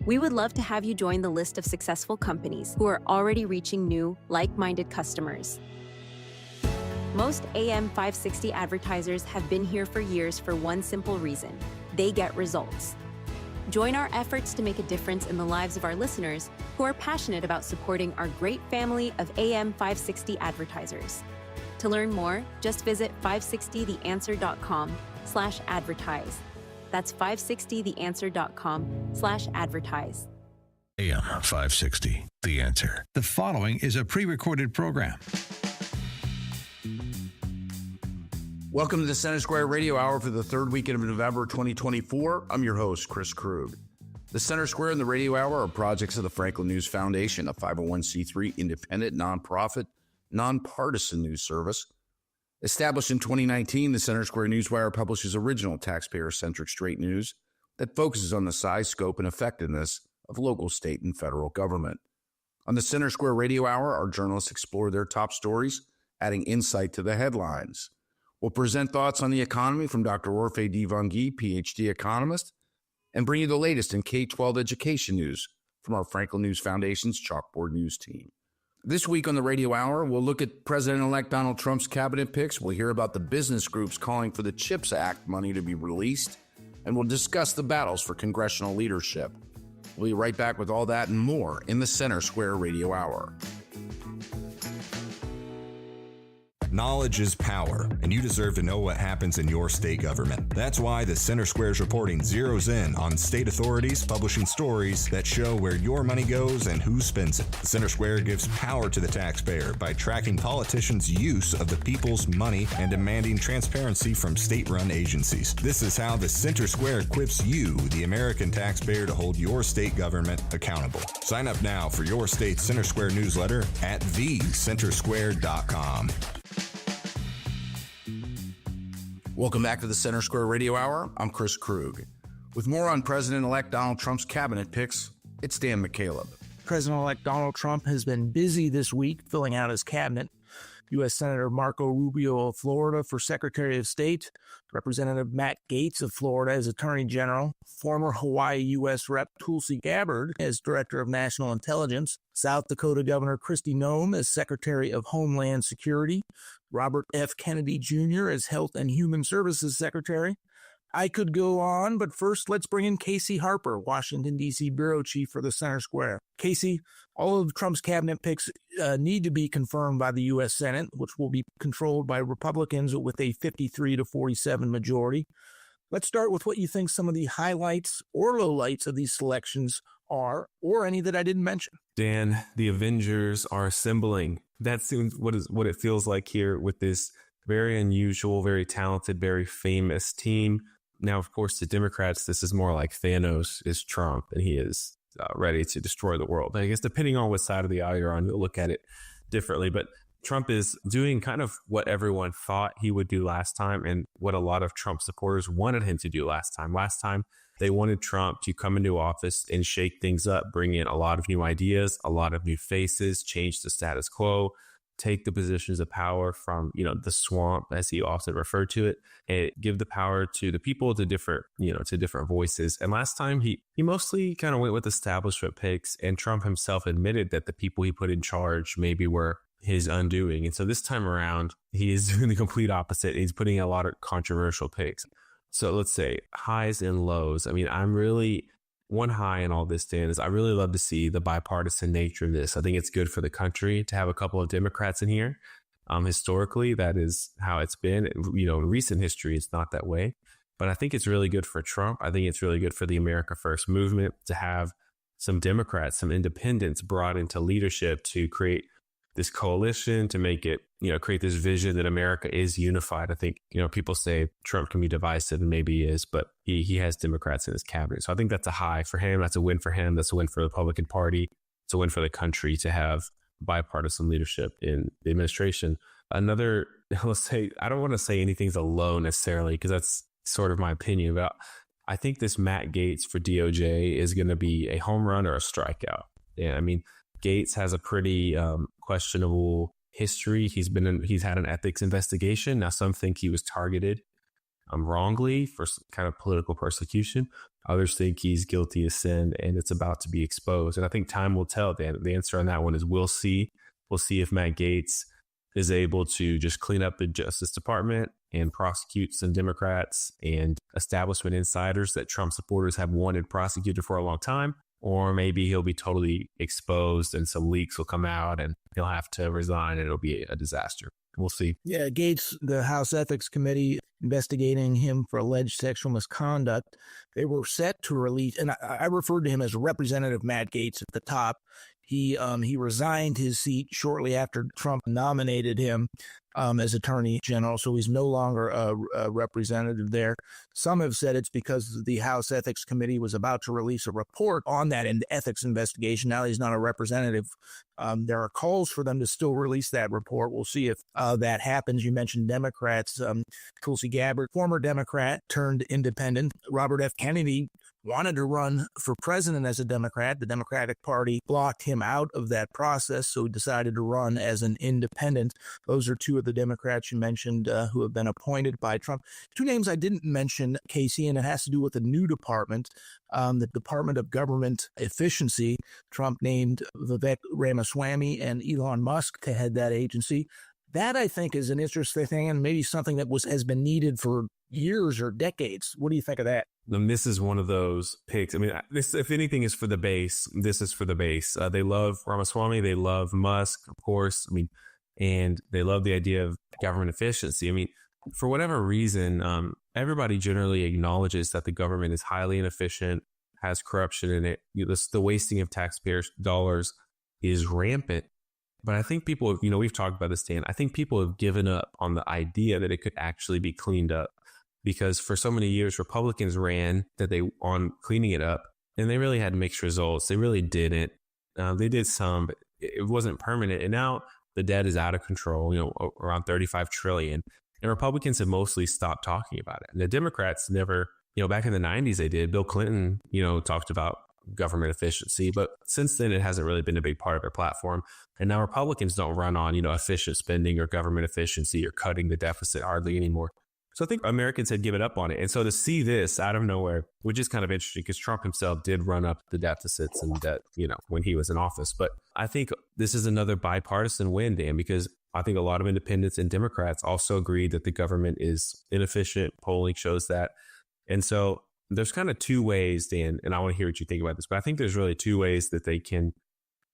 We would love to have you join the list of successful companies who are already reaching new, like-minded customers. Most AM 560 advertisers have been here for years for one simple reason: they get results. Join our efforts to make a difference in the lives of our listeners who are passionate about supporting our great family of AM 560 advertisers. To learn more, just visit 560theanswer.com/advertise. That's 560theanswer.com/advertise. AM 560, The Answer. The following is a pre-recorded program. Welcome to the Center Square Radio Hour for the third weekend of November 2024. I'm your host, Chris Krug. The Center Square and the Radio Hour are projects of the Franklin News Foundation, a 501c3 independent, nonprofit, nonpartisan news service. Established in 2019, the Center Square Newswire publishes original taxpayer-centric straight news that focuses on the size, scope, and effectiveness of local, state, and federal government. On the Center Square Radio Hour, our journalists explore their top stories, adding insight to the headlines. We'll present thoughts on the economy from Dr. Orphe Divounguy, PhD economist, and bring you the latest in K-12 education news from our Franklin News Foundation's Chalkboard News team. This week on the Radio Hour, we'll look at President-elect Donald Trump's cabinet picks. We'll hear about the business groups calling for the CHIPS Act money to be released, and we'll discuss the battles for congressional leadership. We'll be right back with all that and more in the Center Square Radio Hour. Knowledge is power, and you deserve to know what happens in your state government. That's why the Center Square's reporting zeroes in on state authorities publishing stories that show where your money goes and who spends it. The Center Square gives power to the taxpayer by tracking politicians' use of the people's money and demanding transparency from state-run agencies. This is how the Center Square equips you, the American taxpayer, to hold your state government accountable. Sign up now for your state's Center Square newsletter at thecentersquare.com. Welcome back to the Center Square Radio Hour. I'm Chris Krug. With more on President-elect Donald Trump's cabinet picks, it's Dan McCaleb. President-elect Donald Trump has been busy this week filling out his cabinet. U.S. Senator Marco Rubio of Florida for Secretary of State, Representative Matt Gaetz of Florida as Attorney General, former Hawaii U.S. Rep. Tulsi Gabbard as Director of National Intelligence, South Dakota Governor Kristi Noem as Secretary of Homeland Security, Robert F. Kennedy Jr. as Health and Human Services Secretary. I could go on, but first let's bring in Casey Harper, Washington, D.C. Bureau Chief for the Center Square. Casey, all of Trump's cabinet picks need to be confirmed by the U.S. Senate, which will be controlled by Republicans with a 53-47 majority. Let's start with what you think some of the highlights or lowlights of these selections are, or any that I didn't mention. Dan, the Avengers are assembling. That seems what it feels like here with this very unusual, very talented, very famous team. Now, of course, the Democrats, this is more like Thanos is Trump, and he is ready to destroy the world. I guess depending on what side of the aisle you're on, you'll look at it differently. But Trump is doing kind of what everyone thought he would do last time and what a lot of Trump supporters wanted him to do last time. Last time, they wanted Trump to come into office and shake things up, bring in a lot of new ideas, a lot of new faces, change the status quo, take the positions of power from, the swamp, as he often referred to it, and give the power to the people, to different voices. And last time he mostly kind of went with establishment picks, and Trump himself admitted that the people he put in charge maybe were his undoing. And so this time around, he is doing the complete opposite. He's putting a lot of controversial picks. So let's say highs and lows. I mean, one high in all this, Dan, is I really love to see the bipartisan nature of this. I think it's good for the country to have a couple of Democrats in here. Historically, that is how it's been. In recent history, it's not that way. But I think it's really good for Trump. I think it's really good for the America First movement to have some Democrats, some independents brought into leadership to create this coalition, to make it, create this vision that America is unified. I think, people say Trump can be divisive, and maybe he is, but he has Democrats in his cabinet. So I think that's a high for him. That's a win for him. That's a win for the Republican Party. It's a win for the country to have bipartisan leadership in the administration. Another, let's say, I don't want to say anything's a low necessarily, because that's sort of my opinion, but I think this Matt Gaetz for DOJ is going to be a home run or a strikeout. Yeah, I mean, Gaetz has a pretty questionable history. He's had an ethics investigation. Now, some think he was targeted wrongly for kind of political persecution. Others think he's guilty as sin, and it's about to be exposed. And I think time will tell. The answer on that one is we'll see. We'll see if Matt Gaetz is able to just clean up the Justice Department and prosecute some Democrats and establishment insiders that Trump supporters have wanted prosecuted for a long time. Or maybe he'll be totally exposed and some leaks will come out and he'll have to resign and it'll be a disaster. We'll see. Yeah, Gaetz, the House Ethics Committee investigating him for alleged sexual misconduct, they were set to release, and I referred to him as Representative Matt Gaetz at the top. He resigned his seat shortly after Trump nominated him as Attorney General, so he's no longer a representative there. Some have said it's because the House Ethics Committee was about to release a report on that ethics investigation. Now he's not a representative. There are calls for them to still release that report. We'll see if that happens. You mentioned Democrats. Tulsi Gabbard, former Democrat turned independent. Robert F. Kennedy wanted to run for president as a Democrat. The Democratic Party blocked him out of that process, so he decided to run as an independent. Those are two of the Democrats you mentioned who have been appointed by Trump. Two names I didn't mention, Casey, and it has to do with a new department, the Department of Government Efficiency. Trump named Vivek Ramaswamy and Elon Musk to head that agency. That, I think, is an interesting thing and maybe something that has been needed for years or decades. What do you think of that? And this is one of those picks. I mean, this, if anything is for the base, this is for the base. They love Ramaswamy. They love Musk, of course. I mean, and they love the idea of government efficiency. I mean, for whatever reason, everybody generally acknowledges that the government is highly inefficient, has corruption in it. The wasting of taxpayers' dollars is rampant. But I think people, we've talked about this, Dan. I think people have given up on the idea that it could actually be cleaned up, because for so many years, Republicans ran on cleaning it up, and they really had mixed results. They really didn't. They did some, but it wasn't permanent. And now the debt is out of control, around $35 trillion. And Republicans have mostly stopped talking about it. And the Democrats never, back in the 90s, they did. Bill Clinton, talked about government efficiency, but since then it hasn't really been a big part of their platform. And now Republicans don't run on, efficient spending or government efficiency or cutting the deficit hardly anymore. So I think Americans had given up on it. And so to see this out of nowhere, which is kind of interesting because Trump himself did run up the deficits and debt, when he was in office. But I think this is another bipartisan win, Dan, because I think a lot of independents and Democrats also agree that the government is inefficient. Polling shows that. And so there's kind of two ways, Dan, and I want to hear what you think about this, but I think there's really two ways that they can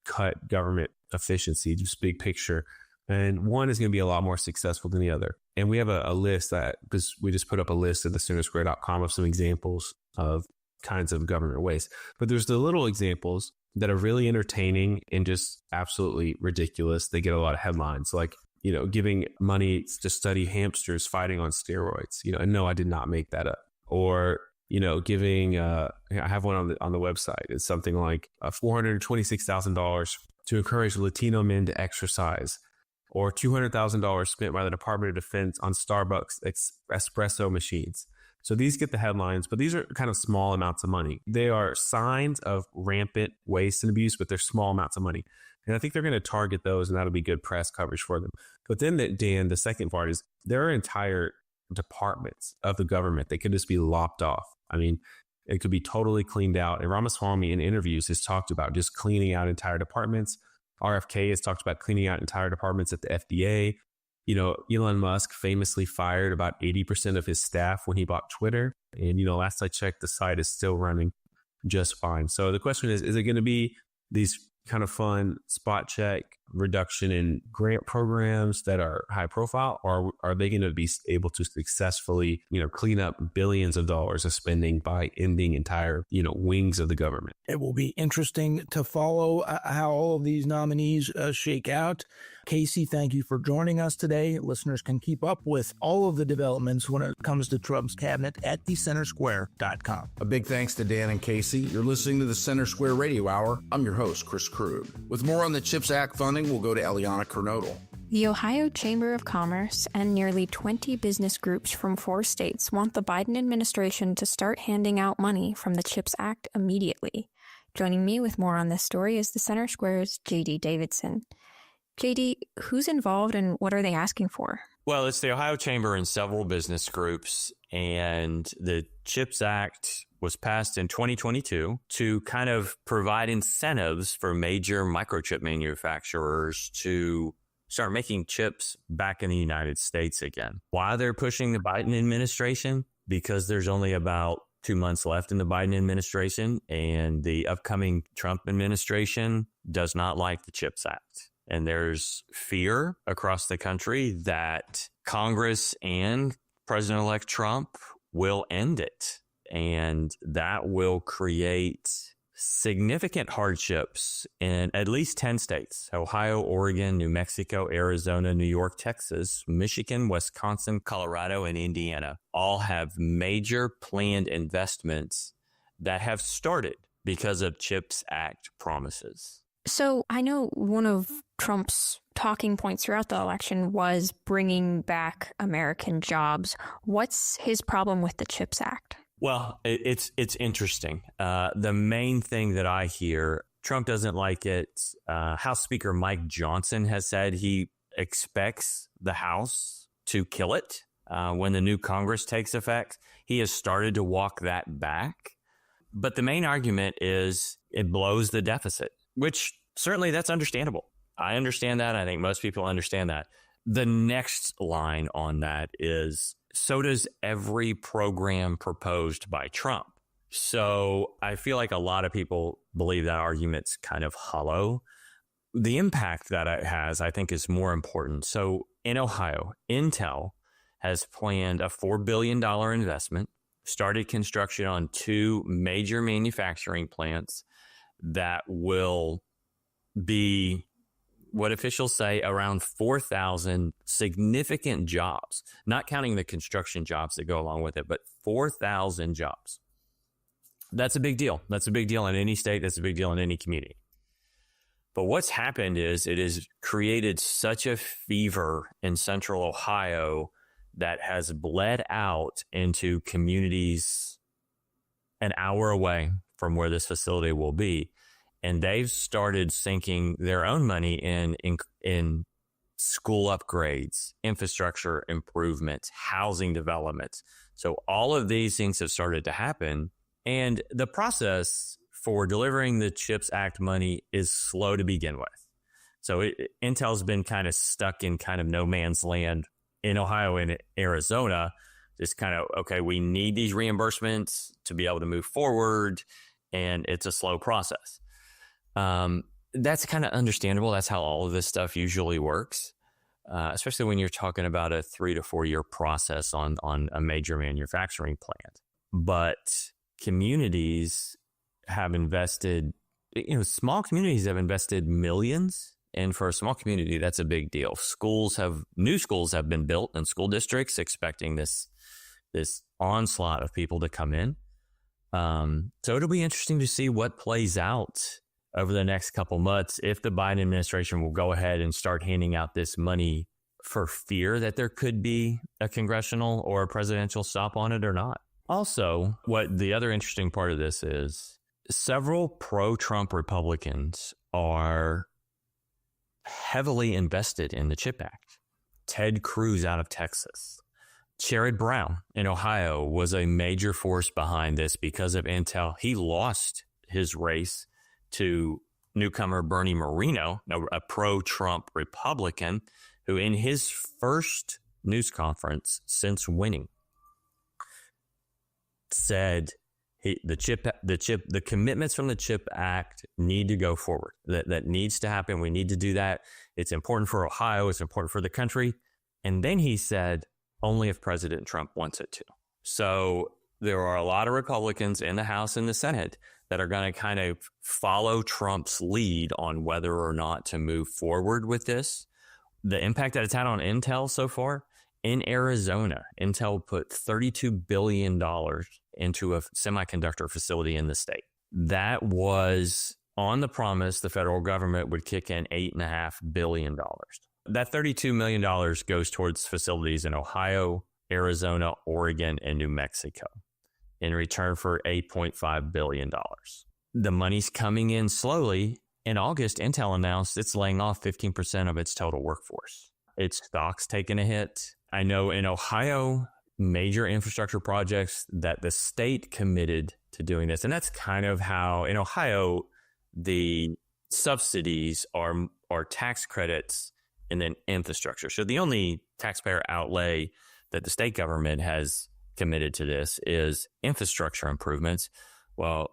cut government efficiency, just big picture. And one is going to be a lot more successful than the other. And we have a list because we just put up a list at thecentersquare.com of some examples of kinds of government waste. But there's the little examples that are really entertaining and just absolutely ridiculous. They get a lot of headlines, like, giving money to study hamsters fighting on steroids. And no, I did not make that up. Or giving, I have one on the website. It's something like $426,000 to encourage Latino men to exercise, or $200,000 spent by the Department of Defense on Starbucks espresso machines. So these get the headlines, but these are kind of small amounts of money. They are signs of rampant waste and abuse, but they're small amounts of money. And I think they're going to target those, and that'll be good press coverage for them. But then, Dan, the second part is there are entire departments of the government that could just be lopped off. I mean, it could be totally cleaned out. And Ramaswamy in interviews has talked about just cleaning out entire departments. RFK has talked about cleaning out entire departments at the FDA. Elon Musk famously fired about 80% of his staff when he bought Twitter. And, last I checked, the site is still running just fine. So the question is it going to be these kind of fun spot check reduction in grant programs that are high profile, or are they going to be able to successfully, clean up billions of dollars of spending by ending entire, wings of the government? It will be interesting to follow how all of these nominees shake out. Casey, thank you for joining us today. Listeners can keep up with all of the developments when it comes to Trump's cabinet at thecentersquare.com. A big thanks to Dan and Casey. You're listening to the Center Square Radio Hour. I'm your host, Chris Krug. With more on the CHIPS Act funding, we'll go to Eliana Kernodle. The Ohio Chamber of Commerce and nearly 20 business groups from 4 states want the Biden administration to start handing out money from the CHIPS Act immediately. Joining me with more on this story is the Center Square's J.D. Davidson. J.D., who's involved and what are they asking for? Well, it's the Ohio Chamber and several business groups, and the CHIPS Act was passed in 2022 to kind of provide incentives for major microchip manufacturers to start making chips back in the United States again. Why they're pushing the Biden administration? Because there's only about 2 months left in the Biden administration, and the upcoming Trump administration does not like the CHIPS Act. And there's fear across the country that Congress and President-elect Trump will end it. And that will create significant hardships in at least 10 states: Ohio, Oregon, New Mexico, Arizona, New York, Texas, Michigan, Wisconsin, Colorado, and Indiana. All have major planned investments that have started because of CHIPS Act promises. So I know one of Trump's talking points throughout the election was bringing back American jobs. What's his problem with the CHIPS Act? Well, it's interesting. The main thing that I hear, Trump doesn't like it. House Speaker Mike Johnson has said he expects the House to kill it when the new Congress takes effect. He has started to walk that back. But the main argument is it blows the deficit, which certainly that's understandable. I understand that. I think most people understand that. the next line on that is, so does every program proposed by Trump. So I feel like a lot of people believe that argument's kind of hollow. The impact that it has, I think, is more important. So in Ohio, Intel has planned a $4 billion investment, started construction on 2 major manufacturing plants that will be, what officials say, around 4,000 significant jobs, not counting the construction jobs that go along with it, but 4,000 jobs. That's a big deal. That's a big deal in any state. That's a big deal in any community. But what's happened is it has created such a fever in central Ohio that has bled out into communities an hour away from where this facility will be. And they've started sinking their own money in school upgrades, infrastructure improvements, housing developments. So all of these things have started to happen. And the process for delivering the CHIPS Act money is slow to begin with. So Intel's been kind of stuck in kind of no man's land in Ohio and Arizona. Just kind of, okay, we need these reimbursements to be able to move forward. And it's a slow process. That's kind of understandable. That's how all of this stuff usually works, especially when you're talking about a 3 to 4 year process on a major manufacturing plant. But communities have invested, small communities have invested millions. And for a small community, that's a big deal. New schools have been built in school districts expecting this onslaught of people to come in. So it'll be interesting to see what plays out over the next couple months if the Biden administration will go ahead and start handing out this money for fear that there could be a congressional or a presidential stop on it or not. Also, what the other interesting part of this is, several pro-Trump Republicans are heavily invested in the CHIP Act. Ted Cruz out of Texas. Sherrod Brown in Ohio was a major force behind this because of Intel. He lost his race to newcomer Bernie Moreno, a pro-Trump Republican, who in his first news conference since winning said the commitments from the CHIP Act need to go forward. That needs to happen. We need to do that. It's important for Ohio. It's important for the country. And then he said, only if President Trump wants it to. So there are a lot of Republicans in the House and the Senate that are going to kind of follow Trump's lead on whether or not to move forward with this. The impact that it's had on Intel so far, in Arizona, Intel put $32 billion into a semiconductor facility in the state. That was on the promise the federal government would kick in $8.5 billion. That $32 million goes towards facilities in Ohio, Arizona, Oregon, and New Mexico in return for $8.5 billion. The money's coming in slowly. In August, Intel announced it's laying off 15% of its total workforce. Its stock's taken a hit. I know in Ohio, major infrastructure projects that the state committed to doing this. And that's kind of how in Ohio, the subsidies are tax credits and then infrastructure. So the only taxpayer outlay that the state government has committed to this is infrastructure improvements. Well,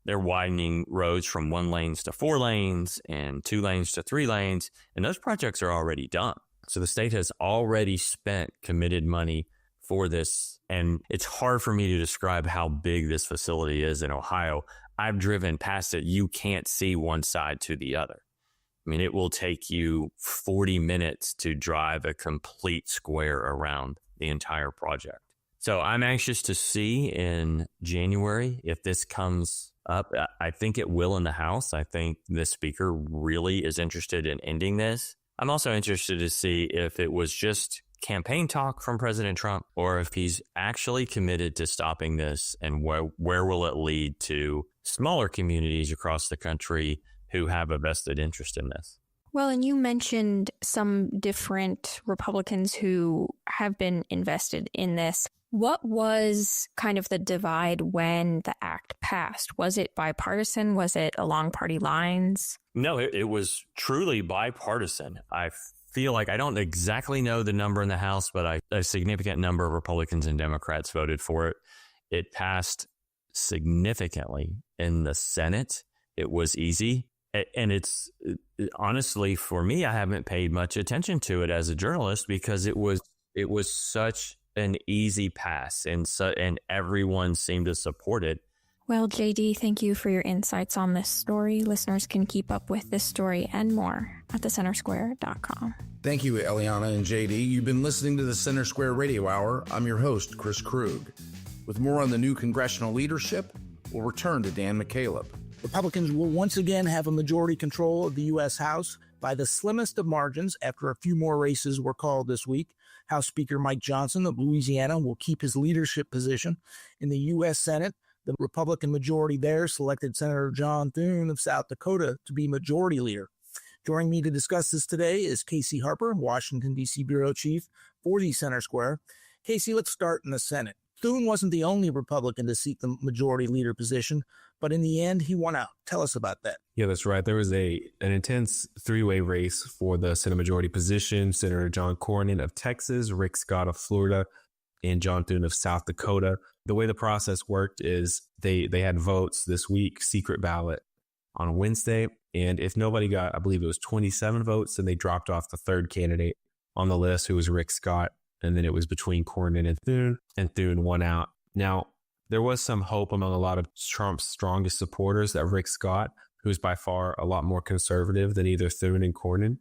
they're widening roads from 1 lanes to 4 lanes and 2 lanes to 3 lanes. And those projects are already done. So the state has already spent committed money for this. And it's hard for me to describe how big this facility is in Ohio. I've driven past it. You can't see one side to the other. I mean, it will take you 40 minutes to drive a complete square around the entire project. So I'm anxious to see in January if this comes up. I think it will in the House. I think the speaker really is interested in ending this. I'm also interested to see if it was just campaign talk from President Trump or if he's actually committed to stopping this, and where will it lead to smaller communities across the country who have a vested interest in this. Well, and you mentioned some different Republicans who have been invested in this. What was kind of the divide when the act passed? Was it bipartisan? Was it along party lines? No, it was truly bipartisan. I feel like I don't exactly know the number in the House, but a significant number of Republicans and Democrats voted for it. It passed significantly in the Senate. It was easy. And it's honestly, for me, I haven't paid much attention to it as a journalist because it was such an easy pass, and everyone seemed to support it. Well, JD, thank you for your insights on this story. Listeners can keep up with this story and more at thecentersquare.com. Thank you, Eliana and JD. You've been listening to the Center Square Radio Hour. I'm your host, Chris Krug. With more on the new congressional leadership, we'll return to Dan McCaleb. Republicans will once again have a majority control of the U.S. House by the slimmest of margins after a few more races were called this week. House Speaker Mike Johnson of Louisiana will keep his leadership position. In the U.S. Senate, the Republican majority there selected Senator John Thune of South Dakota to be majority leader. Joining me to discuss this today is Casey Harper, Washington, D.C. Bureau Chief for the Center Square. Casey, let's start in the Senate. Thune wasn't the only Republican to seek the majority leader position, but in the end, he won out. Tell us about that. Yeah, that's right. There was an intense three-way race for the Senate majority position. Senator John Cornyn of Texas, Rick Scott of Florida, and John Thune of South Dakota. The way the process worked is they had votes this week, secret ballot on Wednesday. And if nobody got, I believe it was 27 votes, then they dropped off the third candidate on the list, who was Rick Scott. And then it was between Cornyn and Thune won out. Now, there was some hope among a lot of Trump's strongest supporters that Rick Scott, who's by far a lot more conservative than either Thune and Cornyn,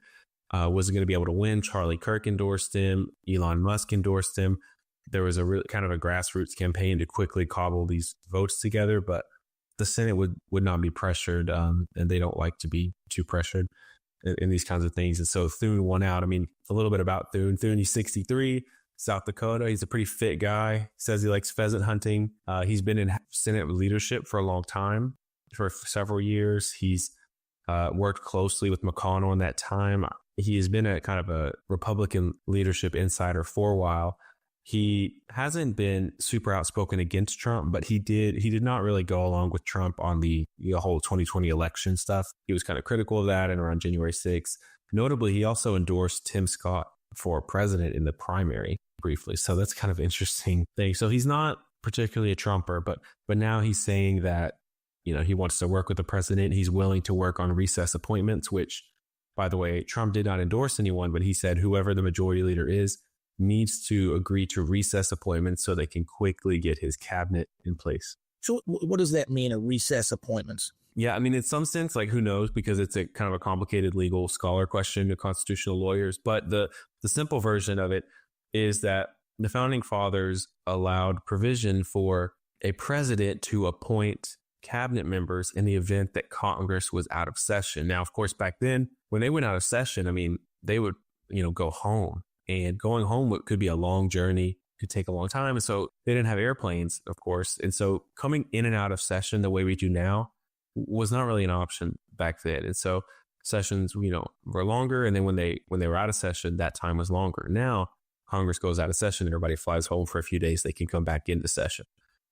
wasn't going to be able to win. Charlie Kirk endorsed him. Elon Musk endorsed him. There was a really kind of a grassroots campaign to quickly cobble these votes together, but the Senate would not be pressured, and they don't like to be too pressured in these kinds of things. And so Thune won out. I mean, a little bit about Thune. Thune, he's 63, South Dakota. He's a pretty fit guy. Says he likes pheasant hunting. He's been in Senate leadership for a long time, for several years. He's worked closely with McConnell in that time. He has been a kind of a Republican leadership insider for a while. He hasn't been super outspoken against Trump, but he did not really go along with Trump on the whole 2020 election stuff. He was kind of critical of that and around January 6th. Notably, he also endorsed Tim Scott for president in the primary briefly. So that's kind of interesting thing. So he's not particularly a Trumper, but now he's saying that, he wants to work with the president. He's willing to work on recess appointments, which, by the way, Trump did not endorse anyone, but he said whoever the majority leader is needs to agree to recess appointments so they can quickly get his cabinet in place. So what does that mean, a recess appointments? Yeah, I mean, in some sense, like, who knows, because it's a kind of a complicated legal scholar question to constitutional lawyers. But the simple version of it is that the founding fathers allowed provision for a president to appoint cabinet members in the event that Congress was out of session. Now, of course, back then, when they went out of session, I mean, they would, go home. And going home could be a long journey, could take a long time. And so they didn't have airplanes, of course. And so coming in and out of session the way we do now was not really an option back then. And so sessions, were longer. And then when they were out of session, that time was longer. Now Congress goes out of session, everybody flies home for a few days, they can come back into session.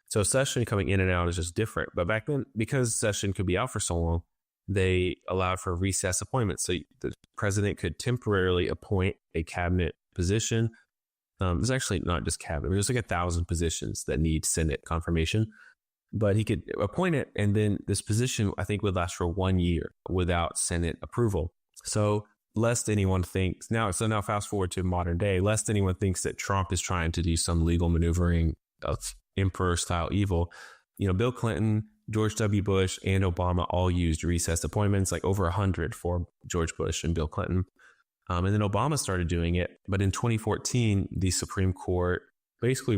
So session coming in and out is just different. But back then, because session could be out for so long, they allowed for recess appointments. So the president could temporarily appoint a cabinet position. It's actually not just cabinet. There's like 1,000 positions that need Senate confirmation, but he could appoint it. And then this position, I think, would last for 1 year without Senate approval. So lest anyone thinks now fast forward to modern day, lest anyone thinks that Trump is trying to do some legal maneuvering of emperor style evil. Bill Clinton, George W. Bush, and Obama all used recess appointments, like over 100 for George Bush and Bill Clinton. And then Obama started doing it. But in 2014, the Supreme Court basically